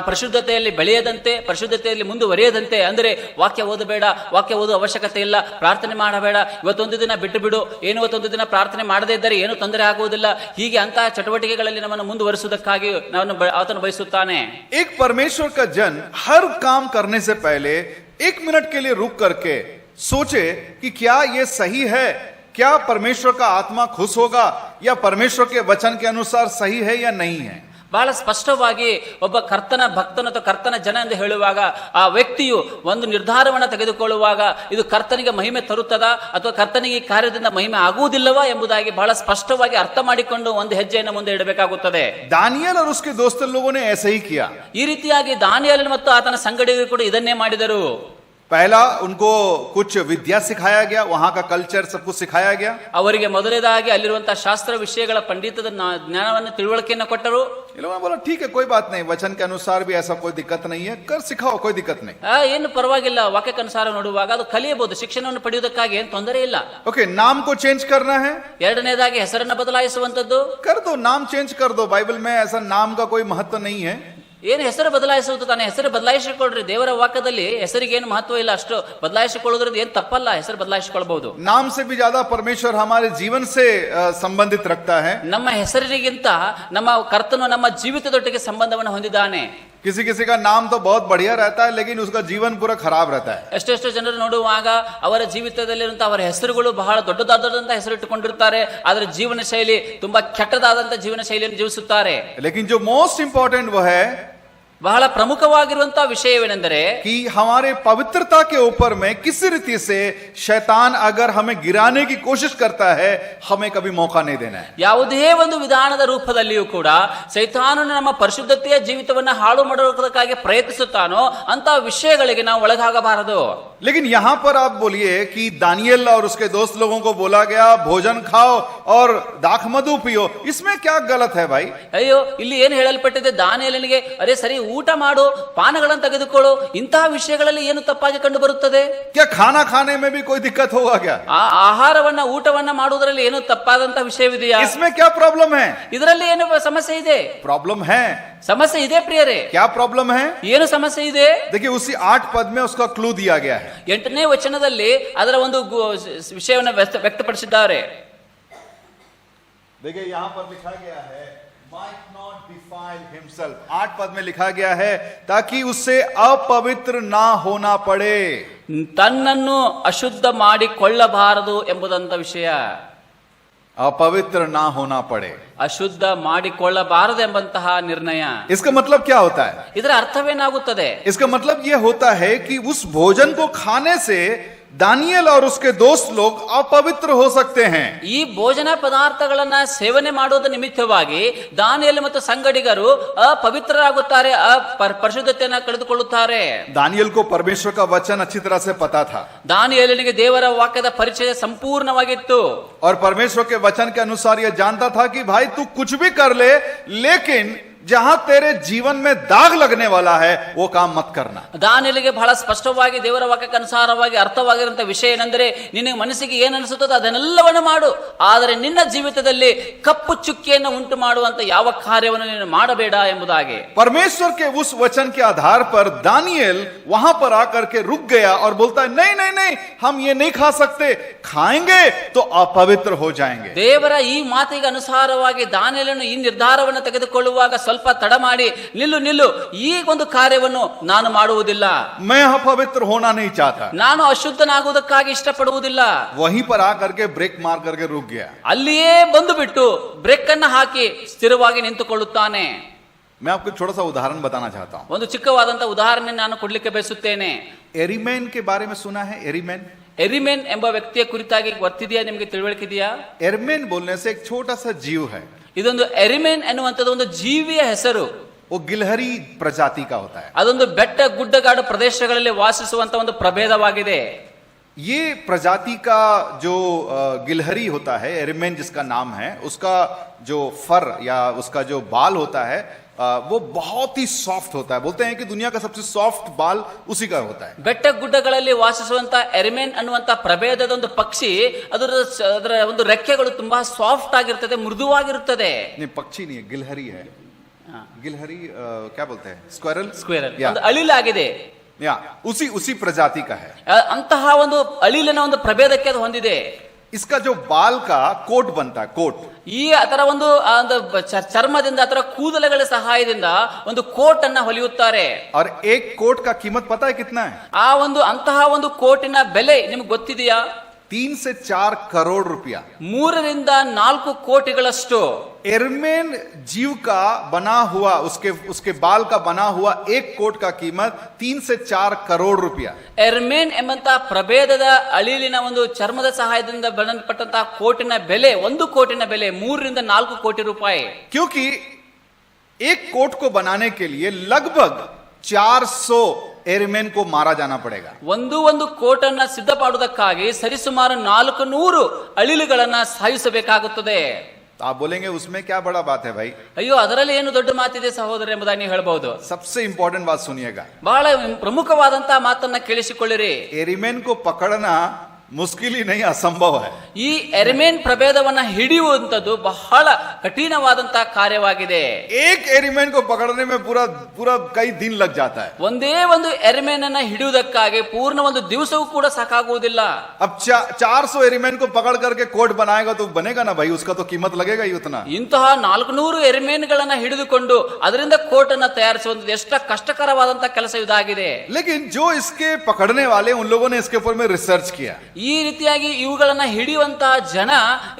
ಪರಿಶುದ್ಧತೆಯಲ್ಲಿ ಬೆಳೆಯದಂತೆ, ಪರಿಶುದ್ಧತೆಯಲ್ಲಿ ಮುಂದುವರಿಯದಂತೆ, ಅಂದರೆ ವಾಕ್ಯ ಓದಬೇಡ, ವಾಕ್ಯ ಓದುವ ಅವಶ್ಯಕತೆ ಇಲ್ಲ, ಪ್ರಾರ್ಥನೆ ಮಾಡಬೇಡ, ಇವತ್ತೊಂದು ದಿನ ಬಿಟ್ಟು ಬಿಡು, ಏನು ಇವತ್ತೊಂದು ದಿನ ಪ್ರಾರ್ಥನೆ ಮಾಡದೇ ಇದ್ದರೆ ಏನು ತೊಂದರೆ ಆಗುವುದಿಲ್ಲ, ಹೀಗೆ ಅಂತಹ ಚಟುವಟಿಕೆಗಳಲ್ಲಿ ನಮ್ಮನ್ನು ಮುಂದುವರಿಸುವುದಕ್ಕಾಗಿ ಆತನು ಬಯಸುತ್ತಾನೆ. एक परमेश्वर का जन हर काम करने से पहले 1 मिनट के लिए रुक करके सोचे कि क्या ये सही है, क्या परमेश्वर का आत्मा खुश होगा, या परमेश्वर के वचन के अनुसार सही है या नहीं है. ಬಹಳ ಸ್ಪಷ್ಟವಾಗಿ ಒಬ್ಬ ಕರ್ತನ ಭಕ್ತನ ಅಥವಾ ಕರ್ತನ ಜನ ಎಂದು ಹೇಳುವಾಗ ಆ ವ್ಯಕ್ತಿಯು ಒಂದು ನಿರ್ಧಾರವನ್ನು ತೆಗೆದುಕೊಳ್ಳುವಾಗ ಇದು ಕರ್ತನಿಗೆ ಮಹಿಮೆ ತರುತ್ತದಾ ಅಥವಾ ಕರ್ತನಿಗೆ ಈ ಕಾರ್ಯದಿಂದ ಮಹಿಮೆ ಆಗುವುದಿಲ್ಲವಾ ಎಂಬುದಾಗಿ ಬಹಳ ಸ್ಪಷ್ಟವಾಗಿ ಅರ್ಥ ಮಾಡಿಕೊಂಡು ಒಂದು ಹೆಜ್ಜೆಯನ್ನು ಮುಂದೆ ಇಡಬೇಕಾಗುತ್ತದೆ. दानियल और उसके दोस्त लोगों ने ऐसे ही किया. ಈ ರೀತಿಯಾಗಿ ದಾನಿಯೇಲನು ಮತ್ತು ಆತನ ಸಂಗಡಿಗರು ಕೂಡ ಇದನ್ನೇ ಮಾಡಿದರು. पहला उनको कुछ विद्या सिखाया गया, वहां का कल्चर सब कुछ सिखाया गया. ಅವರಿಗೆ ಮೊದಲನೇದಾಗಿ ಅಲ್ಲಿರುವಂತಹ ಶಾಸ್ತ್ರ ವಿಷಯಗಳ ಪಂಡಿತದ ಜ್ಞಾನವನ್ನು ತಿಳುವಳಿಕೆಯನ್ನು ಕೊಟ್ಟರು. ये लोगों ने बोला ठीक है, कोई बात नहीं, वचन के अनुसार भी ऐसा कोई दिक्कत नहीं है, कर सिखाओ, कोई दिक्कत नहीं. ಏನು ಪರವಾಗಿಲ್ಲ, ವಾಕ್ಯಕ್ಕನುಸಾರ ನೋಡುವಾಗ ಅದು ಕಲಿಯಬಹುದು, ಶಿಕ್ಷಣವನ್ನು ಪಡೆಯುವುದಕ್ಕಾಗಿ ಏನು ತೊಂದರೆ ಇಲ್ಲ. ओके, नाम को चेंज करना है, ಎರಡನೇದಾಗಿ ಹೆಸರನ್ನು ಬದಲಾಯಿಸುವಂತದ್ದು, कर दो, नाम चेंज कर दो. बाइबल में ऐसा नाम का कोई महत्व नहीं है. ಏನು ಹೆಸರು ಬದಲಾಯಿಸುವುದು ತಾನೆ, ಹೆಸರು ಬದಲಾಯಿಸಿಕೊಳ್ಳ್ರಿ, ದೇವರ ವಾಕ್ಯದಲ್ಲಿ ಹೆಸರಿಗೆ ಏನು ಮಹತ್ವ ಇಲ್ಲ, ಅಷ್ಟು ಬದಲಾಯಿಸಿಕೊಳ್ಳೋದ್ರಿಂದ ಏನು ತಪ್ಪಲ್ಲ, ಹೆಸರು ಬದಲಾಯಿಸಿಕೊಳ್ಳಬಹುದು. नाम से भी ज्यादा परमेश्वर हमारे जीवन से संबंधित रखता है. ನಮ್ಮ ಹೆಸರಿಗಿಂತ ನಮ್ಮ ಕರ್ತನು ನಮ್ಮ ಜೀವಿತದೊಟ್ಟಿಗೆ ಸಂಬಂಧವನ್ನು ಹೊಂದಿದ್ದಾನೆ. किसी किसी का नाम तो बहुत बढ़िया रहता है, लेकिन उसका जीवन पूरा खराब रहता है. ಎಷ್ಟೆಷ್ಟು ಜನರು ನೋಡುವಾಗ ಅವರ ಜೀವಿತದಲ್ಲಿರುವಂತಹ ಅವರ ಹೆಸರುಗಳು ಬಹಳ ದೊಡ್ಡದಾದಂತಹ ಹೆಸರು ಇಟ್ಟುಕೊಂಡಿರ್ತಾರೆ, ಆದರೆ ಜೀವನ ಶೈಲಿ ತುಂಬಾ ಕೆಟ್ಟದಾದಂತಹ ಜೀವನ ಶೈಲಿಯನ್ನು ಜೀವಿಸುತ್ತಾರೆ. लेकिन जो मोस्ट इंपॉर्टेंट वो है ಬಹಳ ಪ್ರಮುಖವಾಗಿರುವಂತಹ ವಿಷಯವೇನೆಂದರೆ कि हमारे पवित्रता के ऊपर में किसी रीति से शैतान अगर हमें गिराने की कोशिश करता है, हमें कभी मौका नहीं देना है। ಯಾವುದೇ ಒಂದು ವಿಧಾನದ ರೂಪದಲ್ಲಿಯೂ ಕೂಡ ಸೈತಾನನು ನಮ್ಮ ಪರಿಶುದ್ಧತೆಯ ಜೀವಿತವನ್ನ ಹಾಳು ಮಾಡುವುದಕ್ಕಾಗಿ ಪ್ರಯತ್ನಿಸುತ್ತಾನೋ ಅಂತಹ ವಿಷಯಗಳಿಗೆ ನಾವು ಒಳಗಾಗಬಾರದು. लेकिन यहां पर आप बोलिए कि दानियल और उसके दोस्त लोगों को बोला गया भोजन खाओ और दाख मधु पियो, इसमें क्या गलत है भाई? ಅಯ್ಯೋ, ಇಲ್ಲಿ ಏನು ಹೇಳಲ್ಪಟ್ಟಿದೆ? ದಾನಿಯೇಲನಿಗೆ ಅರೆ ಸರಿ, ಊಟ ಮಾಡು, ಪಾನಗಳನ್ನು ತೆಗೆದುಕೊಳ್ಳು, ಇಂತಹ ವಿಷಯಗಳಲ್ಲಿ ಏನು ತಪ್ಪಾಗಿ ಕಂಡು ಬರುತ್ತದೆ? क्या खाना खाने में भी कोई दिक्कत होगा क्या? ಆ ಆಹಾರವನ್ನ ಊಟವನ್ನ ಮಾಡುವುದರಲ್ಲಿ ಏನು ತಪ್ಪಾದಂತಹ ವಿಷಯವಿದೆಯಾ? इसमें क्या प्रॉब्लम है? ಇದರಲ್ಲಿ ಏನು ಸಮಸ್ಯೆ ಇದೆ? प्रॉब्लम है। ಸಮಸ್ಯೆ ಇದೆ ಪ್ರಿಯರೇ. क्या प्रॉब्लम है? ಏನು ಸಮಸ್ಯೆ ಇದೆ? देखिए उसी 8 पद में उसका क्लू दिया गया है। 8ನೇ ವಚನದಲ್ಲಿ ಅದರ ಒಂದು ವಿಷಯವನ್ನು ವ್ಯಕ್ತಪಡಿಸಿದ್ದಾರೆ. देखिए यहां पर लिखा गया है might not defile himself। 8 पद में लिखा गया है ताकि उससे अपवित्र ना होना पड़े। ತನ್ನನ್ನು ಅಶುದ್ಧ ಮಾಡಿಕೊಳ್ಳಬಾರದು ಎಂಬುದಂತ ವಿಷಯ. अपवित्र ना होना पड़े, ಅಶುದ್ಧ ಮಾಡಿಕೊಳ್ಳಬಾರದು ಎಂಬಂತಹ ನಿರ್ಣಯ. इसका मतलब क्या होता है? ಇದರ ಅರ್ಥವೇನಾಗುತ್ತದೆ? इसका मतलब यह होता है कि उस भोजन को खाने से दानियल और उसके दोस्त लोग अपवित्र हो सकते हैं। ಈ ಭೋಜನ ಪದಾರ್ಥಗಳನ್ನ ಸೇವನೆ ಮಾಡುವುದರ ನಿಮಿತ್ತವಾಗಿ ದಾನಿಯೇಲ ಮತ್ತು ಸಂಗಡಿಗರು ಅಪವಿತ್ರರಾಗುತ್ತಾರೆ, ಪರಿಶುದ್ಧತೆಯನ್ನು ಕಳೆದುಕೊಳ್ಳುತ್ತಾರೆ. दानियल को परमेश्वर का वचन अच्छी तरह से पता था, ದಾನಿಯೇಲನಿಗೆ ದೇವರ ವಾಕ್ಯದ ಪರಿಚಯ ಸಂಪೂರ್ಣವಾಗಿತ್ತು. और परमेश्वर के वचन के अनुसार यह जानता था कि भाई तू कुछ भी कर ले, लेकिन जहां तेरे जीवन में दाग लगने वाला है वो काम मत करना। ದಾನಿಯೇಲನಿಗೆ ಬಹಳ ಸ್ಪಷ್ಟವಾಗಿ ದೇವರ ವಾಕ್ಯಕ್ಕೆ ಅನುಸಾರವಾಗಿ ಅರ್ಥವಾಗಿರುವಂತಹ ವಿಷಯ ಏನೆಂದರೆ, ನಿನಗೆ ಮನಸ್ಸಿಗೆ ಏನು ಅನಿಸುತ್ತದೋ ಅದನ್ನೆಲ್ಲವನ್ನು ಮಾಡು, ಆದರೆ ನಿನ್ನ ಜೀವಿತದಲ್ಲಿ ಕಪ್ಪು ಚುಕ್ಕಿಯನ್ನು ಉಂಟು ಮಾಡುವಂತ ಯಾವ ಕಾರ್ಯವನ್ನು ನೀನು ಮಾಡಬೇಡ ಎಂಬುದಾಗಿ. परमेश्वर के उस वचन के आधार पर दानियल वहां पर आकर के रुक गया और बोलता है नहीं नहीं नहीं, हम ये नहीं खा सकते, खाएंगे तो अपवित्र हो जाएंगे। ದೇವರ ಈ ಮಾತಿಗೆ ಅನುಸಾರವಾಗಿ ದಾನಿಯೇಲನು ಈ ನಿರ್ಧಾರವನ್ನು ತೆಗೆದುಕೊಳ್ಳುವಾಗ ಸ್ವಲ್ಪ ತಡ ಮಾಡಿ, ನಿಲ್ಲು, ಈ ಒಂದು ಕಾರ್ಯವನ್ನು ನಾನು ಮಾಡುವುದಿಲ್ಲ, मैं अपवित्र होना नहीं चाहता, ನಾನು ಅಶುದ್ಧನಾಗುವುದಕ್ಕಾಗಿ ಇಷ್ಟಪಡುವುದಿಲ್ಲ. वहीं पर आकर के ब्रेक मार करके रुक गया। ಅಲ್ಲಿಯೇ ಬಂದು ಬಿಟ್ಟು ಬ್ರೇಕ್ ಅನ್ನು ಹಾಕಿ ಸ್ಥಿರವಾಗಿ ನಿಂತುಕೊಳ್ಳುತ್ತಾನೆ. मैं आपको छोटा सा उदाहरण बताना चाहता हूं। ಒಂದು ಚಿಕ್ಕವಾದಂತ ಉದಾಹರಣೆ ನಾನು ಕೊಡ್ಲಿಕ್ಕೆ ಬಯಸುತ್ತೇನೆ. एरीमेन के बारे में सुना है? एरीमेन, ಎರಿಮೆನ್ ಎಂಬ ವ್ಯಕ್ತಿಯ ಕುರಿತಾಗಿ ಗೊತ್ತಿದೆಯಾ? ನಿಮಗೆ ತಿಳುವಳಿಕೆ ಇದೆಯಾ? एरीमेन बोलने से एक छोटा सा जीव है, ಇದೊಂದು ಎರಿಮೆನ್ ಎನ್ನುವಂಥದ್ದು ಒಂದು ಜೀವಿಯ ಹೆಸರು. वो गिलहरी प्रजाति का होता है। ಅದೊಂದು ಬೆಟ್ಟ ಗುಡ್ಡಗಾಡು ಪ್ರದೇಶಗಳಲ್ಲಿ ವಾಸಿಸುವಂತ ಒಂದು ಪ್ರಭೇದವಾಗಿದೆ. ये प्रजाति का जो गिलहरी होता है, एरीमेन जिसका नाम है, उसका जो फर या उसका जो बाल होता है वो बहुत ही सॉफ्ट होता है। बोलते हैं कि दुनिया का सबसे सॉफ्ट बाल उसी का होता है। ಬೆಟ್ಟ ಗುಡ್ಡಗಳಲ್ಲಿ ವಾಸಿಸುವಂತ ಎರಿಮೆನ್ ಅನ್ನುವಂತ ಪ್ರಭೇದದ ಒಂದು ಪಕ್ಷಿ, ಅದರ ಒಂದು ರೆಕ್ಕೆಗಳು ತುಂಬಾ ಸಾಫ್ಟ್ ಆಗಿರ್ತದೆ, ಮೃದುವಾಗಿರುತ್ತದೆ. नहीं, पक्षी नहीं है, गिलहरी है। गिलहರಿ क्या बोलते हैं? स्क्वेरल, ಸ್ಕ್ವೇರಲ್, ಒಂದು ಅಳಿಲಾಗಿದೆ. या उसी प्रजाति का है। ಅಂತಹ ಒಂದು ಅಳಿಲಿನ ಒಂದು ಪ್ರಭೇದಕ್ಕೆ ಅದು ಹೊಂದಿದೆ. इसका जो बाल का कोट बनता है, कोट, ಈ ಅದರ ಒಂದು ಚರ್ಮದಿಂದ ಅದರ ಕೂದಲುಗಳ ಸಹಾಯದಿಂದ ಒಂದು ಕೋಟ್ ಅನ್ನ ಹೊಲಿಯುತ್ತಾರೆ. और एक कोट का कीमत पता है कितना है? ಆ ಒಂದು ಅಂತಹ ಒಂದು ಕೋಟಿನ ಬೆಲೆ ನಿಮ್ಗೆ ಗೊತ್ತಿದೆಯಾ? 3 से 4 करोड़ रुपया। 3 ರಿಂದ 4 ಕೋಟಿಗಳಷ್ಟು. एरमेन जीव का बना हुआ, उसके बाल का बना हुआ एक कोट का कीमत 3 से 4 करोड़ रुपया। ಎರ್ಮೇನ್ ಎಂಬಂತಹ ಪ್ರಭೇದದ ಅಳಿಲಿನ ಒಂದು ಚರ್ಮದ ಸಹಾಯದಿಂದ ಬಣ್ಣಪಟ್ಟಂತಹ ಕೋಟಿನ ಬೆಲೆ, 1 ಕೋಟಿನ ಬೆಲೆ 3 ರಿಂದ 4 ಕೋಟಿ ರೂಪಾಯಿ. क्योंकि एक कोट को बनाने के लिए लगभग 400 एरमेन को मारा जाना पड़ेगा। ಒಂದು ಕೋಟನ್ನ ಸಿದ್ಧಪಡುವುದಕ್ಕಾಗಿ ಸರಿಸುಮಾರು 400 ಅಳಿಲುಗಳನ್ನ ಸಾಯಿಸಬೇಕಾಗುತ್ತದೆ. आप बोलेंगे उसमें क्या बड़ा बात है भाई? ಅಯ್ಯೋ, ಅದರಲ್ಲಿ ಏನು ದೊಡ್ಡ ಮಾತಿದೆ ಸಹೋದರ ಎಂಬುದಾಗಿ ನೀವು ಹೇಳಬಹುದು. सबसे इंपॉर्टेंट बात सुनिएगा, ಬಹಳ ಪ್ರಮುಖವಾದಂತಹ ಮಾತನ್ನ ಕೇಳಿಸಿಕೊಳ್ಳಿರಿ. एरीमेन को पकड़ना मुश्किल ही नहीं, असंभव है। ಈ ಎರಿಮೇನ್ ಪ್ರಭೇದವನ್ನ ಹಿಡಿಯುವಂತದ್ದು ಬಹಳ ಕಠಿಣವಾದಂತಹ ಕಾರ್ಯವಾಗಿದೆ. एक एरीमेन को पकड़ने में पूरा कई दिन लग जाता है। ಒಂದೇ ಒಂದು ಎರಿಮೇನ್ ಅನ್ನ ಹಿಡಿಯುವುದಕ್ಕಾಗಿ ಪೂರ್ಣ ಒಂದು ದಿವಸವೂ ಕೂಡ ಸಾಕಾಗುವುದಿಲ್ಲ. अब 400 एरीमेन को पकड़ करके कोट बनाएगा तो बनेगा ना भाई, उसका तो कीमत लगेगा ही उतना। ಇಂತಹ 400 ಎರಿಮೇನ್ಗಳನ್ನ ಹಿಡಿದುಕೊಂಡು ಅದರಿಂದ ಕೋಟ್ ಅನ್ನ ತಯಾರಿಸುವಂತದ್ದು ಎಷ್ಟು ಕಷ್ಟಕರವಾದಂತಹ ಕೆಲಸ ಇದಾಗಿದೆ. लेकिन जो इसके पकड़ने वाले, उन लोगों ने इसके ऊपर में रिसर्च किया। ಈ ರೀತಿಯಾಗಿ ಇವುಗಳನ್ನ ಹಿಡಿಯುವಂತಹ ಜನ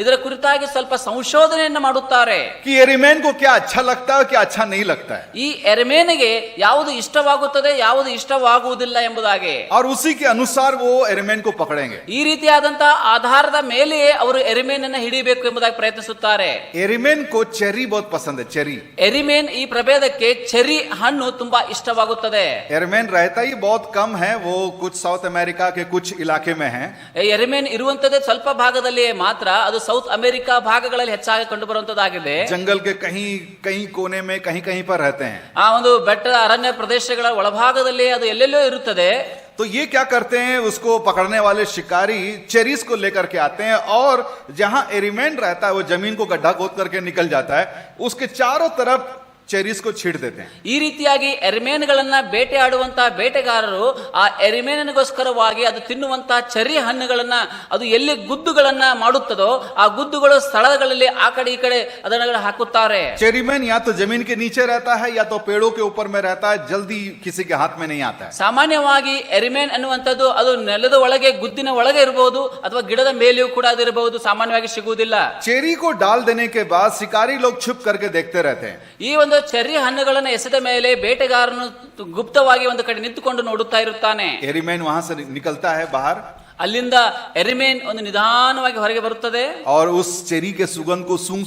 ಇದರ ಕುರಿತಾಗಿ ಸ್ವಲ್ಪ ಸಂಶೋಧನೆಯನ್ನು ಮಾಡುತ್ತಾರೆ. कि एरीमेन को क्या अच्छा लगता है क्या अच्छा नहीं लगता है, ಈ ಎರೆಮೇನಿಗೆ ಯಾವುದು ಇಷ್ಟವಾಗುತ್ತದೆ ಯಾವುದು ಇಷ್ಟವಾಗುವುದಿಲ್ಲ ಎಂಬುದಾಗಿ, और उसी के अनुसार वो एरीमेन को पकड़ेंगे. ಈ ರೀತಿಯಾದಂತಹ ಆಧಾರದ ಮೇಲೆಯೇ ಅವರು ಎರಿಮೇನನ್ನ ಹಿಡಿಯಬೇಕು ಎಂಬುದಾಗಿ ಪ್ರಯತ್ನಿಸುತ್ತಾರೆ. एरीमेन को चेरी बहुत पसंद है, चेरी. ಎರಿಮೇನ್ ಈ ಪ್ರಭೇದಕ್ಕೆ ಚೆರಿ ಹಣ್ಣು ತುಂಬಾ ಇಷ್ಟವಾಗುತ್ತದೆ. एरीमेन रहता ही बहुत कम है, वो कुछ साउथ अमेरिका के कुछ इलाके में है. ಎರಿಮೇನ್ ಇರುವಂತದ್ದೇ ಸ್ವಲ್ಪ ಭಾಗದಲ್ಲಿಯೇ ಮಾತ್ರ, ಅದು ಸೌತ್ ಅಮೆರಿಕಾ ಭಾಗಗಳಲ್ಲಿ ಹೆಚ್ಚಾಗಿ ಕಂಡು ಬರುವಂತದ್ದಾಗಿದೆ. जंगल के कहीं कहीं कोने में कहीं कहीं पर रहते हैं. ಆ ಒಂದು ಬೆಟ್ಟದ ಅರಣ್ಯ ಪ್ರದೇಶಗಳ ಒಳಭಾಗದಲ್ಲಿ ಅದು ಎಲ್ಲೆಲ್ಲೋ ಇರುತ್ತದೆ. तो ये क्या करते हैं, उसको पकड़ने वाले शिकारी चेरीज को लेकर के आते हैं, और जहां एरीमेन रहता है वो जमीन को गड्ढा खोद करके निकल जाता है, उसके चारों तरफ चेरीज को छींट देते हैं. ಈ ರೀತಿಯಾಗಿ ಎರಿಮೇನ್ಗಳನ್ನ ಬೇಟೆಯಾಡುವಂತಹ ಬೇಟೆಗಾರರು ಆ ಎರಿಮೇನಿಗೋಸ್ಕರವಾಗಿ ಅದು ತಿನ್ನುವಂತಹ ಚೆರಿ ಹಣ್ಣುಗಳನ್ನ ಅದು ಎಲ್ಲಿ ಗುದ್ದುಗಳನ್ನ ಮಾಡುತ್ತದೋ ಆ ಗುದ್ದುಗಳು ಸ್ಥಳಗಳಲ್ಲಿ ಆ ಕಡೆ ಈ ಕಡೆ ಅದನ್ನ ಹಾಕುತ್ತಾರೆ. चेरीमैन या तो जमीन के नीचे रहता है या तो पेड़ों के ऊपर में रहता है, जल्दी किसी के हाथ में नहीं आता है. ಸಾಮಾನ್ಯವಾಗಿ ಎರಿಮೇನ್ ಅನ್ನುವಂಥದ್ದು ಅದು ನೆಲದ ಒಳಗೆ ಗುದ್ದಿನ ಒಳಗೆ ಇರಬಹುದು ಅಥವಾ ಗಿಡದ ಮೇಲೆಯೂ ಕೂಡ ಅದು ಇರಬಹುದು, ಸಾಮಾನ್ಯವಾಗಿ ಸಿಗುವುದಿಲ್ಲ. चेरी को डाल देने के बाद शिकारी लोग छुप करके देखते रहते हैं. ಈ ಒಂದು ಚೆರ್ರಿ ಹಣ್ಣುಗಳನ್ನು ಎಸೆದ ಮೇಲೆ ಬೇಟೆಗಾರನು ಗುಪ್ತವಾಗಿ ಒಂದು ಕಡೆ ನಿಂತುಕೊಂಡು ನೋಡುತ್ತಾ ಇರುತ್ತಾನೆ. एरीमेन वहां से निकलता है बाहर, ಅಲ್ಲಿಂದ ಎರಿಮೇನ್ ಒಂದು ನಿಧಾನವಾಗಿ ಹೊರಗೆ ಬರುತ್ತದೆ. और उस चेरी के सुगंध को सूंघ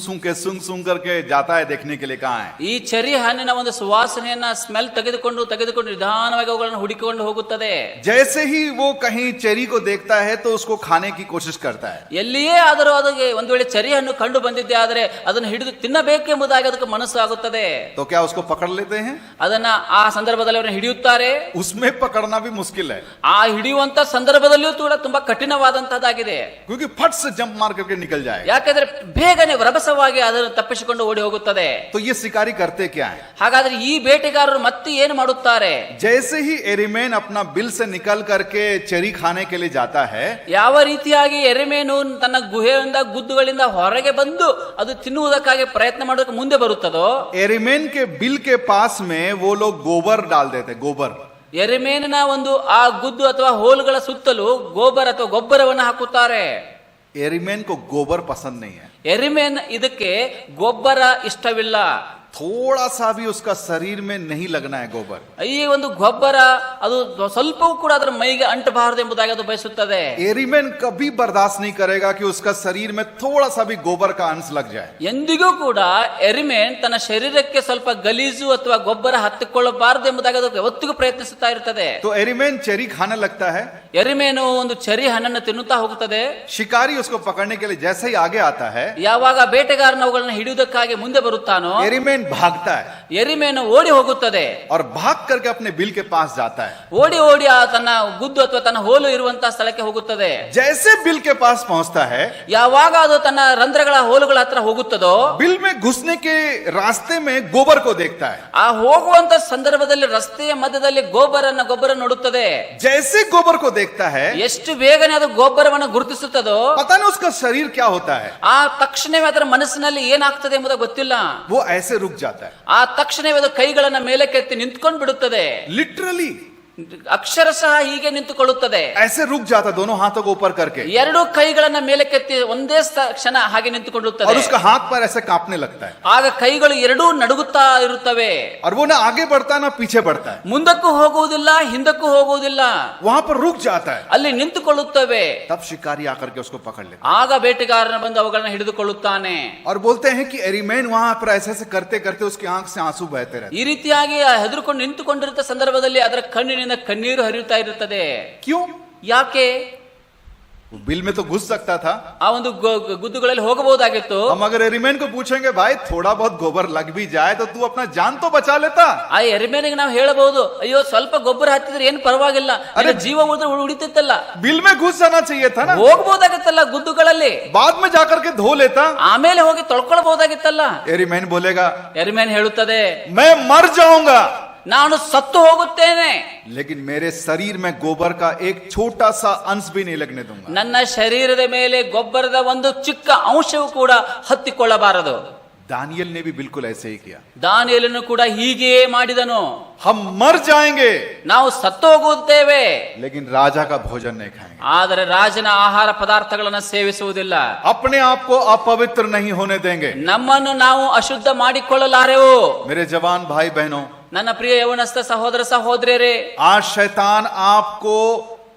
सूंघ करके जाता है देखने के लिए कहाँ है. ಈ ಚೆರ್ರಿ ಹಣ್ಣಿನ ಒಂದು ಸುವಾಸನೆಯನ್ನ ಸ್ಮೆಲ್ ತೆಗೆದುಕೊಂಡು ನಿಧಾನವಾಗಿ ಅವುಗಳನ್ನು ಹುಡುಕಿಕೊಂಡು ಹೋಗುತ್ತದೆ. जैसे ही वो कहीं चेरी को देखता है तो उसको खाने की कोशिश करता है. ಎಲ್ಲಿಯೇ ಆದರೂ ಅದಕ್ಕೆ ಒಂದು ವೇಳೆ ಚೆರ್ರಿ ಹಣ್ಣು ಕಂಡು ಬಂದಿದ್ದೆ ಆದರೆ ಅದನ್ನು ಹಿಡಿದು ತಿನ್ನಬೇಕೆಂಬುದಾಗಿ ಅದಕ್ಕೆ ಮನಸ್ಸು ಆಗುತ್ತದೆ. तो क्या उसको पकड़ लेते हैं? ಅದನ್ನ ಆ ಸಂದರ್ಭದಲ್ಲಿ ಅವರನ್ನು ಹಿಡಿಯುತ್ತಾರೆ. उसमें पकड़ना भी मुश्किल है, ಆ ಹಿಡಿಯುವಂತ ಸಂದರ್ಭದಲ್ಲಿಯೂ ಕೂಡ ತುಂಬಾ ಕಠಿಣವಾದಂತಹದ್ದಾಗಿದೆ. क्योंकि फट से जंप मार करके निकल जाए. ಯಾಕಂದ್ರೆ ಬೇಗನೆ ರಭಸವಾಗಿ ಅದನ್ನು ತಪ್ಪಿಸಿಕೊಂಡು ಓಡಿ ಹೋಗುತ್ತದೆ. तो ये शिकारी करते क्या है? ಹಾಗಾದ್ರೆ ಈ ಬೇಟೆಗಾರರು ಮತ್ತೆ ಏನು ಮಾಡುತ್ತಾರೆ? जैसे ही एरीमेन अपना बिल से निकल करके चेरी खाने के लिए जाता है, ಯಾವ ರೀತಿಯಾಗಿ ಎರೆಮೇನು ತನ್ನ ಗುಹೆಯಿಂದ ಗುದ್ದುಗಳಿಂದ ಹೊರಗೆ ಬಂದು ಅದು ತಿನ್ನುವುದಕ್ಕಾಗಿ ಪ್ರಯತ್ನ ಮಾಡೋದಕ್ಕೆ ಮುಂದೆ ಬರುತ್ತದೋ, एरीमेन के बिल के पास में वो लोग गोबर डाल देते, गोबर. ಎರೆಮೇನಿನ ಒಂದು ಆ ಗುದ್ದು ಅಥವಾ ಹೋಲುಗಳ ಸುತ್ತಲೂ ಗೋಬರ್ ಅಥವಾ ಗೊಬ್ಬರವನ್ನು ಹಾಕುತ್ತಾರೆ. एरीमेन को गोबर पसंद नहीं है. ಎರಿಮೇನ್ ಇದಕ್ಕೆ ಗೊಬ್ಬರ ಇಷ್ಟವಿಲ್ಲ. थोड़ा सा भी उसका शरीर में नहीं लगना है गोबर. ಈ ಒಂದು ಗೊಬ್ಬರ ಅದು ಸ್ವಲ್ಪವೂ ಕೂಡ ಅದರ ಮೈಗೆ ಅಂಟಬಾರದು ಎಂಬುದಾಗಿ ಅದು ಬಯಸುತ್ತದೆ. एरीमेन कभी बर्दाश्त नहीं करेगा कि उसका शरीर में थोड़ा सा भी गोबर का अंश लग जाए. ಎಂದಿಗೂ ಕೂಡ ಎರಿಮೇನ್ ತನ್ನ ಶರೀರಕ್ಕೆ ಸ್ವಲ್ಪ ಗಲೀಜು ಅಥವಾ ಗೊಬ್ಬರ ಹತ್ತಿಕೊಳ್ಳಬಾರದು ಎಂಬುದಾಗಿ ಅದು ಯಾವತ್ತಿಗೂ ಪ್ರಯತ್ನಿಸುತ್ತಾ ಇರುತ್ತದೆ. तो एरीमेन चेरी खाने लगता है. ಎರಿಮೇನು ಒಂದು ಚೆರಿ ಹಣ್ಣನ್ನು ತಿನ್ನುತ್ತಾ ಹೋಗುತ್ತದೆ. शिकारी उसको पकड़ने के लिए जैसे ही आगे आता है, ಯಾವಾಗ ಬೇಟೆಗಾರನ ಅವುಗಳನ್ನು ಹಿಡಿಯುವುದಕ್ಕಾಗಿ ಮುಂದೆ ಬರುತ್ತಾನೋ एरीमेन भागता है ಎರಿಮೇನು ಓಡಿ ಹೋಗುತ್ತದೆ. और भाग करके अपने बिल के पास जाता है. ಓಡಿ ಆ ತನ್ನ ಗುದ್ದು ಅಥವಾ ತನ್ನ ಹೋಲು ಇರುವಂತಹ ಸ್ಥಳಕ್ಕೆ ಹೋಗುತ್ತದೆ. जैसे बिल के पास पहुंचता है, ಯಾವಾಗ ಅದು ತನ್ನ ರಂಧ್ರಗಳ ಹೋಲುಗಳ ಹತ್ರ ಹೋಗುತ್ತದೋ बिल में घुसने के रास्ते में गोबर को देखता है. ಆ ಹೋಗುವಂತ ಸಂದರ್ಭದಲ್ಲಿ ರಸ್ತೆಯ ಮಧ್ಯದಲ್ಲಿ ಗೊಬ್ಬರ ನೋಡುತ್ತದೆ. जैसे गोबर को देखता है, ಎಷ್ಟು ಬೇಗನೆ ಅದು ಗೊಬ್ಬರವನ್ನು ಗುರುತಿಸುತ್ತದೋ पता नहीं उसका शरीर क्या होता है, ಆ ತಕ್ಷಣವೇ ಅದರ ಮನಸ್ಸಿನಲ್ಲಿ ಏನಾಗ್ತದೆ ಎಂಬುದು ಗೊತ್ತಿಲ್ಲ. वो ऐसे रुक जाता है. ಆ ತಕ್ಷಣವೇ ಅದು ಕೈಗಳನ್ನ ಮೇಲಕ್ಕೆತ್ತಿ ನಿಂತ್ಕೊಂಡು ಬಿಡುತ್ತದೆ. लिटरली ಅಕ್ಷರಶಃ ಹೀಗೆ ನಿಂತುಕೊಳ್ಳುತ್ತದೆ. ऐसे रुक जाता, दोनों हाथों को ऊपर करके, ಎರಡು ಕೈಗಳನ್ನ ಮೇಲಕ್ಕೆತ್ತಿ ಒಂದೇ ಕ್ಷಣ ಹಾಗೆ ನಿಂತುಕೊಳ್ಳುತ್ತದೆ. और उसका हाथ पैर ऐसे कांपने लगता है. ಆಗ ಕೈಗಳು ಎರಡೂ ನಡುಗುತ್ತಾ ಇರುತ್ತವೆ. और वो ना आगे बढ़ता है ना पीछे बढ़ता है, ಮುಂದಕ್ಕೂ ಹೋಗುವುದಿಲ್ಲ ಹಿಂದಕ್ಕೂ ಹೋಗುವುದಿಲ್ಲ, वहां पर रुक जाता है. ಅಲ್ಲಿ ನಿಂತುಕೊಳ್ಳುತ್ತವೆ. तब शिकारी आकर के उसको पकड़ लेता ಆಗ ಬೇಟೆಗಾರನ ಬಂದು ಅವುಗಳನ್ನ ಹಿಡಿದುಕೊಳ್ಳುತ್ತಾನೆ. है. और बोलते हैं कि एरीमेन वहां पर ऐसे ऐसे करते करते उसकी आंख से आंसू बहते रहते. ಈ ರೀತಿಯಾಗಿ ಹೆದರುಕೊಂಡು ನಿಂತುಕೊಂಡಿರುವ ಸಂದರ್ಭದಲ್ಲಿ ಅದರ ಕಣ್ಣಿನಿಂದ ಕಣ್ಣೀರು ಹರಿಯುತ್ತಾ ಇರುತ್ತದೆ. क्यों? ಯಾಕೆ? वो बिल में तो घुस सकता था. ಆ ಒಂದು ಗುದ್ದುಗಳಲ್ಲಿ ಹೋಗಬಹುದಾಗಿತ್ತು. हम अगर एरीमेन को पूछेंगे भाई थोड़ा बहुत गोबर लग भी जाए तो तू अपना जान तो बचा लेता. ಆ ಎರಿಮೇನಿಗೆ ನಾವು ಹೇಳಬಹುದು, ಅಯ್ಯೋ ಸ್ವಲ್ಪ ಗೊಬ್ಬರ ಹತ್ತಿದ್ರೆ ಏನು ಪರವಾಗಿಲ್ಲ, ಅರೆ ಜೀವ ಉಳಿತಿತ್ತಲ್ಲ, बिल में घुस जाना चाहिए था ना, ಹೋಗಬಹುದಾಗಿತ್ತಲ್ಲ ಗುದ್ದುಗಳಲ್ಲಿ, बाद में जाकर के धो लेता. ಆಮೇಲೆ ಹೋಗಿ ತೊಳ್ಕೊಳ್ಬಹುದಾಗಿತ್ತಲ್ಲ. एरीमेन बोलेगा ಎರಿಮೇನ್ ಹೇಳುತ್ತದೆ, मैं मर जाऊंगा ನಾನು ಸತ್ತು ಹೋಗುತ್ತೇನೆ, लेकिन मेरे शरीर में गोबर का एक छोटा सा अंश भी नहीं लगने दूंगा. ನನ್ನ ಶರೀರದ ಮೇಲೆ ಗೊಬ್ಬರದ ಒಂದು ಚಿಕ್ಕ ಅಂಶವೂ ಕೂಡ ಹತ್ತಿಕೊಳ್ಳಬಾರದು. दानियल ने भी बिल्कुल ऐसे ही किया। ದಾನಿಯೇಲನು ಕೂಡ ಹೀಗೆಯೇ ಮಾಡಿದನು. हम मर जाएंगे ನಾವು ಸತ್ತು ಹೋಗುತ್ತೇವೆ, लेकिन राजा का भोजन नहीं खाएंगे, ಆದರೆ ರಾಜನ ಆಹಾರ ಪದಾರ್ಥಗಳನ್ನು ಸೇವಿಸುವುದಿಲ್ಲ. अपने आप को अपवित्र नहीं होने देंगे। ನಮ್ಮನ್ನು ನಾವು ಅಶುದ್ಧ ಮಾಡಿಕೊಳ್ಳಲಾರೆವು. मेरे जवान भाई बहनों, ನನ್ನ ಪ್ರಿಯ ಯೌವನಸ್ಥ ಸಹೋದರ ಸಹೋದರಿಯರೇ, आज शैतान आपको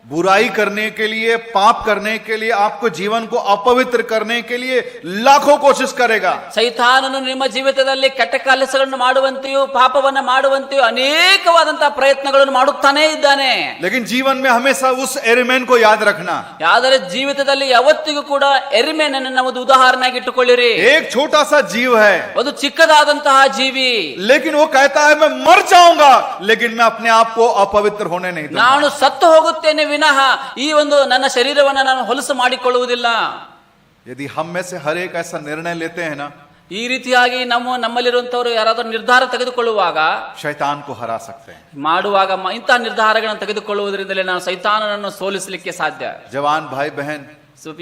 बुराई करने के लिए, पाप करने के लिए, आपको जीवन को अपवित्र करने के लिए लाखों कोशिश करेगा। ಸೈತಾನನು ನಿಮ್ಮ ಜೀವಿತದಲ್ಲಿ ಕೆಟ್ಟ ಕೆಲಸಗಳನ್ನು ಮಾಡುವಂತೆಯೂ ಪಾಪವನ್ನ ಮಾಡುವಂತೆಯೂ ಅನೇಕವಾದಂತಹ ಪ್ರಯತ್ನಗಳನ್ನು ಮಾಡುತ್ತಾನೇ ಇದ್ದಾನೆ. लेकिन जीवन में हमेशा उस एरिमेन को याद रखना। ಆದರೆ ಜೀವಿತದಲ್ಲಿ ಯಾವತ್ತಿಗೂ ಕೂಡ ಎರಿಮೇನನ್ನು ನಾವು ಉದಾಹರಣೆಯಾಗಿ ಇಟ್ಟುಕೊಳ್ಳಿರಿ. एक छोटा सा जीव है, ಒಂದು ಚಿಕ್ಕದಾದಂತಹ ಜೀವಿ, लेकिन वो कहता है मैं मर जाऊंगा, लेकिन मैं अपने आप को अपवित्र होने नहीं दूंगा। ನಾನು ಸತ್ತು ಹೋಗುತ್ತೇನೆ ವಿನಃ ಈ ಒಂದು ನನ್ನ ಶರೀರವನ್ನು ನಾನು ಹೊಲಸು ಮಾಡಿಕೊಳ್ಳುವುದಿಲ್ಲ. यदि हम में से हर एक ऐसा निर्णय लेते हैं ना, ಈ ರೀತಿಯಾಗಿ ನಮ್ಮಲ್ಲಿರುವಂತವರು ಯಾರಾದರೂ ನಿರ್ಧಾರ ತೆಗೆದುಕೊಳ್ಳುವಾಗ, शैतान को हरा सकते हैं। ಮಾಡುವಾಗ ಇಂತಹ ನಿರ್ಧಾರಗಳನ್ನು ತೆಗೆದುಕೊಳ್ಳುವುದರಿಂದಲೇ ನಾವು ಸೈತಾನನನ್ನು ಸೋಲಿಸಲಿಕ್ಕೆ ಸಾಧ್ಯ. जवान भाई बहन,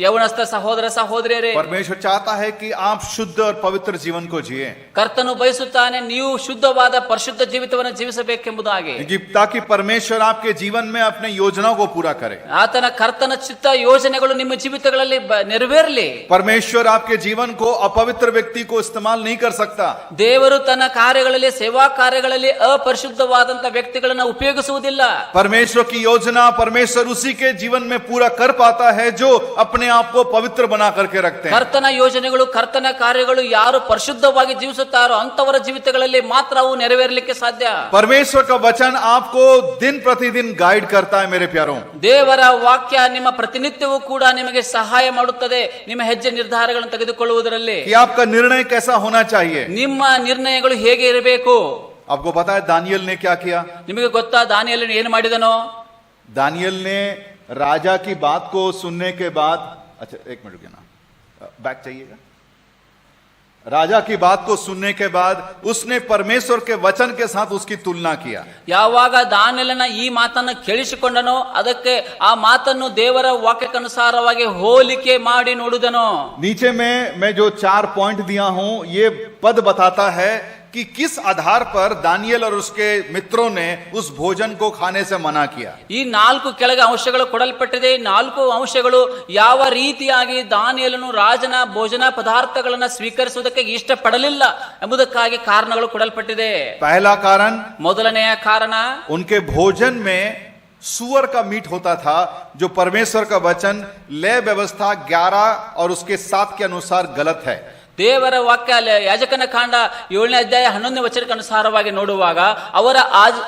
ಯೌವನಸ್ಥ ಸಹೋದರ ಸಹೋದರಿಯರೇ, परमेश्वर चाहता है कि आप शुद्ध और पवित्र जीवन को जिए, ಕರ್ತನು ಬಯಸುತ್ತಾನೆ ನೀವು ಶುದ್ಧವಾದ ಪರಿಶುದ್ಧ ಜೀವಿತವನ್ನು ಜೀವಿಸಬೇಕೆಂಬುದಾಗಿ, ताकि परमेश्वर आपके जीवन में अपने योजनाओं को पूरा करे। ಆತನ ಕರ್ತನ ಚಿತ್ತ ಯೋಜನೆಗಳು ನಿಮ್ಮ ಜೀವಿತಗಳಲ್ಲಿ ನೆರವೇರಲಿ. परमेश्वर आपके जीवन को अपवित्र व्यक्ति को इस्तेमाल नहीं कर सकता। ದೇವರು ತನ್ನ ಕಾರ್ಯಗಳಲ್ಲಿ, ಸೇವಾ ಕಾರ್ಯಗಳಲ್ಲಿ ಅಪರಿಶುದ್ಧವಾದಂತ ವ್ಯಕ್ತಿಗಳನ್ನು ಉಪಯೋಗಿಸುವುದಿಲ್ಲ. परमेश्वर की योजना परमेश्वर उसी के जीवन में पूरा कर पाता है जो अपने आप को पवित्र बना करके रखते हैं। ಕರ್ತನ ಯೋಜನೆಗಳು, ಕರ್ತನ ಕಾರ್ಯಗಳು ಯಾರು ಪರಿಶುದ್ಧವಾಗಿ ಜೀವಿಸುತ್ತಾರೋ ಅಂತವರ ಜೀವಿತಗಳಲ್ಲಿ ಮಾತ್ರ ಅವು ನೆರವೇರಲಿಕ್ಕೆ ಸಾಧ್ಯ. परमेश्वर का वचन आपको दिन प्रतिदिन गाइड करता है मेरे प्यारों। ದೇವರ ವಾಕ್ಯ ನಿಮ್ಮ ಪ್ರತಿನಿತ್ಯವೂ ಕೂಡ ನಿಮಗೆ ಸಹಾಯ ಮಾಡುತ್ತದೆ ನಿಮ್ಮ ಹೆಜ್ಜೆ ನಿರ್ಧಾರಗಳನ್ನು ತೆಗೆದುಕೊಳ್ಳುವುದರಲ್ಲಿ. कि आपका निर्णय कैसा होना चाहिए। ನಿಮ್ಮ ನಿರ್ಣಯಗಳು ಹೇಗೆ ಇರಬೇಕು. आपको पता है दानियल ने क्या किया? ನಿಮಗೆ ಗೊತ್ತಾ ದಾನಿಯೇಲನು ಏನು ಮಾಡಿದನೋ? दानियल ने राजा की बात को सुनने के बाद, अच्छा एक मिनट रुकिए ना, बैक चाहिएगा। राजा की बात को सुनने के बाद उसने परमेश्वर के वचन के साथ उसकी तुलना किया। ಯಾವಾಗ ದಾನಿಯೇಲನ ಈ ಮಾತನ್ನು ಕೇಳಿಸಿಕೊಂಡನೋ ಅದಕ್ಕೆ ಆ ಮಾತನ್ನು ದೇವರ ವಾಕ್ಯಕ್ಕನುಸಾರವಾಗಿ ಹೋಲಿಕೆ ಮಾಡಿ ನೋಡಿದನೋ. नीचे में मैं जो 4 पॉइंट दिया हूं, ये पद बताता है कि किस आधार पर दानियल और उसके मित्रों ने उस भोजन को खाने से मना किया। ಈ 4 ಕೆಳಗೆ ಅಂಶಗಳು ಕೊಡಲ್ಪಟ್ಟಿದೆ. 4 ಅಂಶಗಳು ಯಾವ ರೀತಿಯಾಗಿ ದಾನಿಯೇಲನು ರಾಜನ ಭೋಜನ ಪದಾರ್ಥಗಳನ್ನು ಸ್ವೀಕರಿಸುವುದಕ್ಕೆ ಇಷ್ಟಪಡಲಿಲ್ಲ ಎಂಬುದಕ್ಕಾಗಿ ಕಾರಣಗಳು ಕೊಡಲ್ಪಟ್ಟಿದೆ. पहला कारण, ಮೊದಲನೆಯ ಕಾರಣ, उनके भोजन में सुअर का मीट होता था, जो परमेश्वर का वचन लय व्यवस्था 11 और उसके 7 के अनुसार गलत है। ದೇವರ ವಾಕ್ಯ ಯಾಜಕನ ಕಾಂಡ 7ನೇ ಅಧ್ಯಾಯ 11ನೇ ವಚನಕ್ಕೆ ಅನುಸಾರವಾಗಿ ನೋಡುವಾಗ ಅವರ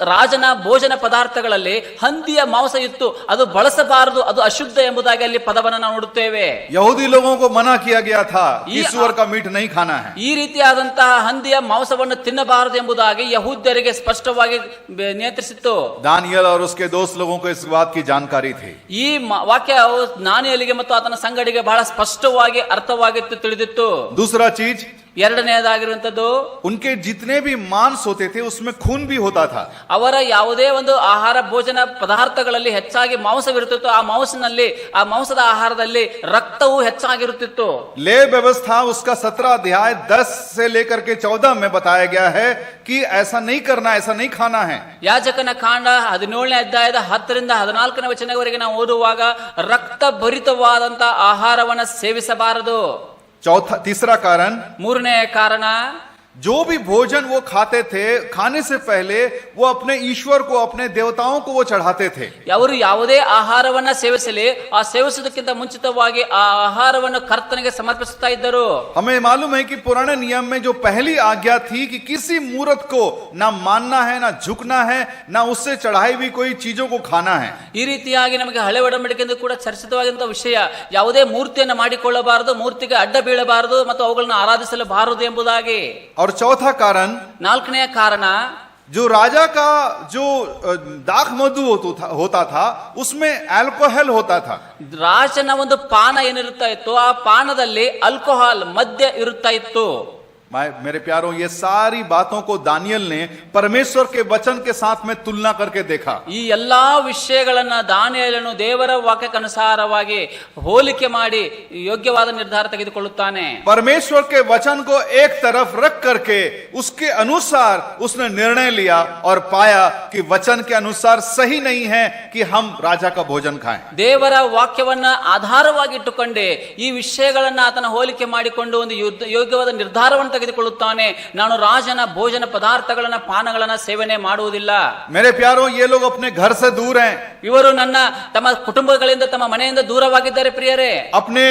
ರಾಜನ ಭೋಜನ ಪದಾರ್ಥಗಳಲ್ಲಿ ಹಂದಿಯ ಮಾಂಸ ಇತ್ತು, ಅದು ಬಳಸಬಾರದು, ಅದು ಅಶುದ್ಧ ಎಂಬುದಾಗಿ ಅಲ್ಲಿ ಪದವನ್ನು ನಾವು ನೋಡುತ್ತೇವೆ. यहूदी लोगों को मना किया गया था कि सुअर का मीट नहीं खाना है। ಈ ರೀತಿಯಾದಂತಹ ಹಂದಿಯ ಮಾಂಸವನ್ನು ತಿನ್ನಬಾರದು ಎಂಬುದಾಗಿ ಯಹೂದ್ಯರಿಗೆ ಸ್ಪಷ್ಟವಾಗಿ ನಿಯಂತ್ರಿಸಿತ್ತು. दानियल और उसके दोस्त लोगों को इस बात की जानकारी थी। ಈ ವಾಕ್ಯ ದಾನಿಯೇಲನಿಗೆ ಮತ್ತು ಆತನ ಸಂಗಡಿಗೆ ಬಹಳ ಸ್ಪಷ್ಟವಾಗಿ ಅರ್ಥವಾಗಿತ್ತು, ತಿಳಿದಿತ್ತು. दूसरा चीज, ಎರಡನೆಯದಾಗಿರುವಂತದ್ದು, उनके जितने भी मांस होते थे उसमें खून भी होता था। ಅವರ ಯಾವುದೇ ಒಂದು ಆಹಾರ ಭೋಜನ ಪದಾರ್ಥಗಳಲ್ಲಿ ಹೆಚ್ಚಾಗಿ ಮಾಂಸವಿರುತ್ತಿತ್ತು, ಆ ಮಾಂಸದ ಆಹಾರದಲ್ಲಿ ರಕ್ತವು ಹೆಚ್ಚಾಗಿರುತ್ತಿತ್ತು. ले व्यवस्था उसका 17 अध्याय 10 से लेकर के 14 में बताया गया है कि ऐसा नहीं करना, ऐसा नहीं खाना है। ಯಾಜಕನ ಕಾಂಡ 17ನೇ ಅಧ್ಯಾಯದ 10 ರಿಂದ 14ನೇ ವಚನವರೆಗೆ ನಾವು ಓದುವಾಗ ರಕ್ತ ಭರಿತವಾದಂತಹ ಆಹಾರವನ್ನು ಸೇವಿಸಬಾರದು. तीसरा कारण, ಮೂರನೇ ಕಾರಣ, जो भी भोजन वो खाते थे, खाने से पहले वो अपने ईश्वर को, अपने देवताओं को वो चढ़ाते थे। ಅವರು ಯಾವುದೇ ಆಹಾರವನ್ನ ಸೇವಿಸಲಿ, ಆ ಸೇವಿಸುವುದಕ್ಕಿಂತ ಮುಂಚಿತವಾಗಿ ಆ ಆಹಾರವನ್ನು ಕರ್ತನಿಗೆ ಸಮರ್ಪಿಸುತ್ತಾ ಇದ್ದರು. हमें मालूम है कि पुराने नियम में जो पहली आज्ञा थी कि किसी मूर्त को ना मानना है, ना झुकना है, ना उससे चढ़ाई हुई कोई चीजों को खाना है। ಈ ರೀತಿಯಾಗಿ ನಮಗೆ ಹಳೆ ಒಡಂಬಡಿಕೆಯಿಂದ ಕೂಡ ಚರ್ಚಿತವಾಗಿರುವಂತಹ ವಿಷಯ, ಯಾವುದೇ ಮೂರ್ತಿಯನ್ನು ಮಾಡಿಕೊಳ್ಳಬಾರದು, ಮೂರ್ತಿಗೆ ಅಡ್ಡ ಬೀಳಬಾರದು ಮತ್ತು ಅವುಗಳನ್ನು ಆರಾಧಿಸಲಬಾರದು ಎಂಬುದಾಗಿ. और चौथा कारण, 4ನೇ ಕಾರಣ, जो राजा का जो दाख मधु होता था उसमें अल्कोहल होता था। ರಾಜನ ಒಂದು ಪಾನ ಏನಿರುತ್ತಾ ಇತ್ತು, ಆ ಪಾನದಲ್ಲಿ ಆಲ್ಕೋಹಾಲ್ ಮದ್ಯ ಇರುತ್ತಾ ಇತ್ತು. मेरे प्यारों, ये सारी बातों को दानियल ने परमेश्वर के वचन के साथ में तुलना करके देखा। ಈ ಎಲ್ಲಾ ವಿಷಯಗಳನ್ನ ದಾನಿಯೇಲನು ದೇವರ ವಾಕ್ಯಕ್ಕನುಸಾರವಾಗಿ ಹೋಲಿಕೆ ಮಾಡಿ ಯೋಗ್ಯವಾದ ನಿರ್ಧಾರ ತೆಗೆದುಕೊಳ್ಳುತ್ತಾನೆ. परमेश्वर के वचन को एक तरफ रख करके उसके अनुसार उसने निर्णय लिया और पाया कि वचन के अनुसार सही नहीं है कि हम राजा का भोजन खाएं। ದೇವರ ವಾಕ್ಯವನ್ನ ಆಧಾರವಾಗಿಟ್ಟುಕೊಂಡೇ ಈ ವಿಷಯಗಳನ್ನ ಆತನ ಹೋಲಿಕೆ ಮಾಡಿಕೊಂಡು ಒಂದು ಯೋಗ್ಯವಾದ ನಿರ್ಧಾರವನ್ನು ತೆಗೆದುಕೊಳ್ಳುತ್ತಾನೆ. ನಾನು ರಾಜನ ಭೋಜನ ಪದಾರ್ಥಗಳನ್ನ ಪಾನಗಳನ್ನ ಸೇವನೆ ಮಾಡುವುದಿಲ್ಲ. मेरे प्यारों, ये लोग अपने घर से दूर हैं, ಇವರು ತಮ್ಮ ಕುಟುಂಬಗಳಿಂದ ತಮ್ಮ ಮನೆಯಿಂದ ದೂರವಾಗಿದ್ದಾರೆ ಪ್ರಿಯರೇ. अपने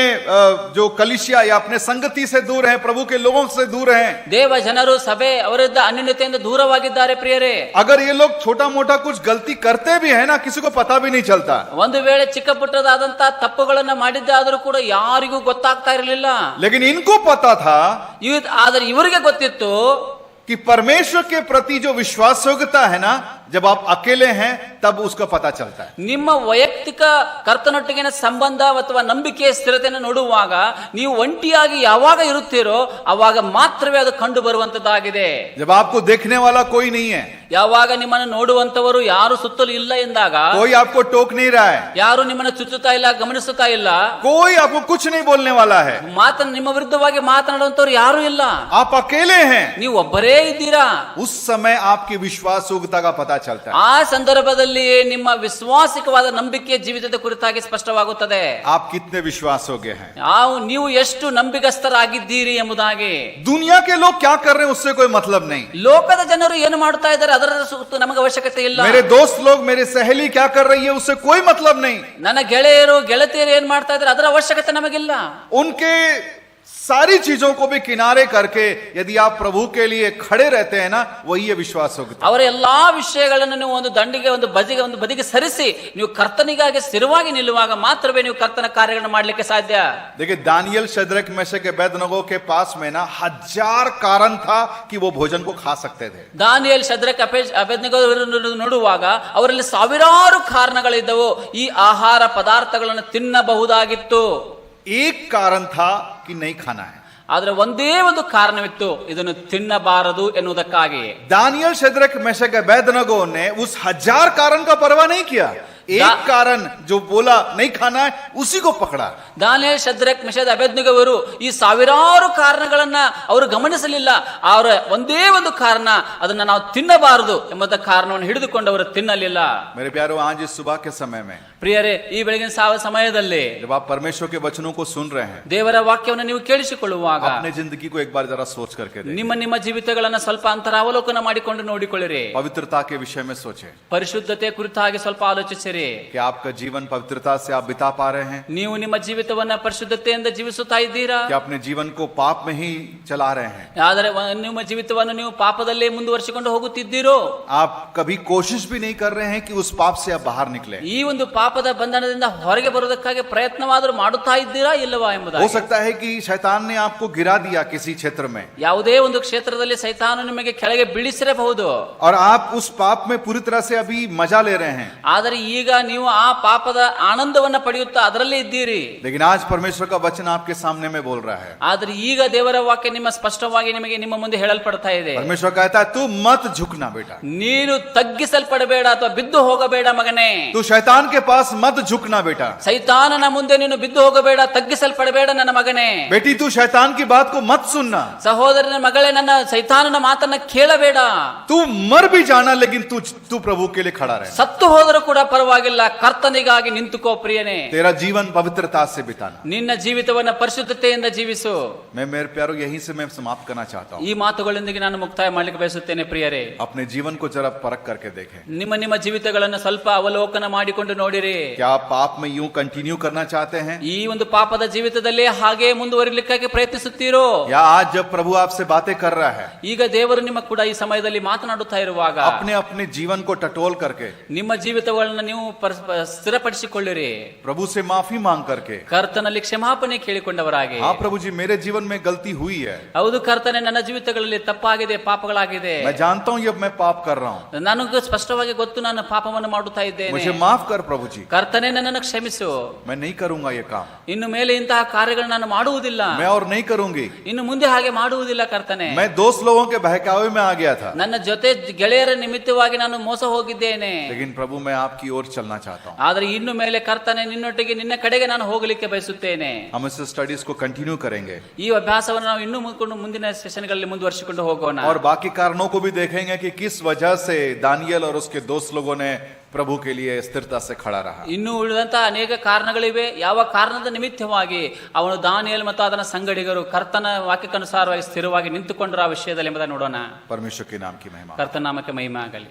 जो कलीसिया या अपने संगति से दूर हैं, प्रभु के लोगों से दूर हैं। ದೇವ ಜನರು ಸಭೆ ಅವರಿದ್ದ ಅನ್ಯೋನ್ಯತೆಯಿಂದ ದೂರವಾಗಿದ್ದಾರೆ ಪ್ರಿಯರೇ. अगर ये लोग छोटा मोटा कुछ गलती करते भी है ना, किसी को पता भी नहीं चलता। ಒಂದು ವೇಳೆ ಚಿಕ್ಕ ಪುಟ್ಟದಾದಂತ ತಪ್ಪುಗಳನ್ನ ಮಾಡಿದ್ದಾದರೂ ಕೂಡ ಯಾರಿಗೂ ಗೊತ್ತಾಗ್ತಾ ಇರಲಿಲ್ಲ. लेकिन इनको पता था ಆದರೆ ಇವರಿಗೆ ಗೊತ್ತಿತ್ತು कि परमेश्वर के प्रति जो विश्वास योग्यता है ना, जब आप अकेले हैं तब उसका पता चलता है। ನಿಮ್ಮ ವೈಯಕ್ತಿಕ ಕರ್ತನೊಟ್ಟಿಗಿನ ಸಂಬಂಧ ಅಥವಾ ನಂಬಿಕೆಯ ಸ್ಥಿರತೆಯನ್ನು ನೋಡುವಾಗ ನೀವು ಒಂಟಿಯಾಗಿ ಯಾವಾಗ ಇರುತ್ತೀರೋ ಅವಾಗ ಮಾತ್ರವೇ ಅದು ಕಂಡು ಬರುವಂತದ್ದಾಗಿದೆ. जब आपको देखने वाला कोई नहीं है, ಯಾವಾಗ ನಿಮ್ಮನ್ನು ನೋಡುವಂತವರು ಯಾರು ಸುತ್ತಲೂ ಇಲ್ಲ ಎಂದಾಗ, कोई आपको टोक नहीं रहा है, ಯಾರು ನಿಮ್ಮನ್ನು ಚುಚ್ಚುತ್ತಾ ಇಲ್ಲ, ಗಮನಿಸುತ್ತಾ ಇಲ್ಲ, कोई आपको कुछ नहीं बोलने वाला है, ನಿಮ್ಮ ವಿರುದ್ಧವಾಗಿ ಮಾತನಾಡುವಂತವ್ರು ಯಾರು ಇಲ್ಲ, आप अकेले हैं, ನೀವು ಒಬ್ಬರೇ ಇದ್ದೀರಾ, उस समय आपकी विश्वास योग्यता का पता चलता है। ಆ ಸಂದರ್ಭದಲ್ಲಿಯೇ ನಿಮ್ಮ ವಿಶ್ವಾಸಿಕವಾದ ನಂಬಿಕೆಯ ಜೀವಿತದ ಕುರಿತಾಗಿ ಸ್ಪಷ್ಟವಾಗುತ್ತದೆ. आप कितने विश्वास योग्य हैं, ನೀವು ಎಷ್ಟು ನಂಬಿಗಸ್ತರಾಗಿದ್ದೀರಿ ಎಂಬುದಾಗಿ. दुनिया के लोग क्या कर रहे हैं उससे कोई मतलब नहीं, ಲೋಕದ ಜನರು ಏನು ಮಾಡ್ತಾ ಇದ್ದಾರೆ ಅದರ ಸುತ್ತ ನಮಗೆ ಅವಶ್ಯಕತೆ ಇಲ್ಲ. मेरे दोस्त लोग, मेरी सहेली क्या कर रही है उससे कोई मतलब नहीं, ನನ್ನ ಗೆಳೆಯರು ಗೆಳತಿಯರು ಏನ್ ಮಾಡ್ತಾ ಇದ್ದಾರೆ ಅದರ ಅವಶ್ಯಕತೆ ನಮಗಿಲ್ಲ. उनके सारी चीजों को भी किनारे करके यदि आप प्रभु के लिए खड़े रहते हैं ना, वही है विश्वास योग्यता। ಅವರ ಎಲ್ಲಾ ವಿಷಯಗಳನ್ನು ನೀವು ಒಂದು ದಂಡಿಗೆ ಒಂದು ಬದಿಗೆ ಸರಿಸಿ ನೀವು ಕರ್ತನಿಗಾಗಿ ಸ್ಥಿರವಾಗಿ ನಿಲ್ಲುವಾಗ ಮಾತ್ರವೇ ನೀವು ಕರ್ತನ ಕಾರ್ಯಗಳನ್ನು ಮಾಡಲಿಕ್ಕೆ ಸಾಧ್ಯ. देखिए, दानियल, शद्रक, मेशक, अबेदनगो के पास में ना 1000 कारण था कि वो भोजन को खा सकते थे। ದಾನಿಯೇಲ್, ಶದ್ರಕ್, ಅಬೇದ್ನೆಗೋ ನೋಡುವಾಗ ಅವರಲ್ಲಿ ಸಾವಿರಾರು ಕಾರಣಗಳಿದ್ದವು ಈ ಆಹಾರ ಪದಾರ್ಥಗಳನ್ನು ತಿನ್ನಬಹುದಾಗಿತ್ತು. एक कारण था कि नहीं खाना है, ಆದ್ರೆ ಒಂದೇ ಒಂದು ಕಾರಣವಿತ್ತು, ಇದನ್ನು ತಿನ್ನಬಾರದು ಎನ್ನುವುದಕ್ಕಾಗಿ. दानियल, शद्रक, मेशक, अबेदनगो ने उस 1000 कारण का परवाह नहीं किया, एक कारण जो बोला नहीं खाना है उसी को पकड़ा। ದಾನಿಯೇಲ್, ಶದ್ರಕ್, ಮೆಷಕ್, ಅಬೇದ್ನೆಗೋ ಅವರು ಈ ಸಾವಿರಾರು ಕಾರಣಗಳನ್ನ ಅವರು ಗಮನಿಸಲಿಲ್ಲ. ಅವರ ಒಂದೇ ಒಂದು ಕಾರಣ, ಅದನ್ನ ನಾವು ತಿನ್ನಬಾರದು ಎಂಬ ಕಾರಣವನ್ನು ಹಿಡಿದುಕೊಂಡು ಅವರು ತಿನ್ನಲಿಲ್ಲ. मेरे प्यारों, आज इस सुबह के समय में ಪ್ರಿಯರೇ, ಈ ಬೆಳಗಿನ ಸಮಯದಲ್ಲಿ जब आप परमेश्वर के वचनों को सुन रहे हैं, ದೇವರ ವಾಕ್ಯವನ್ನು ನೀವು ಕೇಳಿಸಿಕೊಳ್ಳುವಾಗ अपने जिंदगी को एक बार जरा सोच करके देखिए, ನಿಮ್ಮ ಜೀವಿತಗಳನ್ನ ಸ್ವಲ್ಪ ಅಂತರಾವಲೋಕನ ಮಾಡಿಕೊಂಡು ನೋಡಿಕೊಳ್ಳಿರಿ. पवित्रता के विषय में सोचें ಪರಿಶುದ್ಧತೆ ಕುರಿತಾಗಿ ಸ್ವಲ್ಪ ಆಲೋಚಿಸಿರಿ. कि आपका जीवन पवित्रता से आप बिता पा रहे हैं, ನೀವು ನಿಮ್ಮ ಜೀವಿತವನ್ನ ಪರಿಶುದ್ಧತೆಯಿಂದ ಜೀವಿಸುತ್ತಾ ಇದ್ದೀರಾ, कि अपने जीवन को पाप में ही चला रहे हैं, ಆದರೆ ನಿಮ್ಮ ಜೀವಿತವನ್ನು ನೀವು ಪಾಪದಲ್ಲೇ ಮುಂದುವರಿಸಿಕೊಂಡು ಹೋಗುತ್ತಿದ್ದೀರೋ, आप कभी कोशिश भी नहीं कर रहे हैं कि उस पाप से आप बाहर निकले। ಈ ಒಂದು ಪಾಪದ ಬಂಧನದಿಂದ ಹೊರಗೆ ಬರುವುದಕ್ಕಾಗಿ ಪ್ರಯತ್ನವಾದರೂ ಮಾಡುತ್ತಾ ಇದ್ದೀರಾ ಇಲ್ಲವಾ हो ಎಂಬುದಾಗಿ. सकता है कि शैतान ने आपको गिरा दिया किसी क्षेत्र में, ಯಾವುದೇ ಒಂದು ಕ್ಷೇತ್ರದಲ್ಲಿ ಸೈತಾನು ನಿಮಗೆ ಕೆಳಗೆ ಬೀಳಿಸಿರಬಹುದು, और आप उस पाप में पूरी तरह से अभी मजा ले रहे हैं, ಆದರೆ ಈಗ ನೀವು ಆ ಪಾಪದ ಆನಂದವನ್ನ ಪಡೆಯುತ್ತಾ ಅದರಲ್ಲೇ ಇದ್ದೀರಿ. लेकिन आज परमेश्वर का वचन आपके सामने में बोल रहा है, ಆದ್ರೆ ಈಗ ದೇವರ ವಾಕ್ಯ ಸ್ಪಷ್ಟವಾಗಿ ನಿಮ್ಮ ಮುಂದೆ ಹೇಳಲ್ಪಡ್ತಾ ಇದೆ. परमेश्वर कहता है तू मत झुकना बेटा, ನೀನು ತಗ್ಗಿಸಲ್ಪಡಬೇಡ ಅಥವಾ ಬಿದ್ದು ಹೋಗಬೇಡ ಮಗನೇ. तू शैतान के पास मत झुकना बेटा, ಸೈತಾನನ ಮುಂದೆ ನೀನು ಬಿದ್ದು ಹೋಗಬೇಡ, ತಗ್ಗಿಸಲ್ಪಡಬೇಡ ನನ್ನ ಮಗನೇ. बेटी तू शैतान की बात को मत सुनना, ಸಹೋದರನ ಮಗಳೇ, ನನ್ನ ಸೈತಾನನ ಮಾತನ್ನ ಕೇಳಬೇಡ. तू मर भी जाना लेकिन तू प्रभु के लिए खड़ा रहे, ಸತ್ತು ಹೋದರೂ ಕೂಡ ಪರವಾಗಿಲ್ಲ, ಕರ್ತನಿಗಾಗಿ ನಿಂತುಕೋ ಪ್ರಿಯನೇ. तेरा जीवन पवित्रता से बिताना। ನಿನ್ನ ಜೀವಿತವನ್ನ ಪರಿಶುದ್ಧತೆಯಿಂದ ಜೀವಿಸು. मैं मेरे प्यारों यहीं से मैं समाप्त करना चाहता हूँ। ಈ ಮಾತುಗಳೊಂದಿಗೆ ನಾನು ಮುಕ್ತಾಯ ಮಾಡ್ಲಿಕ್ಕೆ ಬಯಸುತ್ತೇನೆ ಪ್ರಿಯರೇ. अपने जीवन को जरा परख करके देखें, ನಿಮ್ಮ ಜೀವಿತಗಳನ್ನು ಸ್ವಲ್ಪ ಅವಲೋಕನ ಮಾಡಿಕೊಂಡು ನೋಡಿರಿ. क्या आप पाप में यूं कंटिन्यू करना चाहते हैं, ಈ ಒಂದು ಪಾಪದ ಜೀವಿತದಲ್ಲಿ ಹಾಗೆ ಮುಂದುವರಿಲಿಕ್ಕಾಗಿ ಪ್ರಯತ್ನಿಸುತ್ತೀರೋ, या आज जब प्रभु आपसे बातें कर रहा है, ಈಗ ದೇವರು ನಿಮ್ಮ ಕೂಡ ಈ ಸಮಯದಲ್ಲಿ ಮಾತನಾಡುತ್ತಾ ಇರುವಾಗ अपने अपने जीवन को टटोल करके ನಿಮ್ಮ ಜೀವಿತಗಳನ್ನು ನೀವು ನೀವು ಸ್ಥಿರಪಡಿಸಿಕೊಳ್ಳಿರಿ. प्रभु से माफी मांग करके, ಕರ್ತನಲ್ಲಿ ಕ್ಷಮಾಪಣೆ ಕೇಳಿಕೊಂಡವರಾಗಿ. हाँ प्रभु जी मेरे जीवन में गलती हुई है, ಹೌದು ಕರ್ತನೆ, ನನ್ನ ಜೀವಿತಗಳಲ್ಲಿ ತಪ್ಪಾಗಿದೆ, ಪಾಪಗಳಾಗಿದೆ. मैं जानता हूँ ये मैं पाप कर रहा हूँ, ನನಗೂ ಸ್ಪಷ್ಟವಾಗಿ ಗೊತ್ತು, ನಾನು ಪಾಪವನ್ನು ಮಾಡುತ್ತಾ ಇದ್ದೇನೆ. मुझे माफ कर प्रभु जी, ಕರ್ತನೆ ನನ್ನನ್ನು ಕ್ಷಮಿಸು. मैं नहीं करूंगा ये काम, ಇನ್ನು ಮೇಲೆ ಇಂತಹ ಕಾರ್ಯಗಳನ್ನು ನಾನು ಮಾಡುವುದಿಲ್ಲ, मैं और नहीं करूंगी. ಇನ್ನು ಮುಂದೆ ಹಾಗೆ ಮಾಡುವುದಿಲ್ಲ ಕರ್ತನೆ. मैं दोस्त लोगों के बहकावे में आ गया था, ನನ್ನ ಜೊತೆ ಗೆಳೆಯರ ನಿಮಿತ್ತವಾಗಿ ನಾನು ಮೋಸ ಹೋಗಿದ್ದೇನೆ. लेकिन प्रभु मैं आपकी ओर चलना चाहता हूँ. ಆದ್ರೆ ಇನ್ನು ಮೇಲೆ ಕರ್ತನೆ, ನಿನ್ನೊಟ್ಟಿಗೆ ನಿನ್ನ ಕಡೆಗೆ ನಾನು ಹೋಗಲಿಕ್ಕೆ ಬಯಸುತ್ತೇನೆ. हम इस स्टडीज को कंटिन्यू करेंगे ಈ ಅಭ್ಯಾಸವನ್ನು ನಾವು ಇನ್ನೂ ಮುಂದಿನ ಸೆಷನ್ಗಳಲ್ಲಿ ಮುಂದುವರಿಸಿಕೊಂಡು ಹೋಗೋಣ. और बाकी कारणों को भी देखेंगे कि किस वजह से दानियल और उसके दोस्त लोगों ने प्रभु के लिए स्थिरता से खड़ा रहा. ಇನ್ನು ಉಳಿದಂತಹ ಅನೇಕ ಕಾರಣಗಳಿವೆ. ಯಾವ ಕಾರಣದ ನಿಮಿತ್ತವಾಗಿ ಅವನು ದಾನಿಯೇಲ್ ಮತ್ತು ಅದರ ಸಂಗಡಿಗರು ಕರ್ತನ ವಾಕ್ಯಕ್ಕನುಸಾರವಾಗಿ ಸ್ಥಿರವಾಗಿ ನಿಂತುಕೊಂಡರ ವಿಷಯದಲ್ಲಿ ಎಂಬುದನ್ನು ನೋಡೋಣ. परमेश्वर के नाम की महिमा. ಕರ್ತನ ನಾಮಕ್ಕೆ ಮಹಿಮೆ ಆಗಲಿ.